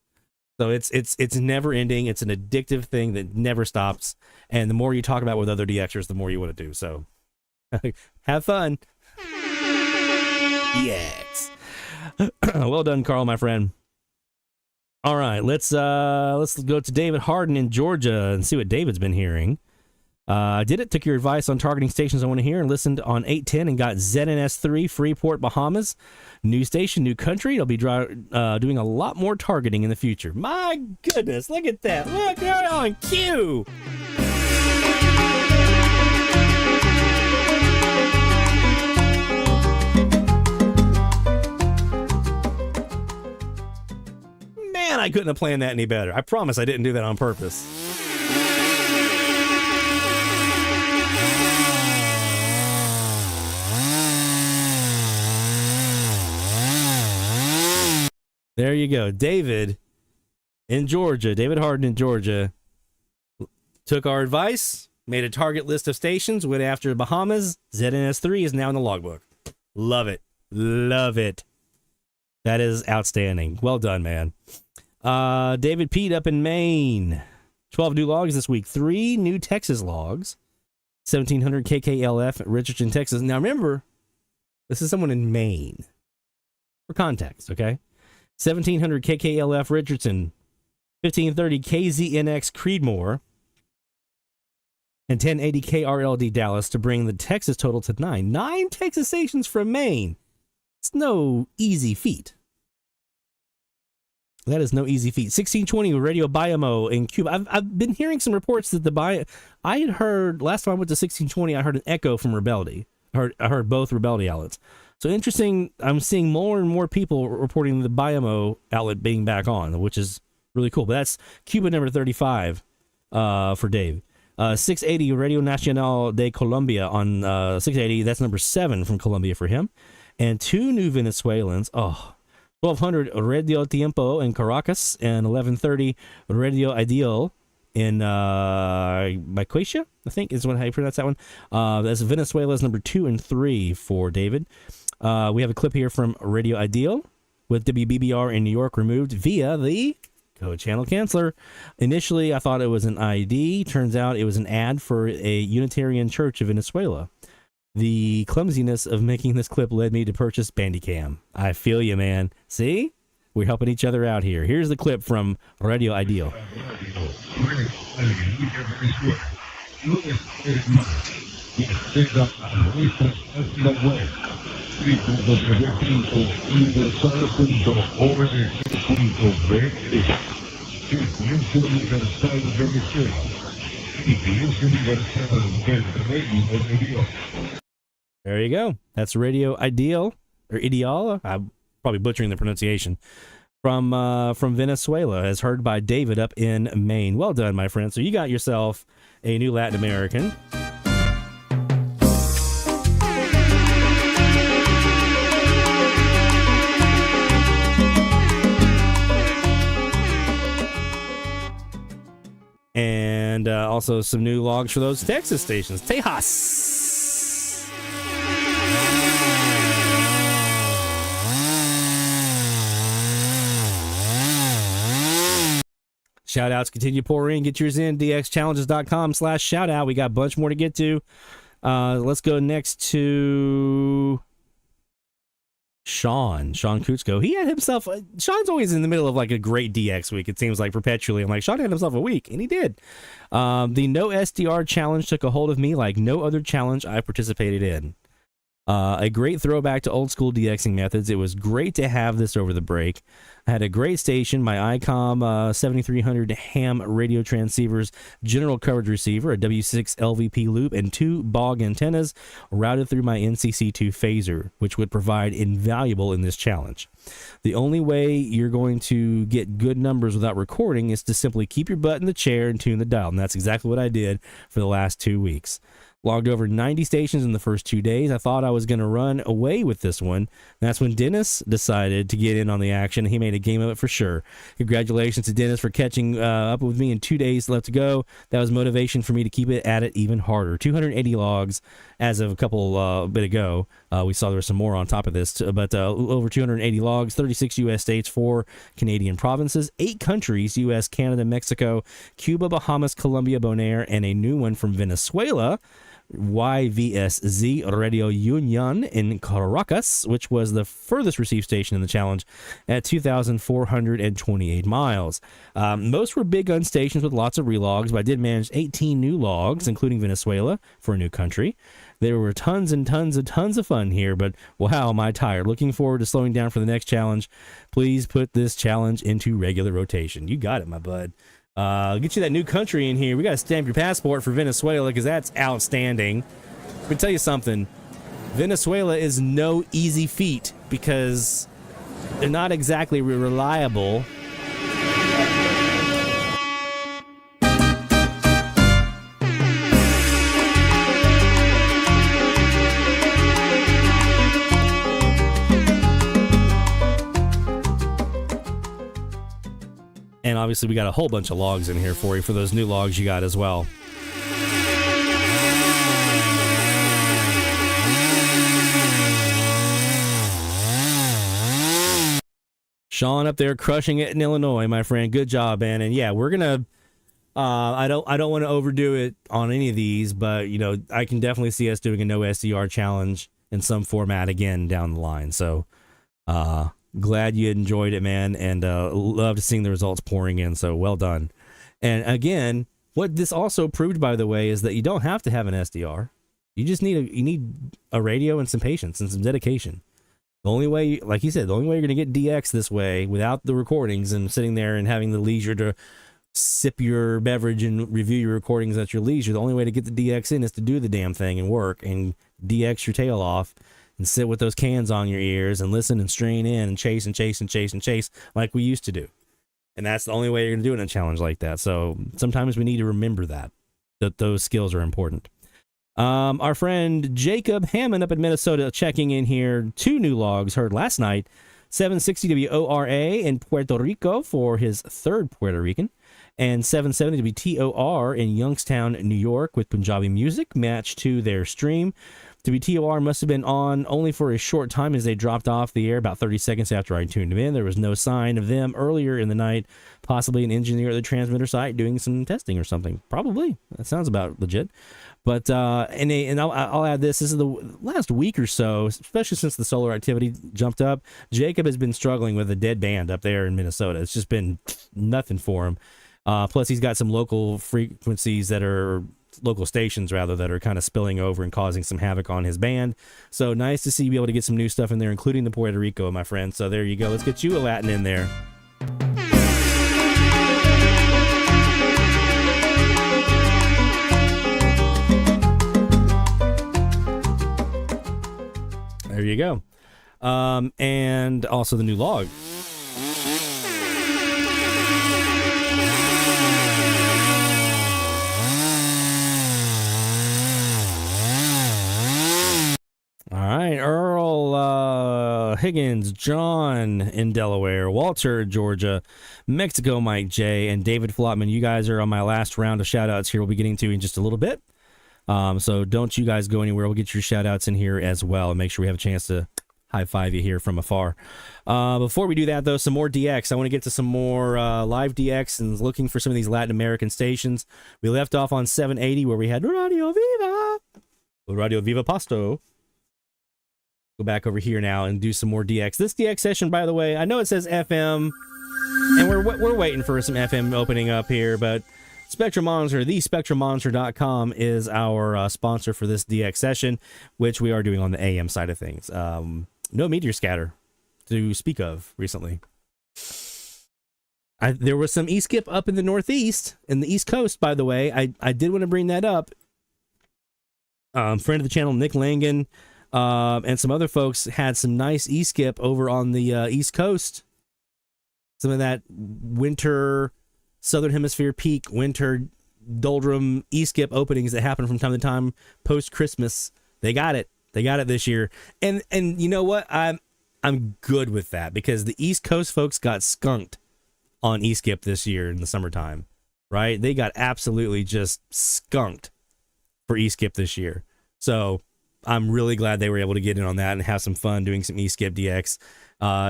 So it's never ending. It's an addictive thing that never stops. And the more you talk about with other DXers, the more you want to do. So have fun. DX. Well done, Carl, my friend. All right, let's go to David Harden in Georgia and see what David's been hearing. Took your advice on targeting stations I want to hear and listened on 810 and got ZNS3 Freeport, Bahamas. New station, new country. I'll be doing a lot more targeting in the future. My goodness, look at that. Look, they're on cue. Man, I couldn't have planned that any better. I promise I didn't do that on purpose. There you go. David in Georgia, David Harden in Georgia, took our advice, made a target list of stations, went after Bahamas. ZNS3 is now in the logbook. Love it. Love it. That is outstanding. Well done, man. David Pete up in Maine. 12 new logs this week. 3 new Texas logs. 1700 KKLF at Richardson, Texas. Now remember, this is someone in Maine. For context, okay? 1700 KKLF Richardson, 1530 KZNX Creedmoor, and 1080 KRLD Dallas to bring the Texas total to 9. 9 Texas stations from Maine. It's no easy feat. That is no easy feat. 1620 Radio Biamo in Cuba. I've been hearing some reports that I had heard, last time I went to 1620, I heard an echo from Rebeldi. I heard both Rebeldi outlets. So interesting, I'm seeing more and more people reporting the Biamo outlet being back on, which is really cool. But that's Cuba number 35 for Dave. 680 Radio Nacional de Colombia on 680. That's number 7 from Colombia for him. And 2 new Venezuelans. Oh, 1200 Radio Tiempo in Caracas, and 1130 Radio Ideal in Baquesia, I think is how you pronounce that one. That's Venezuela's number 2 and 3 for David. We have a clip here from Radio Ideal with WBBR in New York removed via the code channel canceller. Initially, I thought it was an ID. Turns out it was an ad for a Unitarian church of Venezuela. The clumsiness of making this clip led me to purchase Bandicam. I feel you, man. See? We're helping each other out here. Here's the clip from Radio Ideal. There you go. That's Radio Ideal, or Ideal. I'm probably butchering the pronunciation. From Venezuela, as heard by David up in Maine. Well done, my friend. So you got yourself a new Latin American. And also some new logs for those Texas stations. Tejas. Shout outs continue pouring. Get yours in. dxchallenges.com/shoutout. We got a bunch more to get to. Let's go next to Sean Kutsko. He had himself. Sean's always in the middle of like a great DX week. It seems like perpetually. I'm like, Sean had himself a week, and he did. The No SDR challenge took a hold of me like no other challenge I participated in. A great throwback to old school DXing methods. It was great to have this over the break. I had a great station, my ICOM 7300 ham radio transceivers, general coverage receiver, a W6 LVP loop, and 2 BOG antennas routed through my NCC2 phaser, which would provide invaluable in this challenge. The only way you're going to get good numbers without recording is to simply keep your butt in the chair and tune the dial, and that's exactly what I did for the last 2 weeks. Logged over 90 stations in the first 2 days. I thought I was going to run away with this one. That's when Dennis decided to get in on the action. He made a game of it for sure. Congratulations to Dennis for catching up with me in 2 days left to go. That was motivation for me to keep it at it even harder. 280 logs as of a couple bit ago. We saw there were some more on top of this, but over 280 logs, 36 U.S. states, 4 Canadian provinces, 8 countries, U.S., Canada, Mexico, Cuba, Bahamas, Colombia, Bonaire, and a new one from Venezuela, YVSZ Radio Union in Caracas, which was the furthest received station in the challenge at 2,428 miles. Most were big gun stations with lots of relogs, but I did manage 18 new logs, including Venezuela, for a new country. There were tons and tons of fun here, but wow, am I tired. Looking forward to slowing down for the next challenge. Please put this challenge into regular rotation. You got it, my bud. Get you that new country in here. We got to stamp your passport for Venezuela because that's outstanding. Let me tell you something. Venezuela is no easy feat because they're not exactly reliable. And obviously we got a whole bunch of logs in here for you for those new logs you got as well. Sean up there crushing it in Illinois, my friend. Good job, man. And yeah, we're gonna. I don't want to overdo it on any of these, but you know I can definitely see us doing a no SDR challenge in some format again down the line. So. Glad you enjoyed it, man, and loved seeing the results pouring in, so well done. And again, what this also proved, by the way, is that you don't have to have an SDR. You just need a radio and some patience and some dedication. The only way, like he said, the only way you're going to get DX this way without the recordings and sitting there and having the leisure to sip your beverage and review your recordings at your leisure, the only way to get the DX in is to do the damn thing and work and DX your tail off. And sit with those cans on your ears and listen and strain in and chase and chase and chase and chase like we used to do. And that's the only way you're going to do it in a challenge like that. So sometimes we need to remember that those skills are important. Our friend Jacob Hammond up in Minnesota checking in here. 2 new logs heard last night 760 WORA in Puerto Rico for his third Puerto Rican. And 770 WTOR in Youngstown, New York with Punjabi music, matched to their stream. WTOR must have been on only for a short time as they dropped off the air about 30 seconds after I tuned them in. There was no sign of them earlier in the night, possibly an engineer at the transmitter site doing some testing or something. Probably. That sounds about legit. But, I'll add this. This is the last week or so, especially since the solar activity jumped up. Jacob has been struggling with a dead band up there in Minnesota. It's just been nothing for him. Plus, he's got some local frequencies local stations that are kind of spilling over and causing some havoc on his band. So nice to see you be able to get some new stuff in there, including the Puerto Rico, my friend. So there you go. Let's get you a Latin in there. There you go. And also the new log. All right, Earl Higgins, John in Delaware, Walter, Georgia, Mexico, Mike J, and David Flotman. You guys are on my last round of shout-outs here. We'll be getting to in just a little bit. So don't you guys go anywhere. We'll get your shout-outs in here as well and make sure we have a chance to high-five you here from afar. Before we do that, though, some more DX. I want to get to some more live DX and looking for some of these Latin American stations. We left off on 780 where we had Radio Viva Pasto. Go back over here now and do some more DX. This DX session, by the way, I know it says FM, and we're waiting for some FM opening up here, but Spectrum Monitor, thespectrummonitor.com is our sponsor for this DX session, which we are doing on the AM side of things. No meteor scatter to speak of recently. There was some E-skip up in the Northeast, in the East Coast, by the way. I did want to bring that up. Friend of the channel, Nick Langan, and some other folks had some nice E-skip over on the East Coast. Some of that winter, Southern Hemisphere peak, winter doldrum E-skip openings that happen from time to time post-Christmas. They got it. They got it this year. And you know what? I'm good with that because the East Coast folks got skunked on E-skip this year in the summertime, right? They got absolutely just skunked for E-skip this year. So I'm really glad they were able to get in on that and have some fun doing some E-skip DX.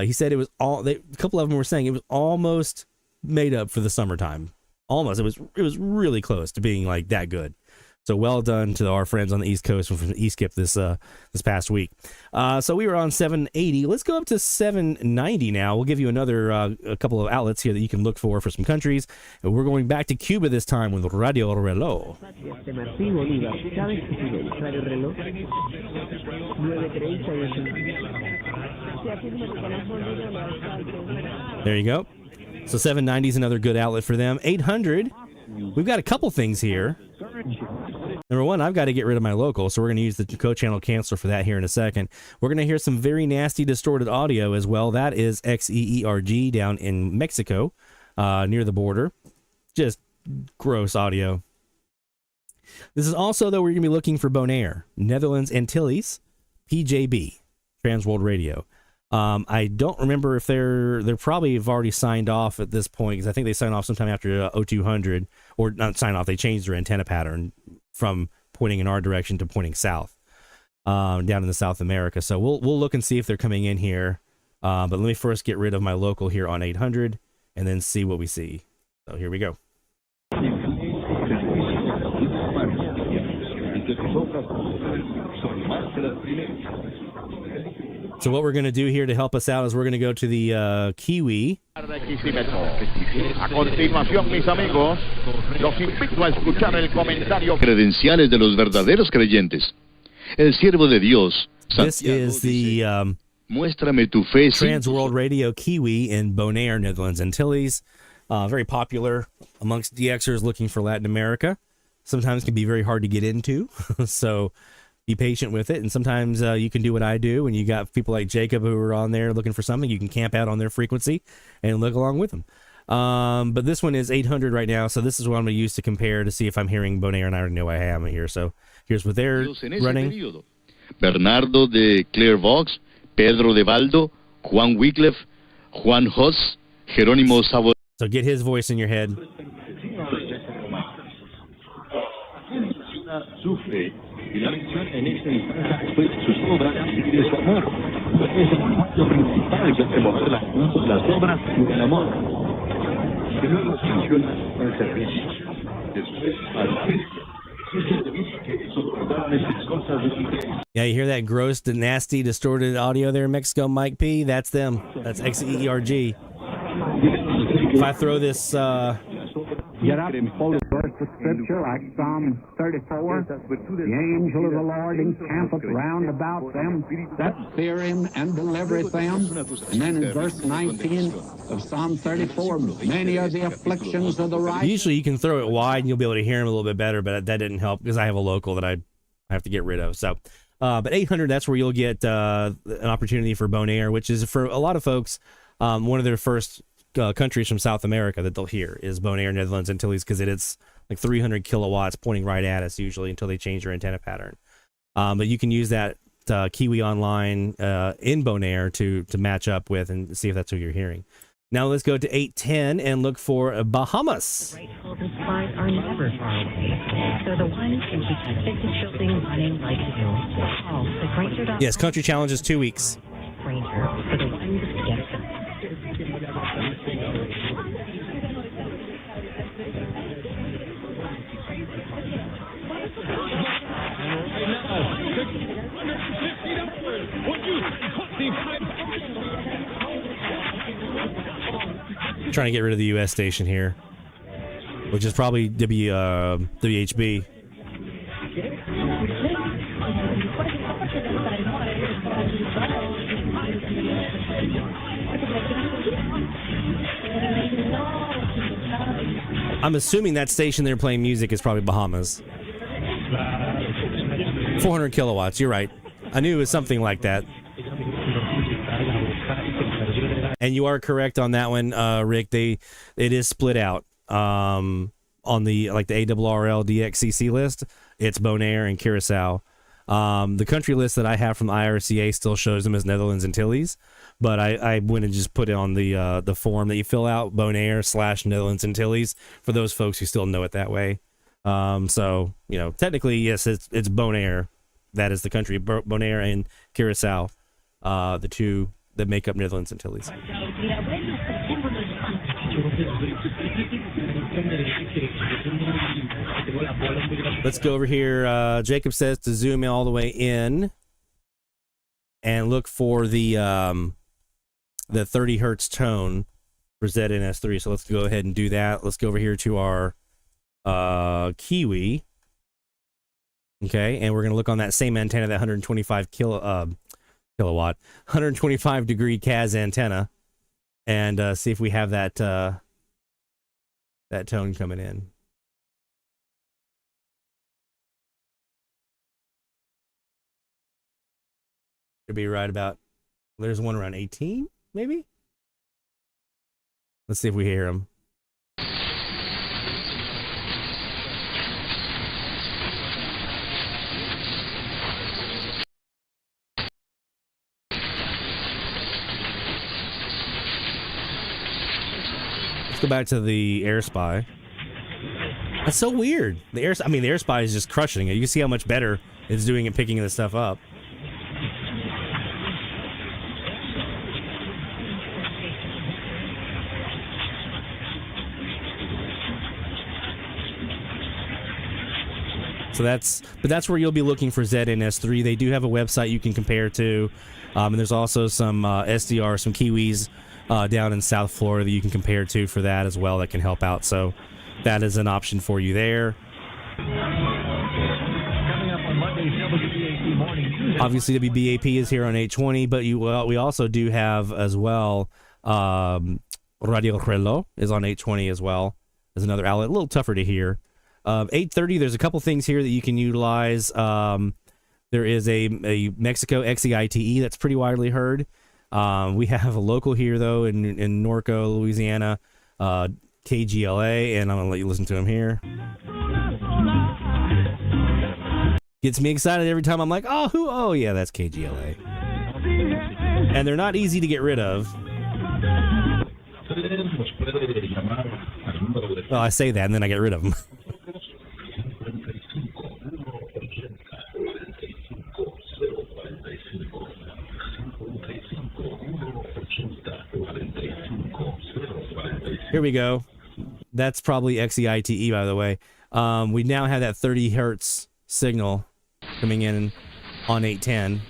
He said it was a couple of them were saying it was almost made up for the summertime. Almost. It was really close to being like that good. So well done to our friends on the East Coast from E-skip this past week. So we were on 780. Let's go up to 790 now. We'll give you another a couple of outlets here that you can look for some countries. And we're going back to Cuba this time with Radio Reloj. There you go. So 790 is another good outlet for them. 800. We've got a couple things here. Number one, I've got to get rid of my local, so we're going to use the co-channel canceler for that here in a second. We're going to hear some very nasty distorted audio as well. That is XEERG down in Mexico, near the border. Just gross audio. This is also, though, we're going to be looking for Bonaire, Netherlands Antilles, PJB, Trans World Radio. I don't remember if they're probably have already signed off at this point because I think they signed off sometime after 0200, or not sign off. They changed their antenna pattern from pointing in our direction to pointing south, down in the South America. So we'll look and see if they're coming in here. But let me first get rid of my local here on 800 and then see what we see. So here we go. So what we're going to do here to help us out is we're going to go to the Kiwi. A continuación, mis amigos, los invito a escuchar el comentario. Credenciales de los verdaderos creyentes. El siervo de Dios. This is the Muéstrame tu fe. Trans World Radio Kiwi in Bonaire, Netherlands Antilles. Very popular amongst DXers looking for Latin America. Sometimes can be very hard to get into. So be patient with it, and sometimes you can do what I do, and you got people like Jacob who are on there looking for something. You can camp out on their frequency and look along with them. But this one is 800 right now, so this is what I'm going to use to compare to see if I'm hearing Bonaire, and I already know I am here. So here's what they're running. Bernardo de Clairvaux, Pedro de Valdo, Juan Wycliffe, Juan Hus, Jerónimo Sabo. So get his voice in your head. Sufre y la mención en esta instancia fue sus obras y de su amor. Es el motivo principal que hace mover las obras y el amor. Que luego se menciona al servicio. Después al servicio. Yeah, you hear that gross, nasty, distorted audio there, Mexico Mike P? That's them. That's XEERG. If I throw this, Get up and quote a verse of scripture like Psalm 34. The angel of the Lord encampeth round about them that fear him and delivereth them. And then in verse 19 of Psalm 34, many are the afflictions of the righteous. usually you can throw it wide and you'll be able to hear him a little bit better, but that didn't help because I have a local that I have to get rid of. So, but 800, that's where you'll get an opportunity for Bonaire, which is for a lot of folks, one of their first countries from South America that they'll hear is Bonaire, Netherlands, Antilles, because it's like 300 kilowatts pointing right at us usually until they change their antenna pattern. But you can use that Kiwi Online in Bonaire to match up with and see if that's who you're hearing. Now let's go to 810 and look for Bahamas. The supplies are never far away, so the one can keep the fitness building running like new. Call the Granger. Yes, Country Challenge is 2 weeks. Granger for the ones that get them. Trying to get rid of the U.S. station here, which is probably WHB. I'm assuming that station they're playing music is probably Bahamas. 400 kilowatts, you're right. I knew it was something like that. And you are correct on that one, Rick. It is split out on the ARRL DXCC list. It's Bonaire and Curacao. The country list that I have from the IRCA still shows them as Netherlands Antilles, but I went and just put it on the form that you fill out, Bonaire/Netherlands Antilles, for those folks who still know it that way. So technically, yes, it's Bonaire. That is the country, Bonaire and Curacao, the two that make up Netherlands Antilles. Let's go over here. Jacob says to zoom in all the way in and look for the 30 hertz tone for ZNS3. So let's go ahead and do that. Let's go over here to our Kiwi. Okay, and we're going to look on that same antenna, that 125 kilowatt, 125 degree CAS antenna, and see if we have that that tone coming in. Should be right about. There's one around 18, maybe. Let's see if we hear him. Let's go back to the Air Spy. That's so weird. The Air Spy is just crushing it. You can see how much better it's doing at picking this stuff up. So that's where you'll be looking for ZNS3. They do have a website you can compare to, and there's also some SDR, some Kiwis down in South Florida that you can compare to for that as well. That can help out. So that is an option for you there. Coming up on Monday's WBAP Morning. Obviously, WBAP is here on 820, but we also do have as well Radio Reloj is on 820 as well as another outlet. A little tougher to hear. 830, there's a couple things here that you can utilize. There is a Mexico XEITE that's pretty widely heard. We have a local here, though, in Norco, Louisiana, KGLA, and I'm going to let you listen to him here. Gets me excited every time. I'm like, oh, yeah, that's KGLA. And they're not easy to get rid of. Well, I say that and then I get rid of them. Here we go. That's probably XEITE, by the way. We now have that 30 hertz signal coming in on 810.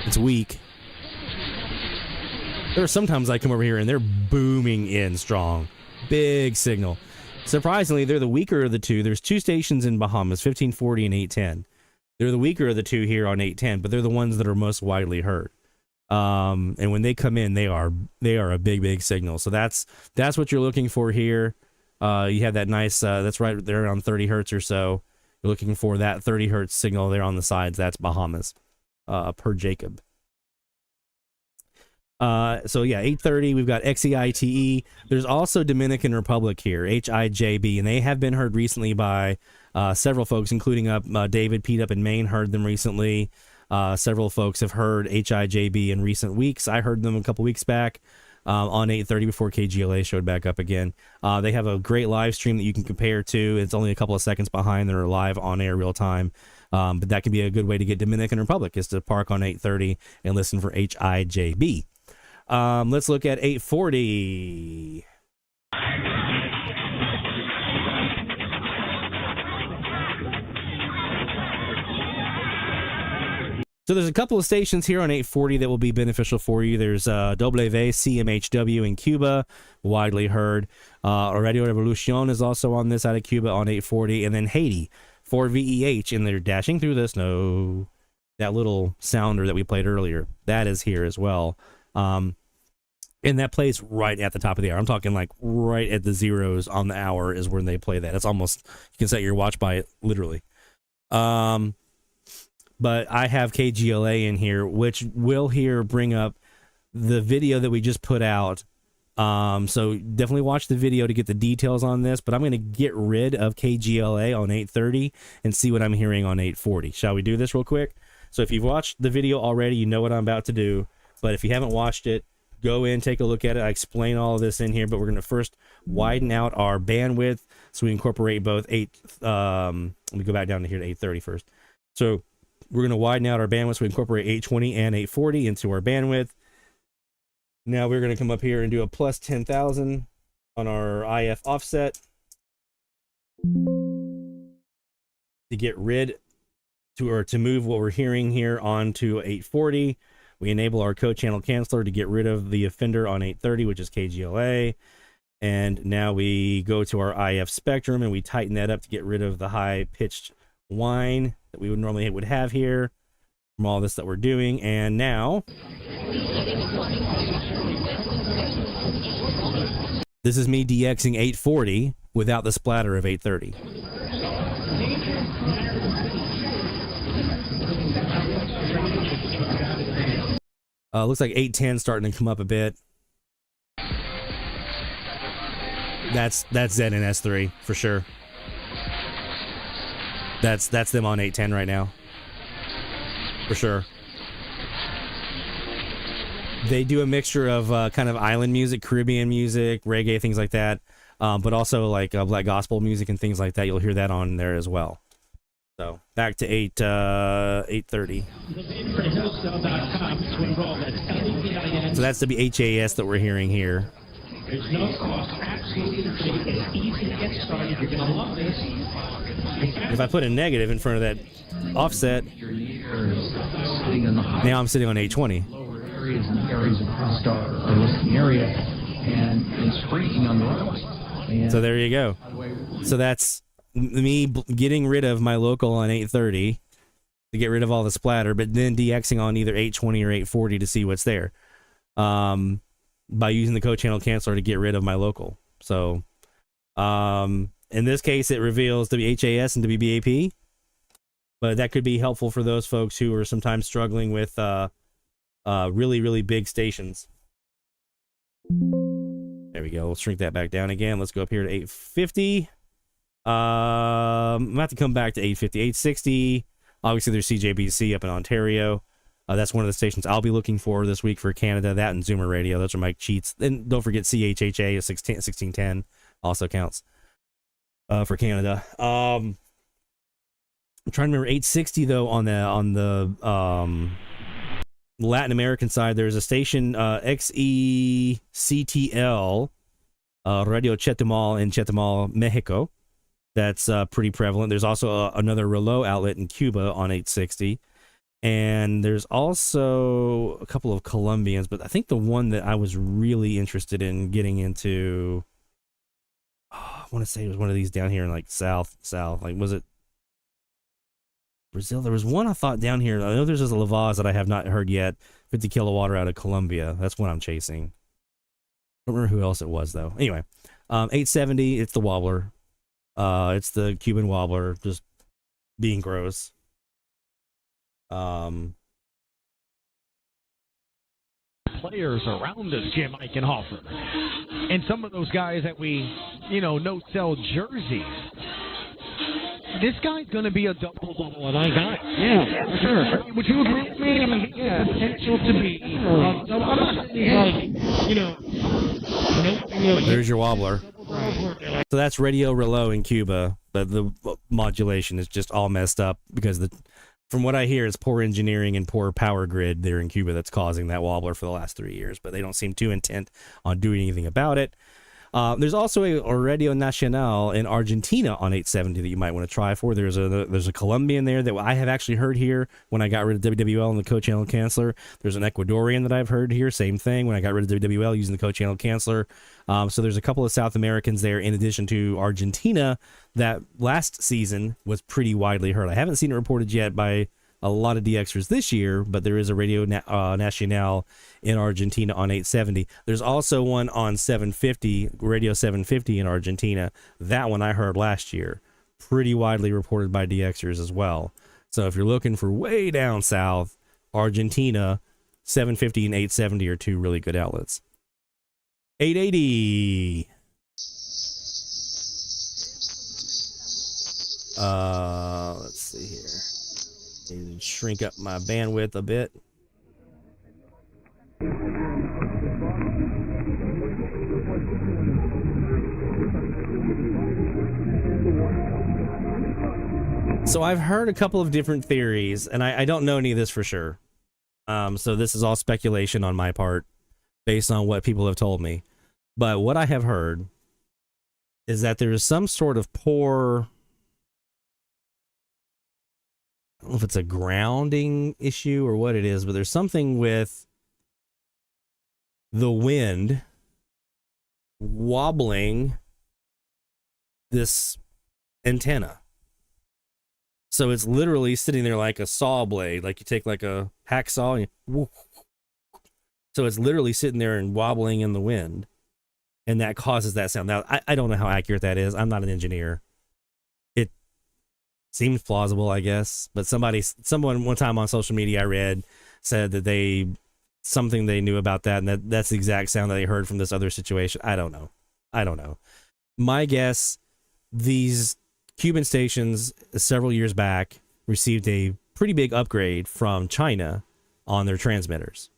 It's weak. There are sometimes I come over here and they're booming in strong. Big signal. Surprisingly, they're the weaker of the two. There's two stations in Bahamas, 1540 and 810. They're the weaker of the two here on 810, but they're the ones that are most widely heard. And when they come in, they are a big signal. So that's what you're looking for here. You have that nice, that's right there around 30 hertz or so. You're looking for that 30 hertz signal there on the sides. That's Bahamas, per Jacob. So yeah, 830, we've got XEITE. There's also Dominican Republic here, HIJB, and they have been heard recently by several folks, including David Pete up in Maine heard them recently. Several folks have heard HIJB in recent weeks. I heard them a couple weeks back on 830 before KGLA showed back up again. They have a great live stream that you can compare to. It's only a couple of seconds behind. They're live on air real time. But that can be a good way to get Dominican Republic, is to park on 830 and listen for HIJB. Let's look at 840. So there's a couple of stations here on 840 that will be beneficial for you. There's WCMHW in Cuba, widely heard. Radio Revolucion is also on this out of Cuba on 840. And then Haiti, 4VEH, and they're dashing through the snow. That little sounder that we played earlier, that is here as well. And that plays right at the top of the hour. I'm talking like right at the zeros on the hour is when they play that. It's almost, you can set your watch by it, literally. But I have KGLA in here, which will here bring up the video that we just put out. So definitely watch the video to get the details on this, but I'm going to get rid of KGLA on 830 and see what I'm hearing on 840. Shall we do this real quick? So if you've watched the video already, you know what I'm about to do. But if you haven't watched it, go in, take a look at it. I explain all of this in here, but we're going to first widen out our bandwidth so we incorporate both let me go back down to here to 830 first. So we're going to widen out our bandwidth so we incorporate 820 and 840 into our bandwidth. Now we're going to come up here and do a plus 10,000 on our IF offset to get rid to move what we're hearing here onto 840. We enable our co-channel canceller to get rid of the offender on 830, which is KGLA. And now we go to our IF spectrum and we tighten that up to get rid of the high-pitched whine that we would normally have here from all this that we're doing. And now this is me DXing 840 without the splatter of 830. Looks like 810 starting to come up a bit. That's Zen and S3 for sure. That's them on 810 right now, for sure. They do a mixture of kind of island music, Caribbean music, reggae, things like that, but also like black gospel music and things like that. You'll hear that on there as well. So back to 830. So that's the HAS that we're hearing here. There's no cost. Absolutely free. It's easy to get started. You're going to love this. If I put a negative in front of that offset, now I'm sitting on 820. Lower areas and areas across our listening area, and it's freaking on the road. So there you go. So that's me getting rid of my local on 830 to get rid of all the splatter, but then DXing on either 820 or 840 to see what's there. By using the co-channel canceller to get rid of my local. So in this case, it reveals WHAS and WBAP, but that could be helpful for those folks who are sometimes struggling with really big stations. There we go. We'll shrink that back down again. Let's go up here to 850. I'm going to have to come back to 850. 860. Obviously, there's CJBC up in Ontario. That's one of the stations I'll be looking for this week for Canada. That and Zoomer Radio. Those are my cheats. And don't forget CHHA 1610 also counts for Canada. I'm trying to remember 860 though on the Latin American side. There's a station XECTL Radio Chetumal in Chetumal, Mexico. That's pretty prevalent. There's also another Relo outlet in Cuba on 860. And there's also a couple of Colombians, but I think the one that I was really interested in getting into, I want to say it was one of these down here in like south. Like, was it Brazil? There was one I thought down here. I know there's a La Vaz that I have not heard yet. 50 kilowatt out of Colombia. That's what I'm chasing. I don't remember who else it was though. Anyway, 870. It's the wobbler. It's the Cuban wobbler, just being gross. Players around us, Jim Eichenhofer, and some of those guys that we, know sell jerseys. This guy's going to be a double and I got it. Yeah, for sure. Would you agree with me? I mean, he has potential to be. I'm not saying There's your wobbler. So that's Radio Relo in Cuba, but the modulation is just all messed up because from what I hear, it's poor engineering and poor power grid there in Cuba that's causing that wobbler for the last 3 years, but they don't seem too intent on doing anything about it. There's also a Radio Nacional in Argentina on 870 that you might want to try for. There's a Colombian there that I have actually heard here when I got rid of WWL and the co-channel canceller. There's an Ecuadorian that I've heard here, same thing, when I got rid of WWL using the co-channel canceller. So there's a couple of South Americans there in addition to Argentina that last season was pretty widely heard. I haven't seen it reported yet by a lot of DXers this year, but there is a Radio Nacional in Argentina on 870. There's also one on 750, Radio 750 in Argentina. That one I heard last year. Pretty widely reported by DXers as well. So if you're looking for way down south, Argentina, 750 and 870 are two really good outlets. 880. Let's see here. And shrink up my bandwidth a bit. So I've heard a couple of different theories, and I don't know any of this for sure. So this is all speculation on my part based on what people have told me. But what I have heard is that there is some sort of poor, I don't know if it's a grounding issue or what it is, but there's something with the wind wobbling this antenna. So it's literally sitting there like a saw blade, like you take like a hacksaw and you, so it's literally sitting there and wobbling in the wind, and that causes that sound. Now, I don't know how accurate that is. I'm not an engineer. Seems plausible, I guess, but someone one time on social media I read said that something they knew about that, and that's the exact sound that they heard from this other situation. I don't know. My guess, these Cuban stations several years back received a pretty big upgrade from China on their transmitters.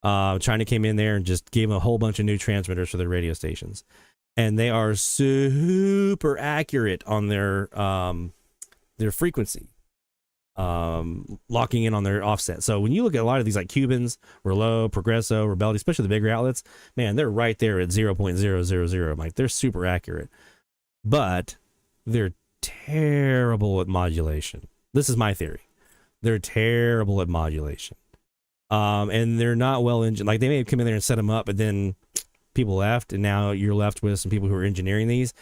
China came in there and just gave them a whole bunch of new transmitters for their radio stations, and they are super accurate on their frequency, locking in on their offset. So when you look at a lot of these like Cubans, Relo, Progresso, Rebellion, especially the bigger outlets, man, they're right there at 0.000. Like, they're super accurate, but they're terrible at modulation. This is my theory. They're terrible at modulation. And they're not well engineered. Like, they may have come in there and set them up, but then people left, and now you're left with some people who are engineering these,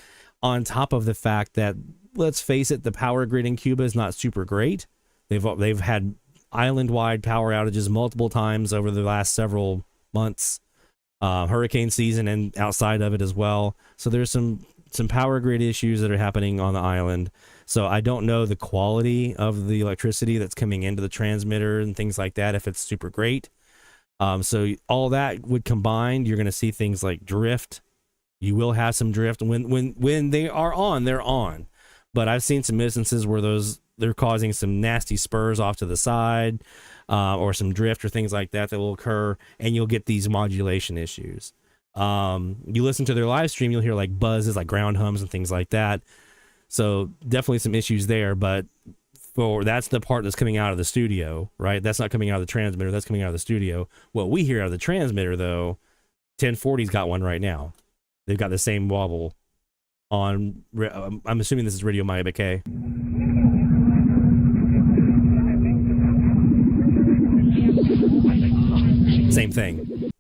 on top of the fact that, let's face it, the power grid in Cuba is not super great. They've had island-wide power outages multiple times over the last several months, hurricane season and outside of it as well. So there's some power grid issues that are happening on the island. So I don't know the quality of the electricity that's coming into the transmitter and things like that, if it's super great. So all that would combine, you're going to see things like drift. You will have some drift. When they are on, they're on. But I've seen some instances where those they're causing some nasty spurs off to the side, or some drift or things like that will occur, and you'll get these modulation issues. You listen to their live stream, you'll hear like buzzes, like ground hums and things like that. So definitely some issues there, but that's the part that's coming out of the studio, right? That's not coming out of the transmitter, that's coming out of the studio. What we hear out of the transmitter, though, 1040's got one right now. They've got the same wobble on, I'm assuming this is Radio Miami K. Same thing.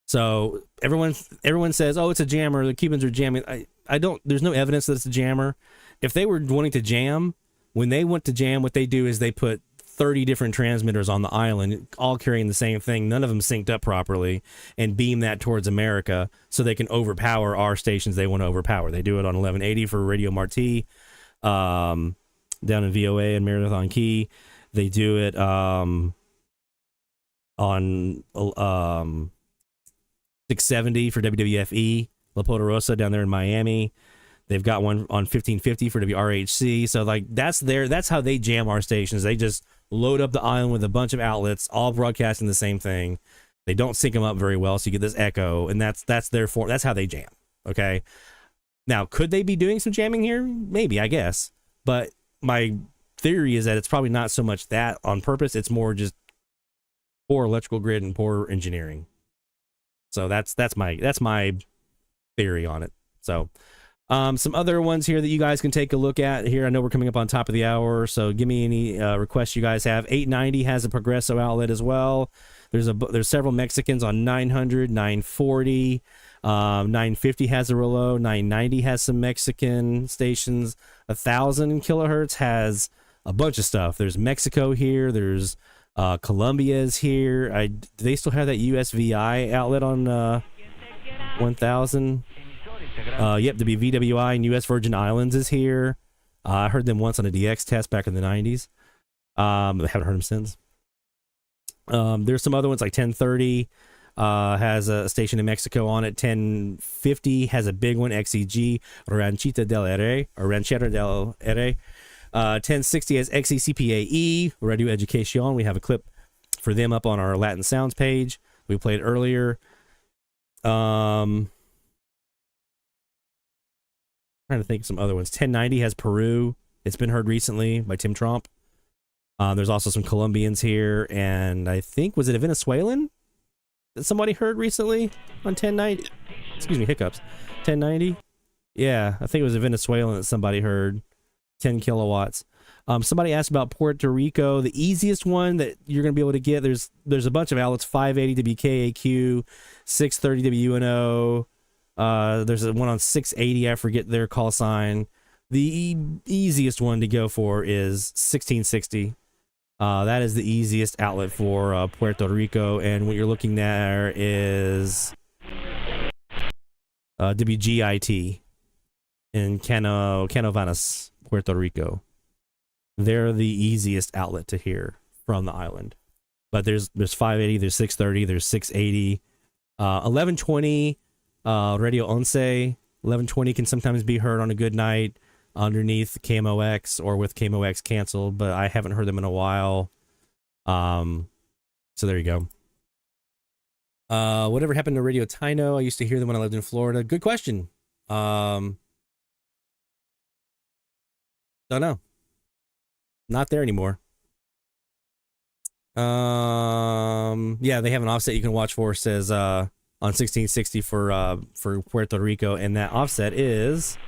So everyone says, oh, it's a jammer, the Cubans are jamming. There's no evidence that it's a jammer. If they were wanting to jam, when they want to jam, what they do is they put 30 different transmitters on the island, all carrying the same thing, none of them synced up properly, and beam that towards America so they can overpower our stations they want to overpower. They do it on 1180 for Radio Marti, down in VOA and Marathon Key. They do it on 670 for WWFE, La Poderosa down there in Miami. They've got one on 1550 for WRHC. So like that's how they jam our stations. They just load up the island with a bunch of outlets, all broadcasting the same thing. They don't sync them up very well, so you get this echo, and that's how they jam. Okay. Now, could they be doing some jamming here? Maybe, I guess. But my theory is that it's probably not so much that on purpose. It's more just poor electrical grid and poor engineering. So that's my theory on it. So some other ones here that you guys can take a look at here. I know we're coming up on top of the hour, so give me any requests you guys have. 890 has a Progresso outlet as well. There's several Mexicans on 900, 940, 950 has a Rollo, 990 has some Mexican stations. 1000 kilohertz has a bunch of stuff. There's Mexico here. There's Colombia's here. Do they still have that USVI outlet on 1000? Yep, the VWI and US Virgin Islands is here. I heard them once on a DX test back in the 90s. I haven't heard them since. There's some other ones like 1030 has a station in Mexico on it. 1050 has a big one, XEG, Ranchita del R, or Ranchera del R. 1060 has XECPAE, Radio Educación. We have a clip for them up on our Latin Sounds page. We played earlier. Trying to think of some other ones. 1090 has Peru. It's been heard recently by Tim Trump. There's also some Colombians here, and I think, was it a Venezuelan that somebody heard recently on 1090? Excuse me, hiccups. 1090? Yeah, I think it was a Venezuelan that somebody heard. 10 kilowatts. Somebody asked about Puerto Rico. The easiest one that you're going to be able to get, there's a bunch of outlets, 580 WKAQ, 630 WNO. There's one on 680, I forget their call sign. The easiest one to go for is 1660. That is the easiest outlet for Puerto Rico, and what you're looking at there is WGIT in Canovanas, Puerto Rico. They're the easiest outlet to hear from the island. But there's 580, there's 630, there's 680, 1120. Radio Once, 1120 can sometimes be heard on a good night underneath KMOX or with KMOX canceled, but I haven't heard them in a while. So there you go. Whatever happened to Radio Tino? I used to hear them when I lived in Florida. Good question. Don't know. Not there anymore. Yeah, they have an offset you can watch for, says on 1660 for Puerto Rico, and that offset is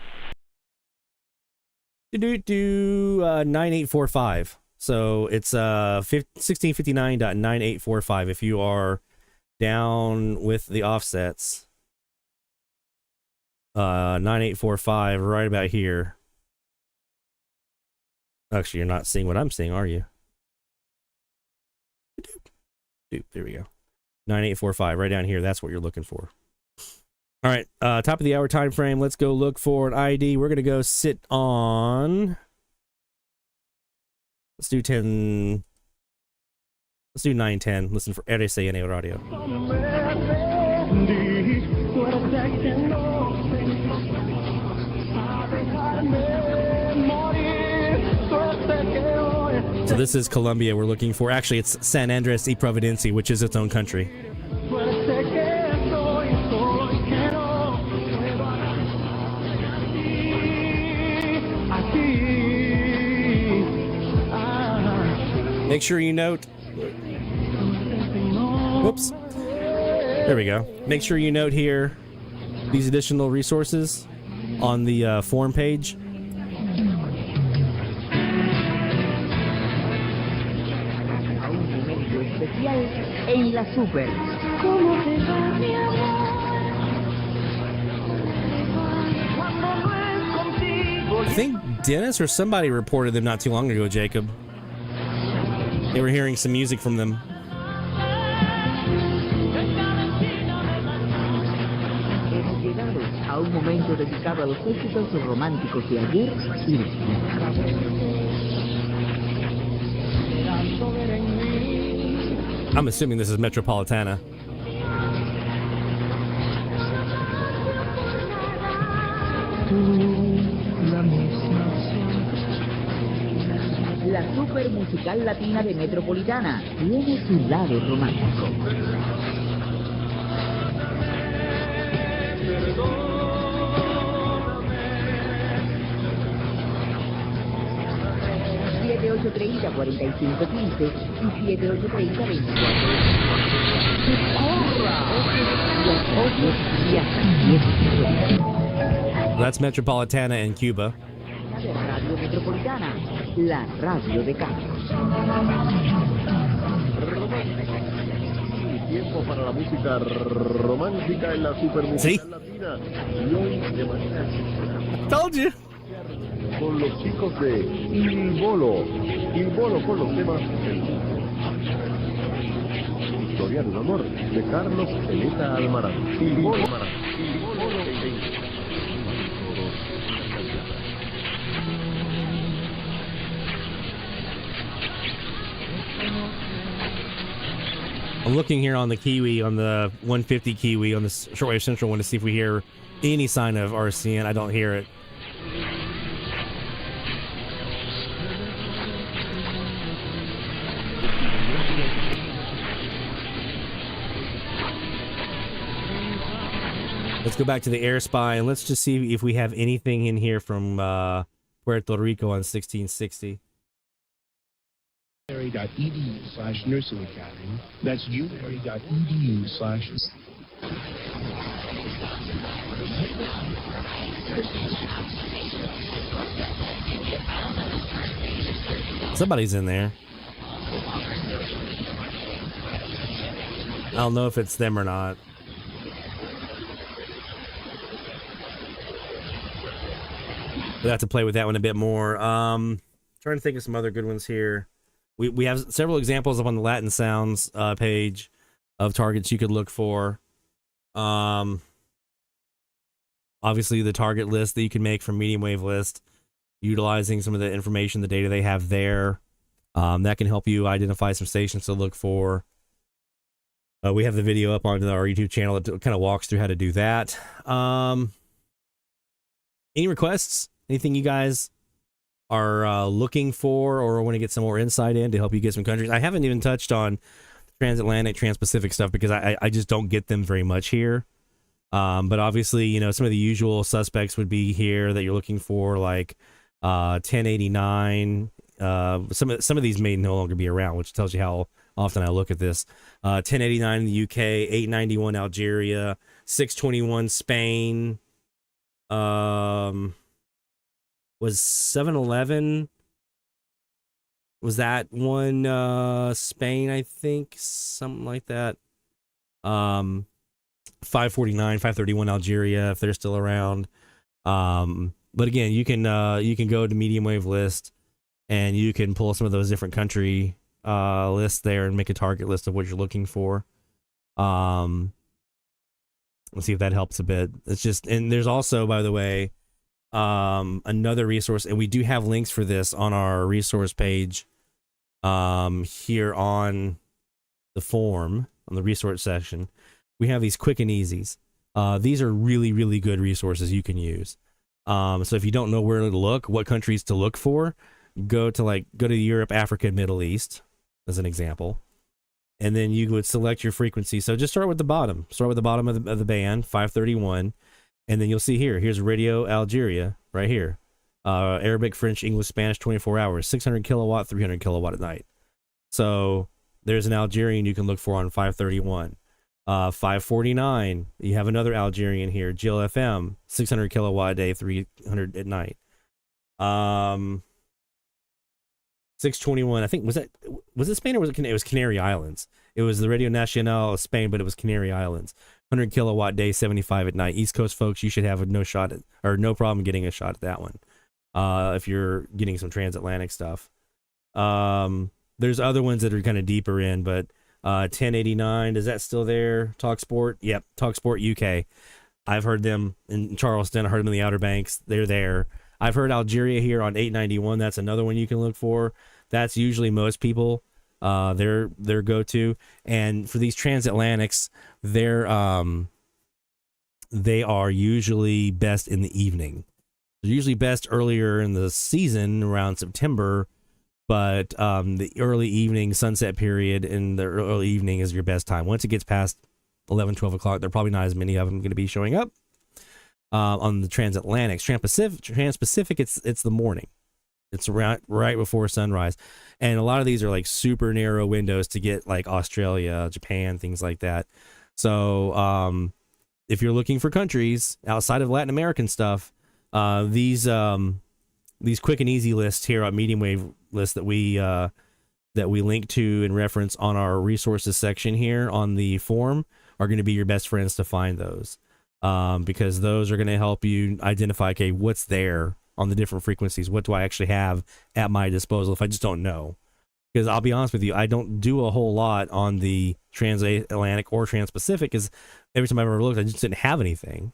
9845. So it's 1659.9845 if you are down with the offsets. 9845 right about here. Actually, you're not seeing what I'm seeing, are you? There we go. 9845 right down here. That's what you're looking for. All right, top of the hour time frame. Let's go look for an ID. We're gonna go sit on. Let's do 10. Let's do 910. Listen for RCN Radio. Morir, suerte que So this is Colombia we're looking for. Actually, it's San Andres y Providencia, which is its own country. Make sure you note. Whoops. There we go. Make sure you note here these additional resources on the form page. En la Super. ¿Cómo te va, mi amor? I think Dennis or somebody reported them not too long ago, Jacob. They were hearing some music from them. Hemos llegado a un momento dedicado a los éxitos románticos de ayer y de I'm assuming this is Metropolitana. La super musical latina de Metropolitana tiene su lado romántico. ...7830-4515 y 7830-24. That's Metropolitana in Cuba. Radio Metropolitana, la radio de casa. Tiempo para la música romántica en la super musical latina. Y hoy de manera Told you. Con los chicos de Il Bolo con los temas Historia de un amor de Carlos Eleta Almaraz. Il Bolo I'm looking here on the Kiwi, on the 150 Kiwi, on the Shortwave Central one to see if we hear any sign of RCN. I don't hear it. Let's go back to the Air Spy and let's just see if we have anything in here from Puerto Rico on 1660. Edu/nursing academy. That's uberry.edu/. Somebody's in there. I don't know if it's them or not. We'll have to play with that one a bit more. Trying to think of some other good ones here. We have several examples up on the Latin Sounds page of targets you could look for. Obviously, the target list that you can make from medium wave list, utilizing some of the information, the data they have there. That can help you identify some stations to look for. We have the video up on our YouTube channel that kind of walks through how to do that. Any requests? Anything you guys are looking for or want to get some more insight in to help you get some countries? I haven't even touched on transatlantic, transpacific stuff because I just don't get them very much here. But obviously, you know, some of the usual suspects would be here that you're looking for, like 1089. Some of these may no longer be around, which tells you how often I look at this. 1089 in the UK, 891 Algeria, 621 Spain. Was 711, was that one Spain, I think, something like that. 549, 531 Algeria, if they're still around. But again, you can go to medium wave list and you can pull some of those different country lists there and make a target list of what you're looking for. Let's see if that helps a bit. It's just, and there's also, by the way, another resource, and we do have links for this on our resource page here on the form, on the resource section. We have these quick and easies. These are really, really good resources you can use. So if you don't know where to look, what countries to look for, go to Europe, Africa, Middle East as an example. And then you would select your frequency. So just start with the bottom. Start with the bottom of the band, 531. And then you'll see here's Radio Algeria right here. Arabic, French, English, Spanish, 24 hours, 600 kilowatt, 300 kilowatt at night. So there's an Algerian you can look for on 531. 549, you have another Algerian here, Jill FM, 600 kilowatt a day, 300 at night. 621, I think, was it Spain or was it Canary Islands? It was the Radio Nacional of Spain, but it was Canary Islands. 100 kilowatt day, 75 at night. East Coast folks, you should have no problem getting a shot at that one. If you're getting some transatlantic stuff. There's other ones that are kind of deeper in, but 1089, is that still there? TalkSport? Yep, TalkSport UK. I've heard them in Charleston. I heard them in the Outer Banks. They're there. I've heard Algeria here on 891. That's another one you can look for. That's usually most people, their go-to. And for these transatlantics, they are usually best in the evening. They're usually best earlier in the season, around September, but the early evening sunset period in the early evening is your best time. Once it gets past 11, 12 o'clock, there are probably not as many of them going to be showing up. On the transatlantics, Trans-Pacific, it's the morning. It's right before sunrise. And a lot of these are like super narrow windows to get like Australia, Japan, things like that. So if you're looking for countries outside of Latin American stuff, these quick and easy lists here on medium wave lists that we link to and reference on our resources section here on the forum are going to be your best friends to find those. Because those are going to help you identify, okay, what's there on the different frequencies? What do I actually have at my disposal if I just don't know? Because I'll be honest with you, I don't do a whole lot on the transatlantic or trans-Pacific, because every time I've ever looked, I just didn't have anything.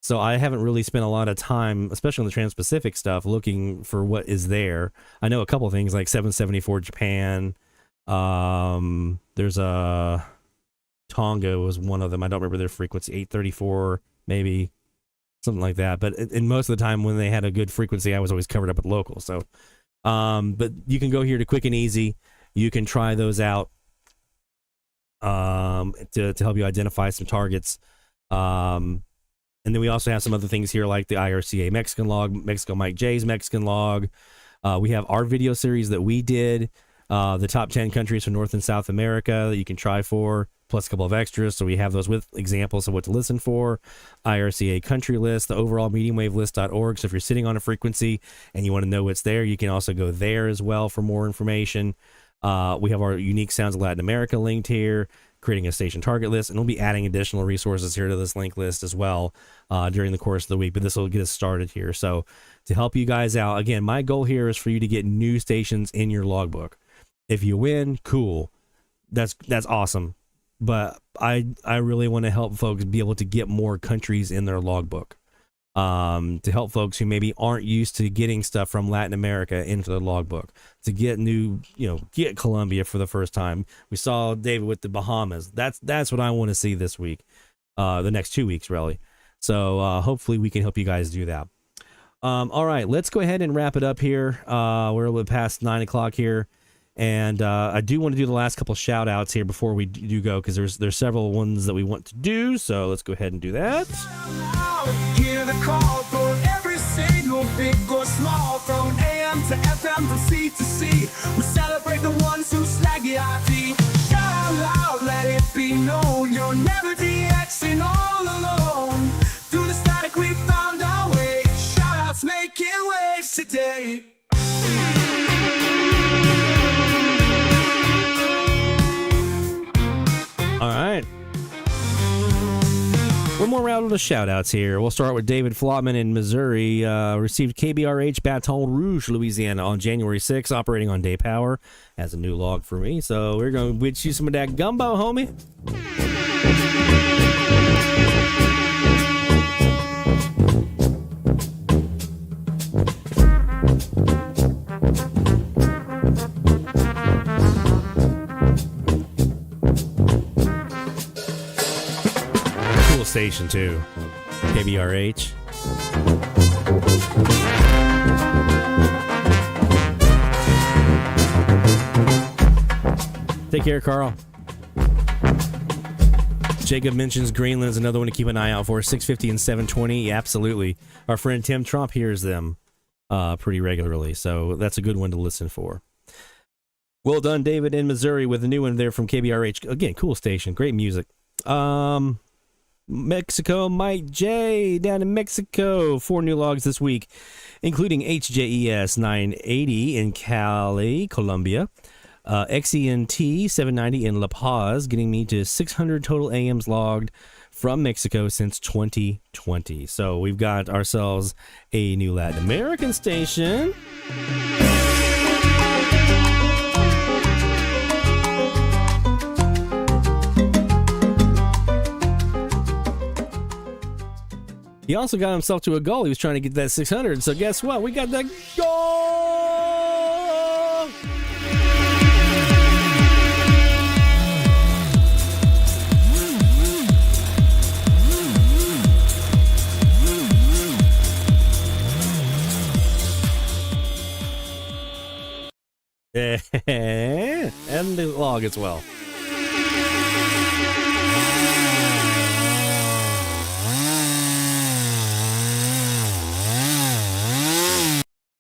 So I haven't really spent a lot of time, especially on the trans-Pacific stuff, looking for what is there. I know a couple of things like 774 Japan. There's a Tonga was one of them. I don't remember their frequency, 834 maybe, something like that. But in most of the time when they had a good frequency, I was always covered up with local. So, but you can go here to Quick and Easy. You can try those out to help you identify some targets. And then we also have some other things here like the IRCA Mexican log, Mexico Mike J's Mexican log. We have our video series that we did, the top 10 countries from North and South America that you can try for, plus a couple of extras. So we have those with examples of what to listen for. IRCA country list, the overall mediumwavelist.org. So if you're sitting on a frequency and you want to know what's there, you can also go there as well for more information. We have our unique sounds of Latin America linked here, creating a station target list, and we'll be adding additional resources here to this link list as well during the course of the week, but this will get us started here. So to help you guys out, again, my goal here is for you to get new stations in your logbook. If you win, cool. That's awesome. But I really want to help folks be able to get more countries in their logbook, to help folks who maybe aren't used to getting stuff from Latin America into their logbook, to get new, get Colombia for the first time. We saw David with the Bahamas. That's what I want to see this week, the next 2 weeks, really. So hopefully we can help you guys do that. All right, let's go ahead and wrap it up here. We're a little bit past 9 o'clock here. And I do want to do the last couple shout outs here before we do go, because there's several ones that we want to do. So let's go ahead and do that. Hear the call for every signal, big or small, from AM to FM, from sea to sea. We celebrate the ones who slag the IP. Shout out loud, let it be known, you're never DXing all alone. Through the static we found our way. Shout outs making waves today. All right. One more round of the shout-outs here. We'll start with David Flotman in Missouri. Received KBRH Baton Rouge, Louisiana on January 6th, operating on day power. Has a new log for me, so we're going to wish you some of that gumbo, homie. Station too, KBRH. Take care, Carl. Jacob mentions Greenland's another one to keep an eye out for. 650 and 720. Yeah, absolutely. Our friend Tim Trump hears them pretty regularly, so that's a good one to listen for. Well done, David in Missouri, with a new one there from KBRH. Again, cool station, great music. Mexico, Mike J down in Mexico. 4 new logs this week, including HJES 980 in Cali, Colombia. XENT 790 in La Paz, getting me to 600 total AMs logged from Mexico since 2020. So we've got ourselves a new Latin American station. He also got himself to a goal. He was trying to get that 600. So guess what? We got that goal! And the log as well.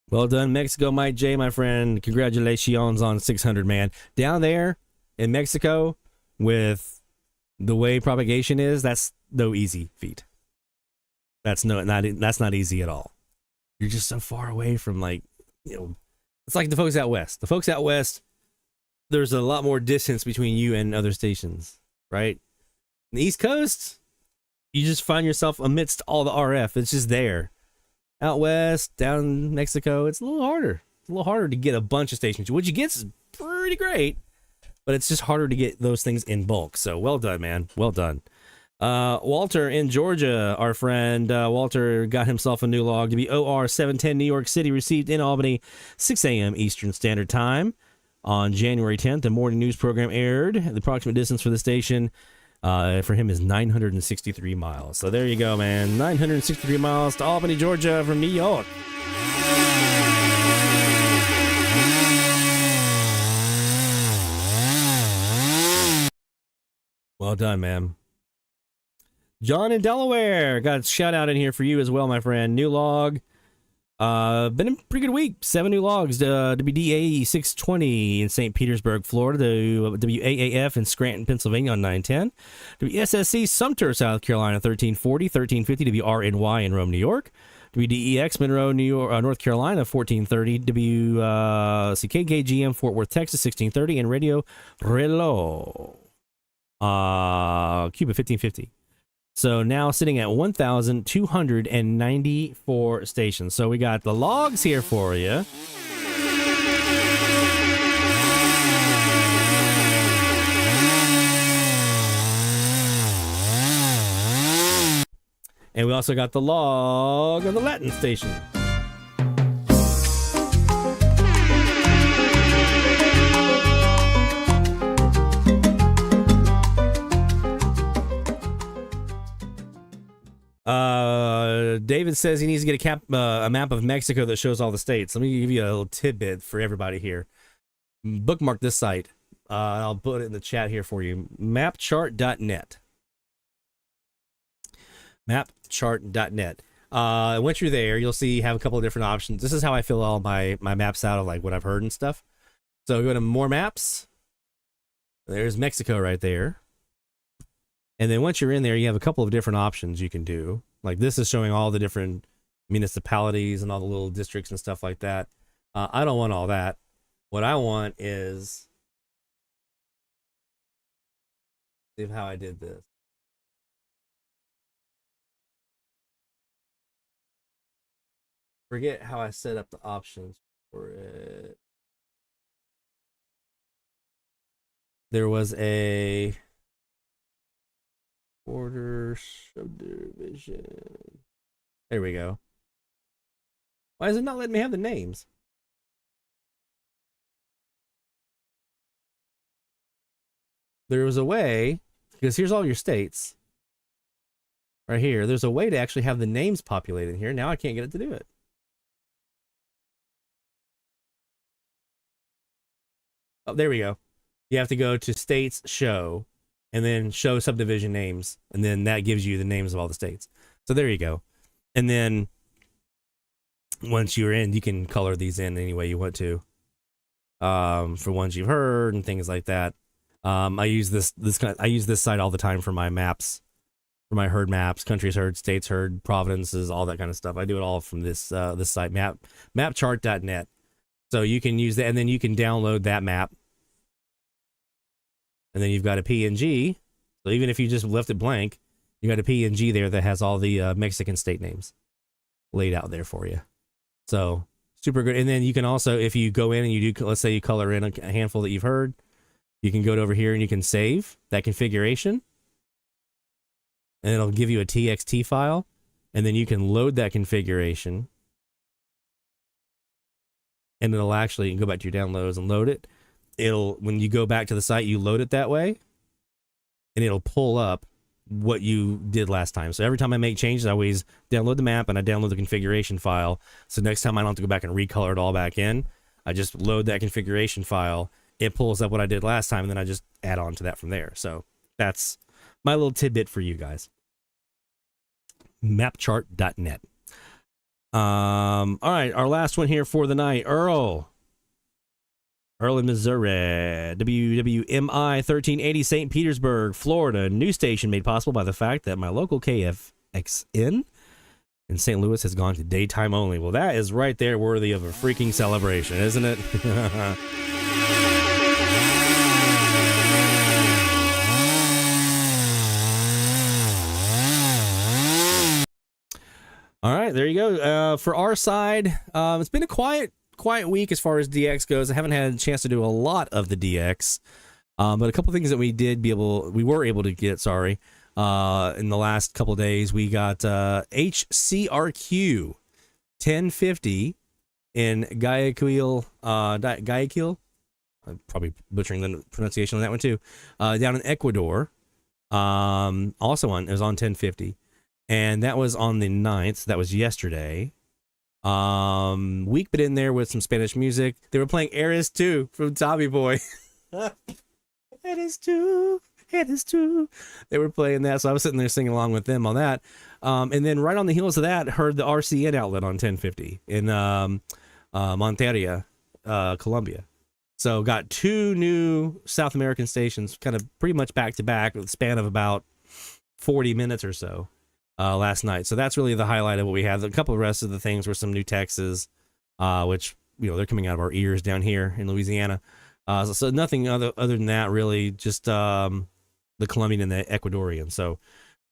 Well done, Mexico, Mike J, my friend. Congratulations on 600, man. Down there in Mexico, with the way propagation is, that's no easy feat. That's not easy at all. You're just so far away from, like, you know, it's like the folks out west. The folks out west, there's a lot more distance between you and other stations, right? On the East Coast, you just find yourself amidst all the RF. It's just there. Out west, down in Mexico, it's a little harder. It's a little harder to get a bunch of stations. What you get is pretty great, but it's just harder to get those things in bulk. So well done, man. Well done. Walter in Georgia, our friend Walter got himself a new log to be OR 710 New York City, received in Albany, 6 a.m. Eastern Standard Time. On January 10th, the morning news program aired. The approximate distance for the station for him is 963 miles. So there you go, man. 963 miles to Albany, Georgia from New York. Well done, man. John in Delaware, got a shout out in here for you as well, my friend. New log. Been a pretty good week. 7 new logs. WDA 620 in St. Petersburg, Florida. The WAAF in Scranton, Pennsylvania on 910. WSSC Sumter, South Carolina 1340, 1350. WRNY in Rome, New York. WDEX Monroe, New York, North Carolina 1430. WCKGM Fort Worth, Texas 1630, and Radio Reloj Cuba 1550. So now sitting at 1,294 stations. So we got the logs here for you. And we also got the log of the Latin station. David says he needs to get a map of Mexico that shows all the states. Let me give you a little tidbit for everybody here. Bookmark this site. I'll put it in the chat here for you. Mapchart.net. Mapchart.net. Once you're there, you'll see you have a couple of different options. This is how I fill all my maps out of, like, what I've heard and stuff. So go to more maps. There's Mexico right there. And then once you're in there, you have a couple of different options you can do. Like, this is showing all the different municipalities and all the little districts and stuff like that. I don't want all that. What I want is, see how I did this. Forget how I set up the options for it. There was a border subdivision. There we go. Why is it not letting me have the names? There was a way, because here's all your states. Right here. There's a way to actually have the names populated here. Now I can't get it to do it. Oh, there we go. You have to go to states show and then show subdivision names. And then that gives you the names of all the states. So there you go. And then once you're in, you can color these in any way you want to. For ones you've heard and things like that. I use this site all the time for my maps, for my herd maps, countries heard, states heard, provinces, all that kind of stuff. I do it all from this site, mapchart.net. So you can use that, and then you can download that map. And then you've got a PNG. So even if you just left it blank, you got a PNG there that has all the Mexican state names laid out there for you. So super good. And then you can also, if you go in and you do, let's say you color in a handful that you've heard, you can go over here and you can save that configuration. And it'll give you a TXT file. And then you can load that configuration. And it'll actually, you can go back to your downloads and load it. When you go back to the site, you load it that way. And it'll pull up what you did last time. So every time I make changes, I always download the map and I download the configuration file. So next time I don't have to go back and recolor it all back in. I just load that configuration file. It pulls up what I did last time, and then I just add on to that from there. So that's my little tidbit for you guys. Mapchart.net. All right, our last one here for the night. Earl in Missouri, WWMI 1380, St. Petersburg, Florida. New station made possible by the fact that my local KFXN in St. Louis has gone to daytime only. Well, that is right there worthy of a freaking celebration, isn't it? All right, there you go. For our side, it's been a quiet week as far as DX goes. I haven't had a chance to do a lot of the DX, but a couple things that we were able to get. In the last couple of days, we got HCRQ 1050 in Guayaquil. I'm probably butchering the pronunciation on that one too. Down in Ecuador. It was on 1050, and that was on the 9th. That was yesterday. Week bit in there with some Spanish music. They were playing Eres 2 from Tommy Boy. Eres 2. They were playing that, so I was sitting there singing along with them on that. And then right on the heels of that, heard the RCN outlet on 1050 in Monteria, Colombia. So got 2 new South American stations, kind of pretty much back to back with a span of about 40 minutes or so. Last night. So that's really the highlight of what we had. A couple of rest of the things were some new Texas, which, they're coming out of our ears down here in Louisiana. So nothing other than that, really, just the Colombian and the Ecuadorian. So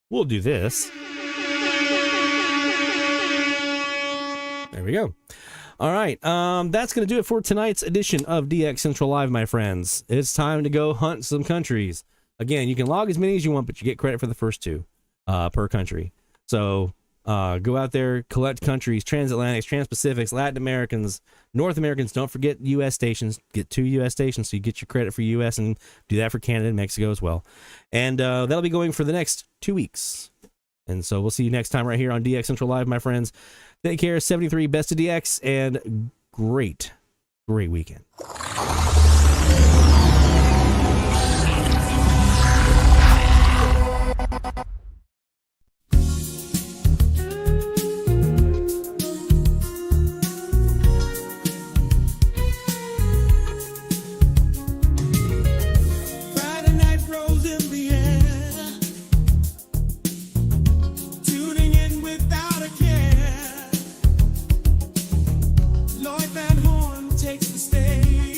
we'll do this. There we go. All right. That's going to do it for tonight's edition of DX Central Live, my friends. It's time to go hunt some countries. Again, you can log as many as you want, but you get credit for the first 2 per country. So go out there, collect countries, transatlantics, transpacifics, Latin Americans, North Americans. Don't forget U.S. stations. Get 2 U.S. stations so you get your credit for U.S. and do that for Canada and Mexico as well. And that'll be going for the next 2 weeks. And so we'll see you next time right here on DX Central Live, my friends. Take care. 73 best of DX, and great weekend. Takes the stage.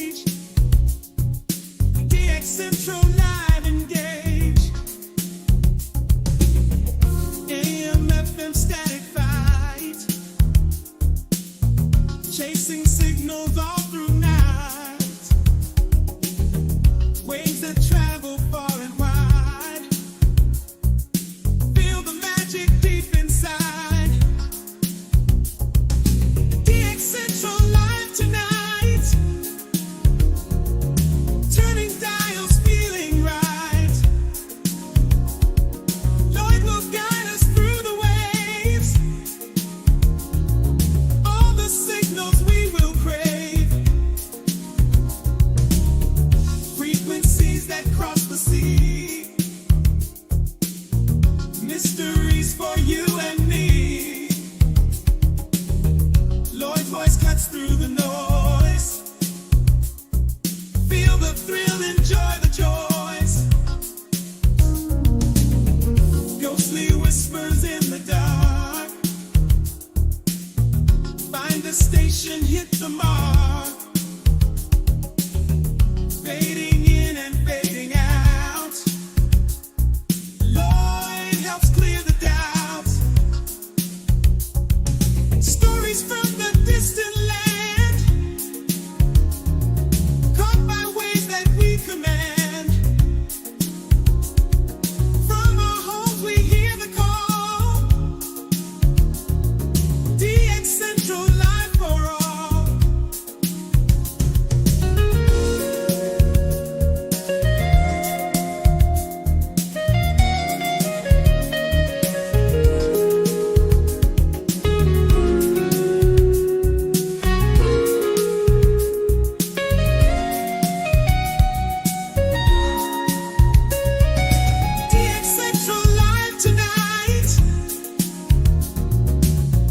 station hit the mark, fading in and fading out. Lord helps clear the doubts. Stories from the distant land, caught by waves that we command. From our homes we hear the call. DX Central Live for all. DX Central Live tonight,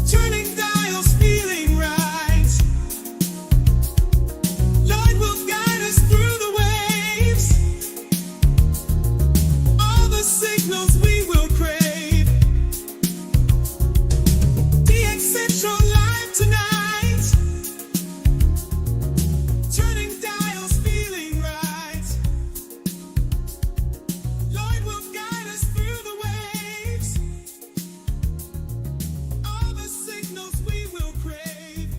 turning dials, feeling right. Lord will guide us through the waves, all the signals we will crave. DX Central Live tonight, turning dials, feeling right. Lord will guide us through the waves, all the signals we will crave.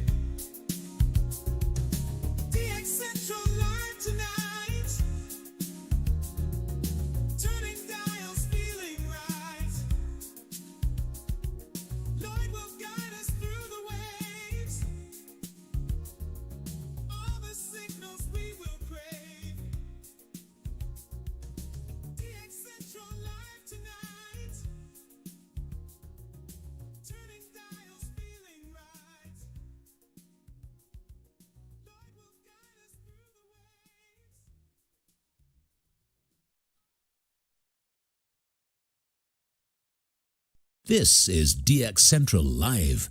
DX Central Live tonight, turning dials, feeling right. Lord will guide us through the waves, all the signals we will crave. DX Central Live tonight, turning dials, feeling right. Lord will guide us through the waves. This is DX Central Live.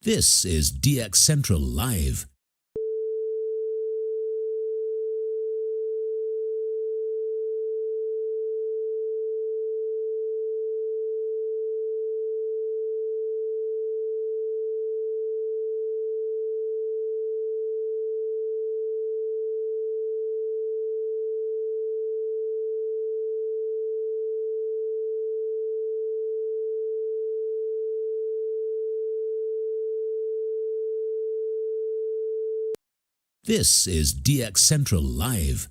This is DX Central Live. This is DX Central Live.